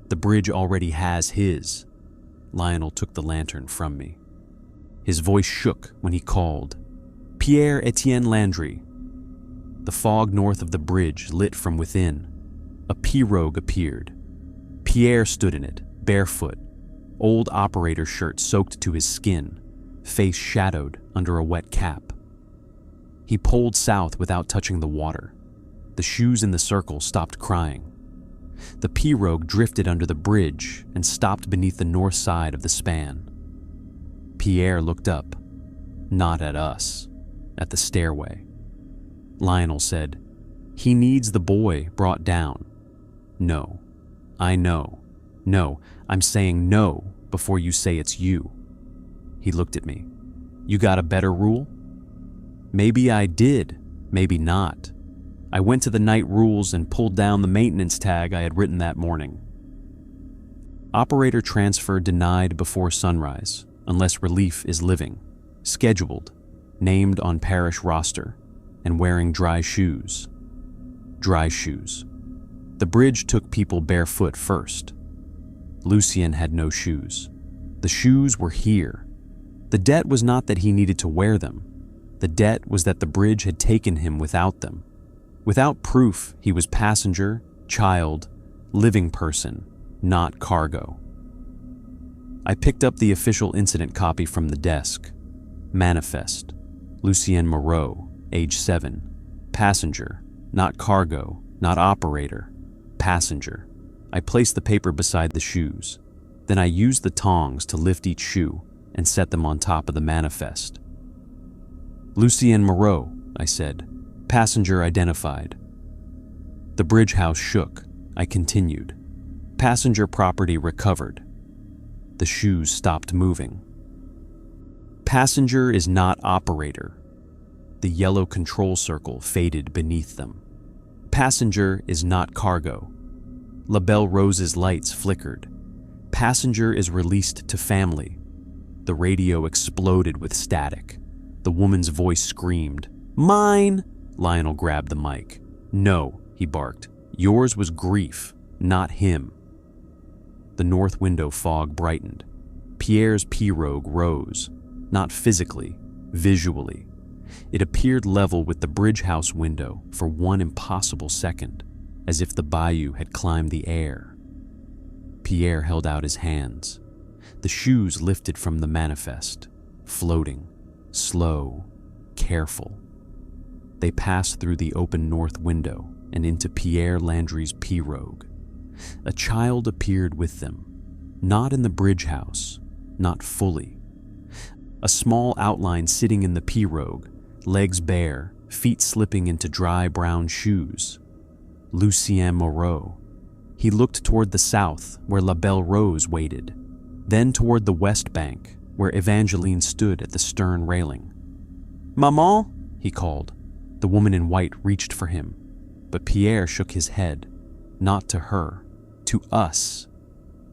the bridge already has his." Lionel took the lantern from me. His voice shook when he called, "Pierre Etienne Landry." The fog north of the bridge lit from within. A pirogue appeared. Pierre stood in it, barefoot, old operator shirt soaked to his skin, face shadowed under a wet cap. He pulled south without touching the water. The shoes in the circle stopped crying. The pirogue drifted under the bridge and stopped beneath the north side of the span. Pierre looked up, not at us, at the stairway. Lionel said, "He needs the boy brought down." "No, I know. No, I'm saying no before you say it's you." He looked at me. "You got a better rule?" Maybe I did, maybe not. I went to the night rules and pulled down the maintenance tag I had written that morning. Operator transfer denied before sunrise, unless relief is living, scheduled, named on parish roster, and wearing dry shoes. Dry shoes. The bridge took people barefoot first. Lucien had no shoes. The shoes were here. The debt was not that he needed to wear them. The debt was that the bridge had taken him without them. Without proof, he was passenger, child, living person, not cargo. I picked up the official incident copy from the desk. Manifest. Lucien Moreau, age 7. Passenger. Not cargo, not operator. Passenger. I placed the paper beside the shoes. Then I used the tongs to lift each shoe and set them on top of the manifest. Lucien Moreau, I said. Passenger identified. The bridge house shook. I continued. Passenger property recovered. The shoes stopped moving. Passenger is not operator. The yellow control circle faded beneath them. Passenger is not cargo. LaBelle Rose's lights flickered. Passenger is released to family. The radio exploded with static. The woman's voice screamed, "Mine!" Lionel grabbed the mic. "No," he barked. "Yours was grief, not him." The north window fog brightened. Pierre's pirogue rose, not physically, visually. It appeared level with the bridge house window for one impossible second, as if the bayou had climbed the air. Pierre held out his hands. The shoes lifted from the manifest, floating, slow, careful. They passed through the open north window and into Pierre Landry's pirogue. A child appeared with them, not in the bridge house, not fully. A small outline sitting in the pirogue, legs bare, feet slipping into dry brown shoes. Lucien Moreau. He looked toward the south, where LaBelle Rose waited, then toward the west bank, where Evangeline stood at the stern railing. "Maman," he called. The woman in white reached for him, but Pierre shook his head. "Not to her. To us."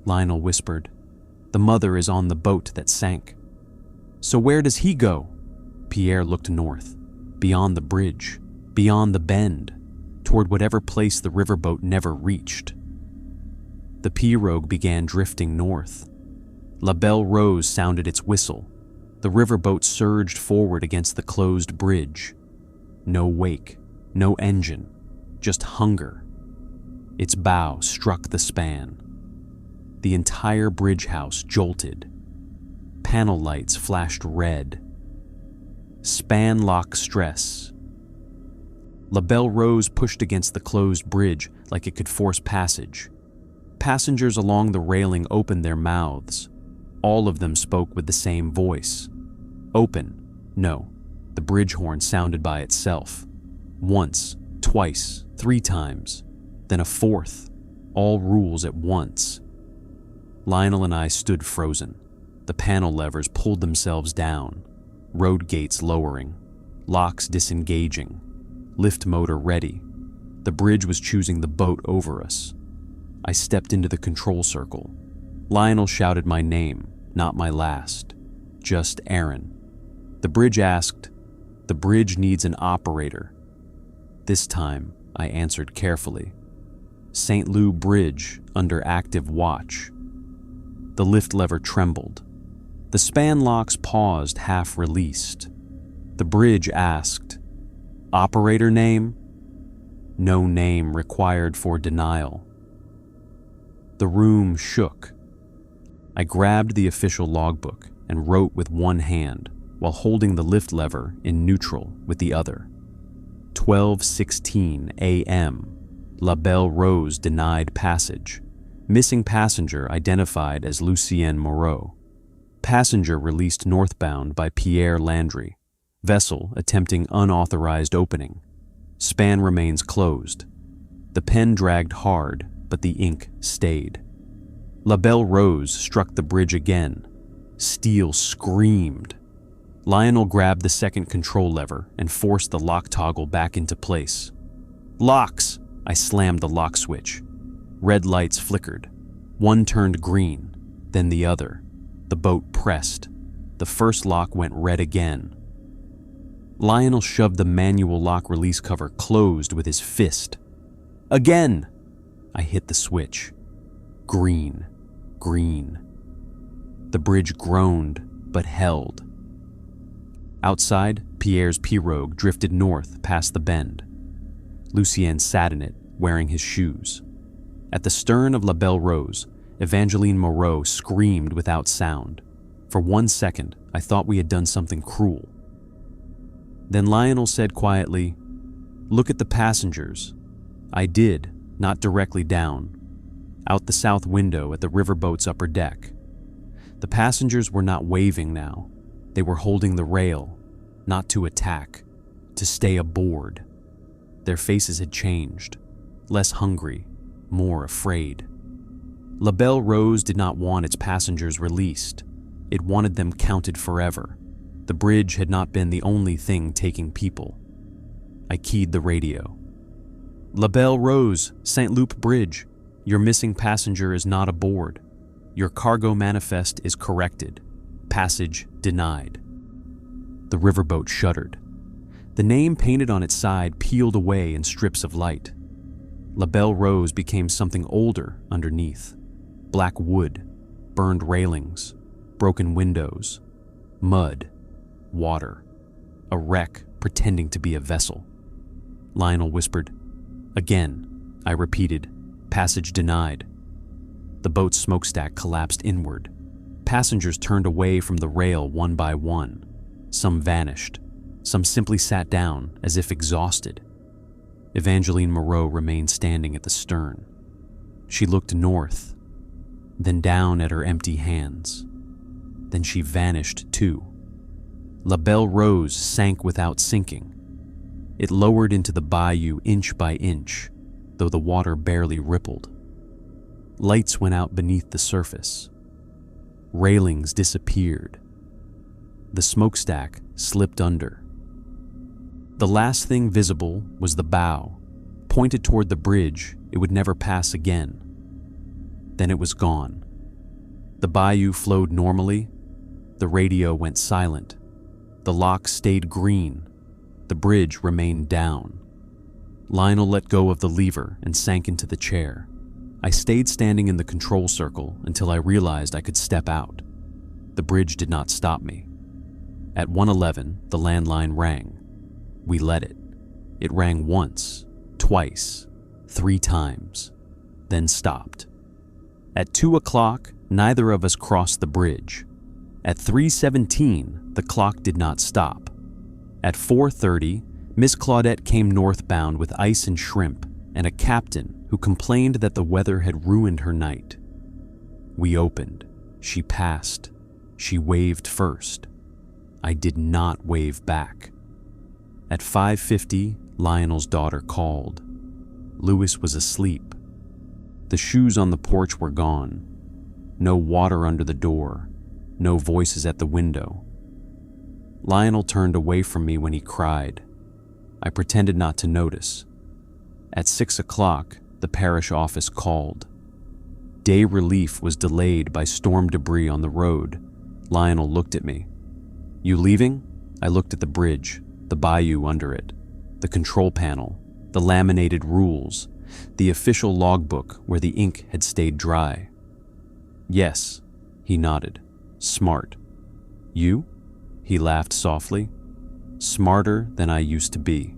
Lionel whispered, "The mother is on the boat that sank." "So where does he go?" Pierre looked north, beyond the bridge, beyond the bend, toward whatever place the riverboat never reached. The pirogue began drifting north. LaBelle Rose sounded its whistle. The riverboat surged forward against the closed bridge. No wake, no engine, just hunger. Its bow struck the span. The entire bridge house jolted. Panel lights flashed red. Span lock stress. LaBelle Rose pushed against the closed bridge like it could force passage. Passengers along the railing opened their mouths. All of them spoke with the same voice. Open. No. The bridge horn sounded by itself. Once, twice, 3 times. Then a 4th. All rules at once. Lionel and I stood frozen. The panel levers pulled themselves down. Road gates lowering. Locks disengaging. Lift motor ready. The bridge was choosing the boat over us. I stepped into the control circle. Lionel shouted my name, not my last. Just Aaron. The bridge asked, "The bridge needs an operator." This time, I answered carefully. St. Lou Bridge, under active watch. The lift lever trembled. The span locks paused, half released. The bridge asked, "Operator name?" No name required for denial. The room shook. I grabbed the official logbook and wrote with one hand while holding the lift lever in neutral with the other. 12:16 a.m. LaBelle Rose denied passage. Missing passenger identified as Lucien Moreau. Passenger released northbound by Pierre Landry. Vessel attempting unauthorized opening. Span remains closed. The pen dragged hard, but the ink stayed. LaBelle Rose struck the bridge again. Steel screamed. Lionel grabbed the second control lever and forced the lock toggle back into place. "Locks!" I slammed the lock switch. Red lights flickered. One turned green, then the other. The boat pressed. The first lock went red again. Lionel shoved the manual lock release cover closed with his fist. "Again!" I hit the switch. Green, green. The bridge groaned, but held. Outside, Pierre's pirogue drifted north past the bend. Lucien sat in it, wearing his shoes. At the stern of LaBelle Rose, Evangeline Moreau screamed without sound. For 1 second, I thought we had done something cruel. Then Lionel said quietly, "Look at the passengers." I did, not directly down, out the south window at the riverboat's upper deck. The passengers were not waving now. They were holding the rail, not to attack, to stay aboard. Their faces had changed, less hungry, more afraid. La Belle Rose did not want its passengers released. It wanted them counted forever. The bridge had not been the only thing taking people. I keyed the radio. "La Belle Rose, St. Loup Bridge. Your missing passenger is not aboard. Your cargo manifest is corrected. Passage denied." The riverboat shuddered. The name painted on its side peeled away in strips of light. La Belle Rose became something older underneath. Black wood, burned railings, broken windows, mud, water, a wreck pretending to be a vessel. Lionel whispered, "Again," I repeated, "passage denied." The boat's smokestack collapsed inward. Passengers turned away from the rail one by one. Some vanished. Some simply sat down as if exhausted. Evangeline Moreau remained standing at the stern. She looked north, then down at her empty hands. Then she vanished too. La Belle Rose sank without sinking. It lowered into the bayou inch by inch, though the water barely rippled. Lights went out beneath the surface. Railings disappeared. The smokestack slipped under. The last thing visible was the bow, pointed toward the bridge it would never pass again. Then it was gone. The bayou flowed normally. The radio went silent. The lock stayed green. The bridge remained down. Lionel let go of the lever and sank into the chair. I stayed standing in the control circle until I realized I could step out. The bridge did not stop me. At 1:11, the landline rang. We let it. It rang once, twice, 3 times, then stopped. At 2 o'clock, neither of us crossed the bridge. At 3:17, the clock did not stop. At 4:30, Miss Claudette came northbound with ice and shrimp and a captain who complained that the weather had ruined her night. We opened. She passed. She waved first. I did not wave back. At 5:50, Lionel's daughter called. Louis was asleep. The shoes on the porch were gone. No water under the door. No voices at the window. Lionel turned away from me when he cried. I pretended not to notice. At 6 o'clock, the parish office called. Day relief was delayed by storm debris on the road. Lionel looked at me. "You leaving?" I looked at the bridge, the bayou under it, the control panel, the laminated rules, the official logbook where the ink had stayed dry. "Yes," he nodded. "Smart." "You?" He laughed softly. "Smarter than I used to be."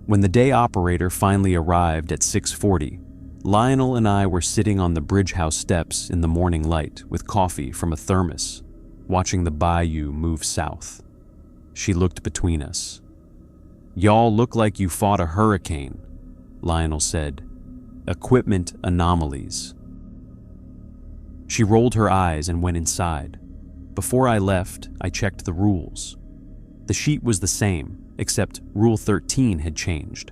When the day operator finally arrived at 6:40, Lionel and I were sitting on the bridge house steps in the morning light with coffee from a thermos, watching the bayou move south. She looked between us. "Y'all look like you fought a hurricane," Lionel said. "Equipment anomalies." She rolled her eyes and went inside. Before I left, I checked the rules. The sheet was the same, except Rule 13 had changed.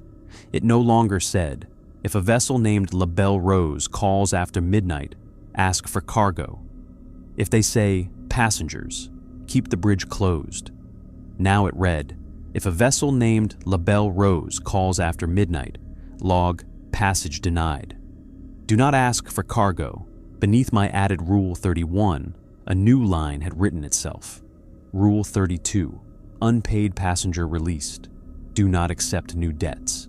It no longer said, if a vessel named La Belle Rose calls after midnight, ask for cargo. If they say passengers, keep the bridge closed. Now it read, if a vessel named La Belle Rose calls after midnight, log passage denied. Do not ask for cargo. Beneath my added Rule 31, a new line had written itself. Rule 32, unpaid passenger released. Do not accept new debts.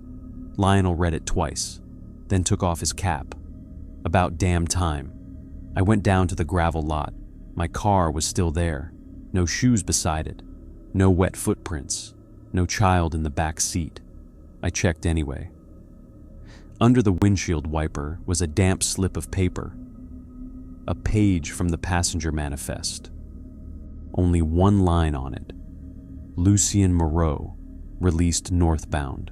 Lionel read it twice, then took off his cap. About damn time. I went down to the gravel lot. My car was still there. No shoes beside it. No wet footprints. No child in the back seat. I checked anyway. Under the windshield wiper was a damp slip of paper. a page from the passenger manifest. Only one line on it: Lucien Moreau, released northbound.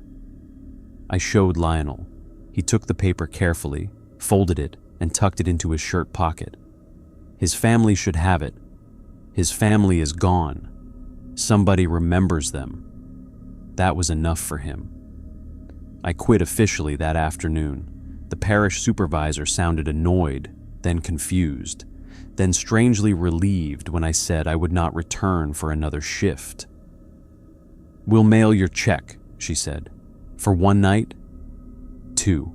I showed Lionel. He took the paper carefully, folded it, and tucked it into his shirt pocket. His family should have it. His family is gone. Somebody remembers them. That was enough for him. I quit officially that afternoon. The parish supervisor sounded annoyed, then confused, then strangely relieved when I said I would not return for another shift. "We'll mail your check," she said. "For one night?" "2.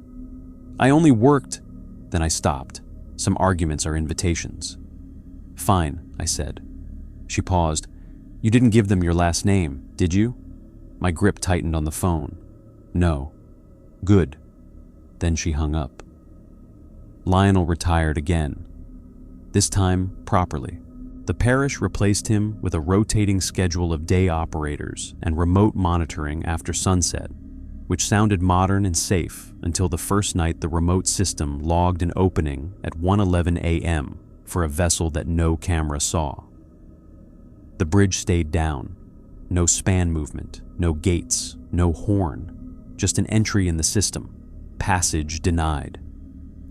I only worked..." Then I stopped. Some arguments are invitations. "Fine," I said. She paused. "You didn't give them your last name, did you?" My grip tightened on the phone. "No." "Good." Then she hung up. Lionel retired again. This time, properly. The parish replaced him with a rotating schedule of day operators and remote monitoring after sunset, which sounded modern and safe until the first night the remote system logged an opening at 1:11 a.m. for a vessel that no camera saw. The bridge stayed down. No span movement, no gates, no horn, just an entry in the system. Passage denied.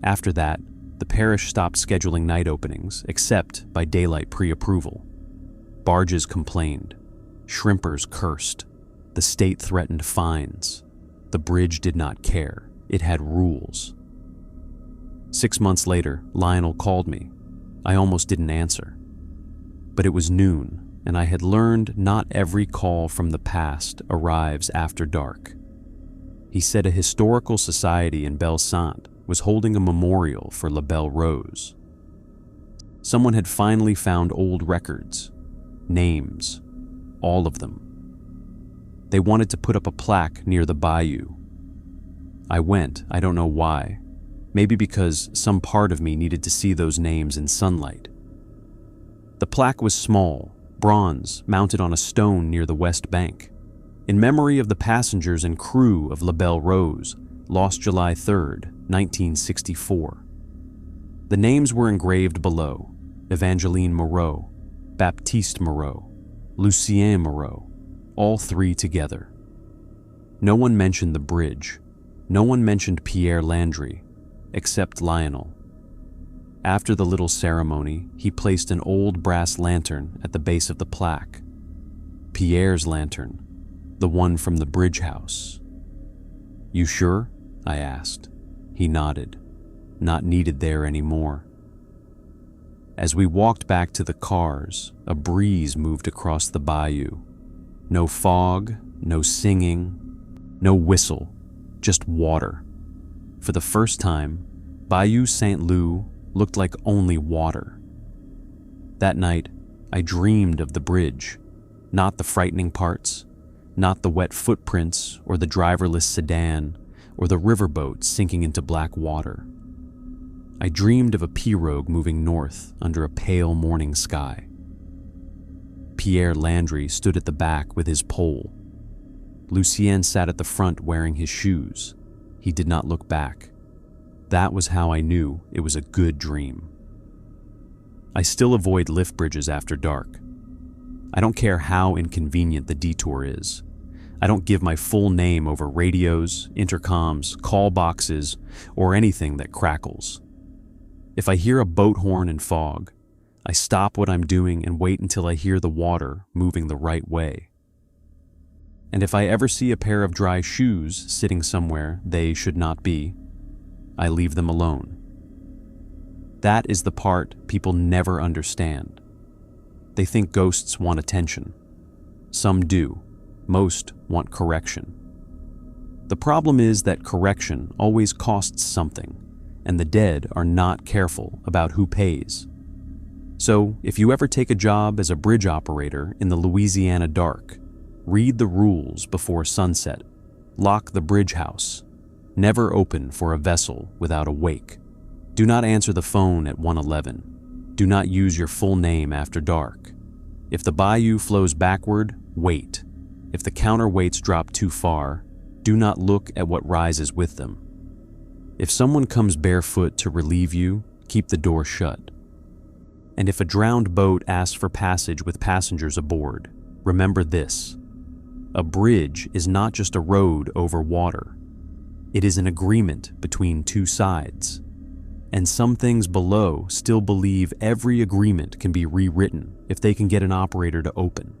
After that, the parish stopped scheduling night openings, except by daylight pre-approval. Barges complained. Shrimpers cursed. The state threatened fines. The bridge did not care. It had rules. 6 months later, Lionel called me. I almost didn't answer. But it was noon, and I had learned not every call from the past arrives after dark. He said a historical society in Bellesainte was holding a memorial for La Belle Rose. Someone had finally found old records, names, all of them. They wanted to put up a plaque near the bayou. I went, I don't know why, maybe because some part of me needed to see those names in sunlight. The plaque was small, bronze, mounted on a stone near the west bank, in memory of the passengers and crew of La Belle Rose, lost July 3rd, 1964. The names were engraved below: Evangeline Moreau, Baptiste Moreau, Lucien Moreau, all three together. No one mentioned the bridge. No one mentioned Pierre Landry, except Lionel. After the little ceremony, he placed an old brass lantern at the base of the plaque. Pierre's lantern, the one from the bridge house. "You sure?" I asked. He nodded. Not needed there anymore. As we walked back to the cars, a breeze moved across the bayou. No fog, no singing, no whistle, just water. For the first time, Bayou St. Loup looked like only water. That night, I dreamed of the bridge, not the frightening parts, not the wet footprints or the driverless sedan or the riverboat sinking into black water. I dreamed of a pirogue moving north under a pale morning sky. Pierre Landry stood at the back with his pole. Lucien sat at the front wearing his shoes. He did not look back. That was how I knew it was a good dream. I still avoid lift bridges after dark. I don't care how inconvenient the detour is. I don't give my full name over radios, intercoms, call boxes, or anything that crackles. If I hear a boat horn in fog, I stop what I'm doing and wait until I hear the water moving the right way. And if I ever see a pair of dry shoes sitting somewhere they should not be, I leave them alone. That is the part people never understand. They think ghosts want attention. Some do. Most want correction. The problem is that correction always costs something, and the dead are not careful about who pays. So, if you ever take a job as a bridge operator in the Louisiana dark, read the rules before sunset. Lock the bridge house. Never open for a vessel without a wake. Do not answer the phone at 1:11. Do not use your full name after dark. If the bayou flows backward, wait. If the counterweights drop too far, do not look at what rises with them. If someone comes barefoot to relieve you, keep the door shut. And if a drowned boat asks for passage with passengers aboard, remember this: a bridge is not just a road over water. It is an agreement between two sides. And some things below still believe every agreement can be rewritten if they can get an operator to open.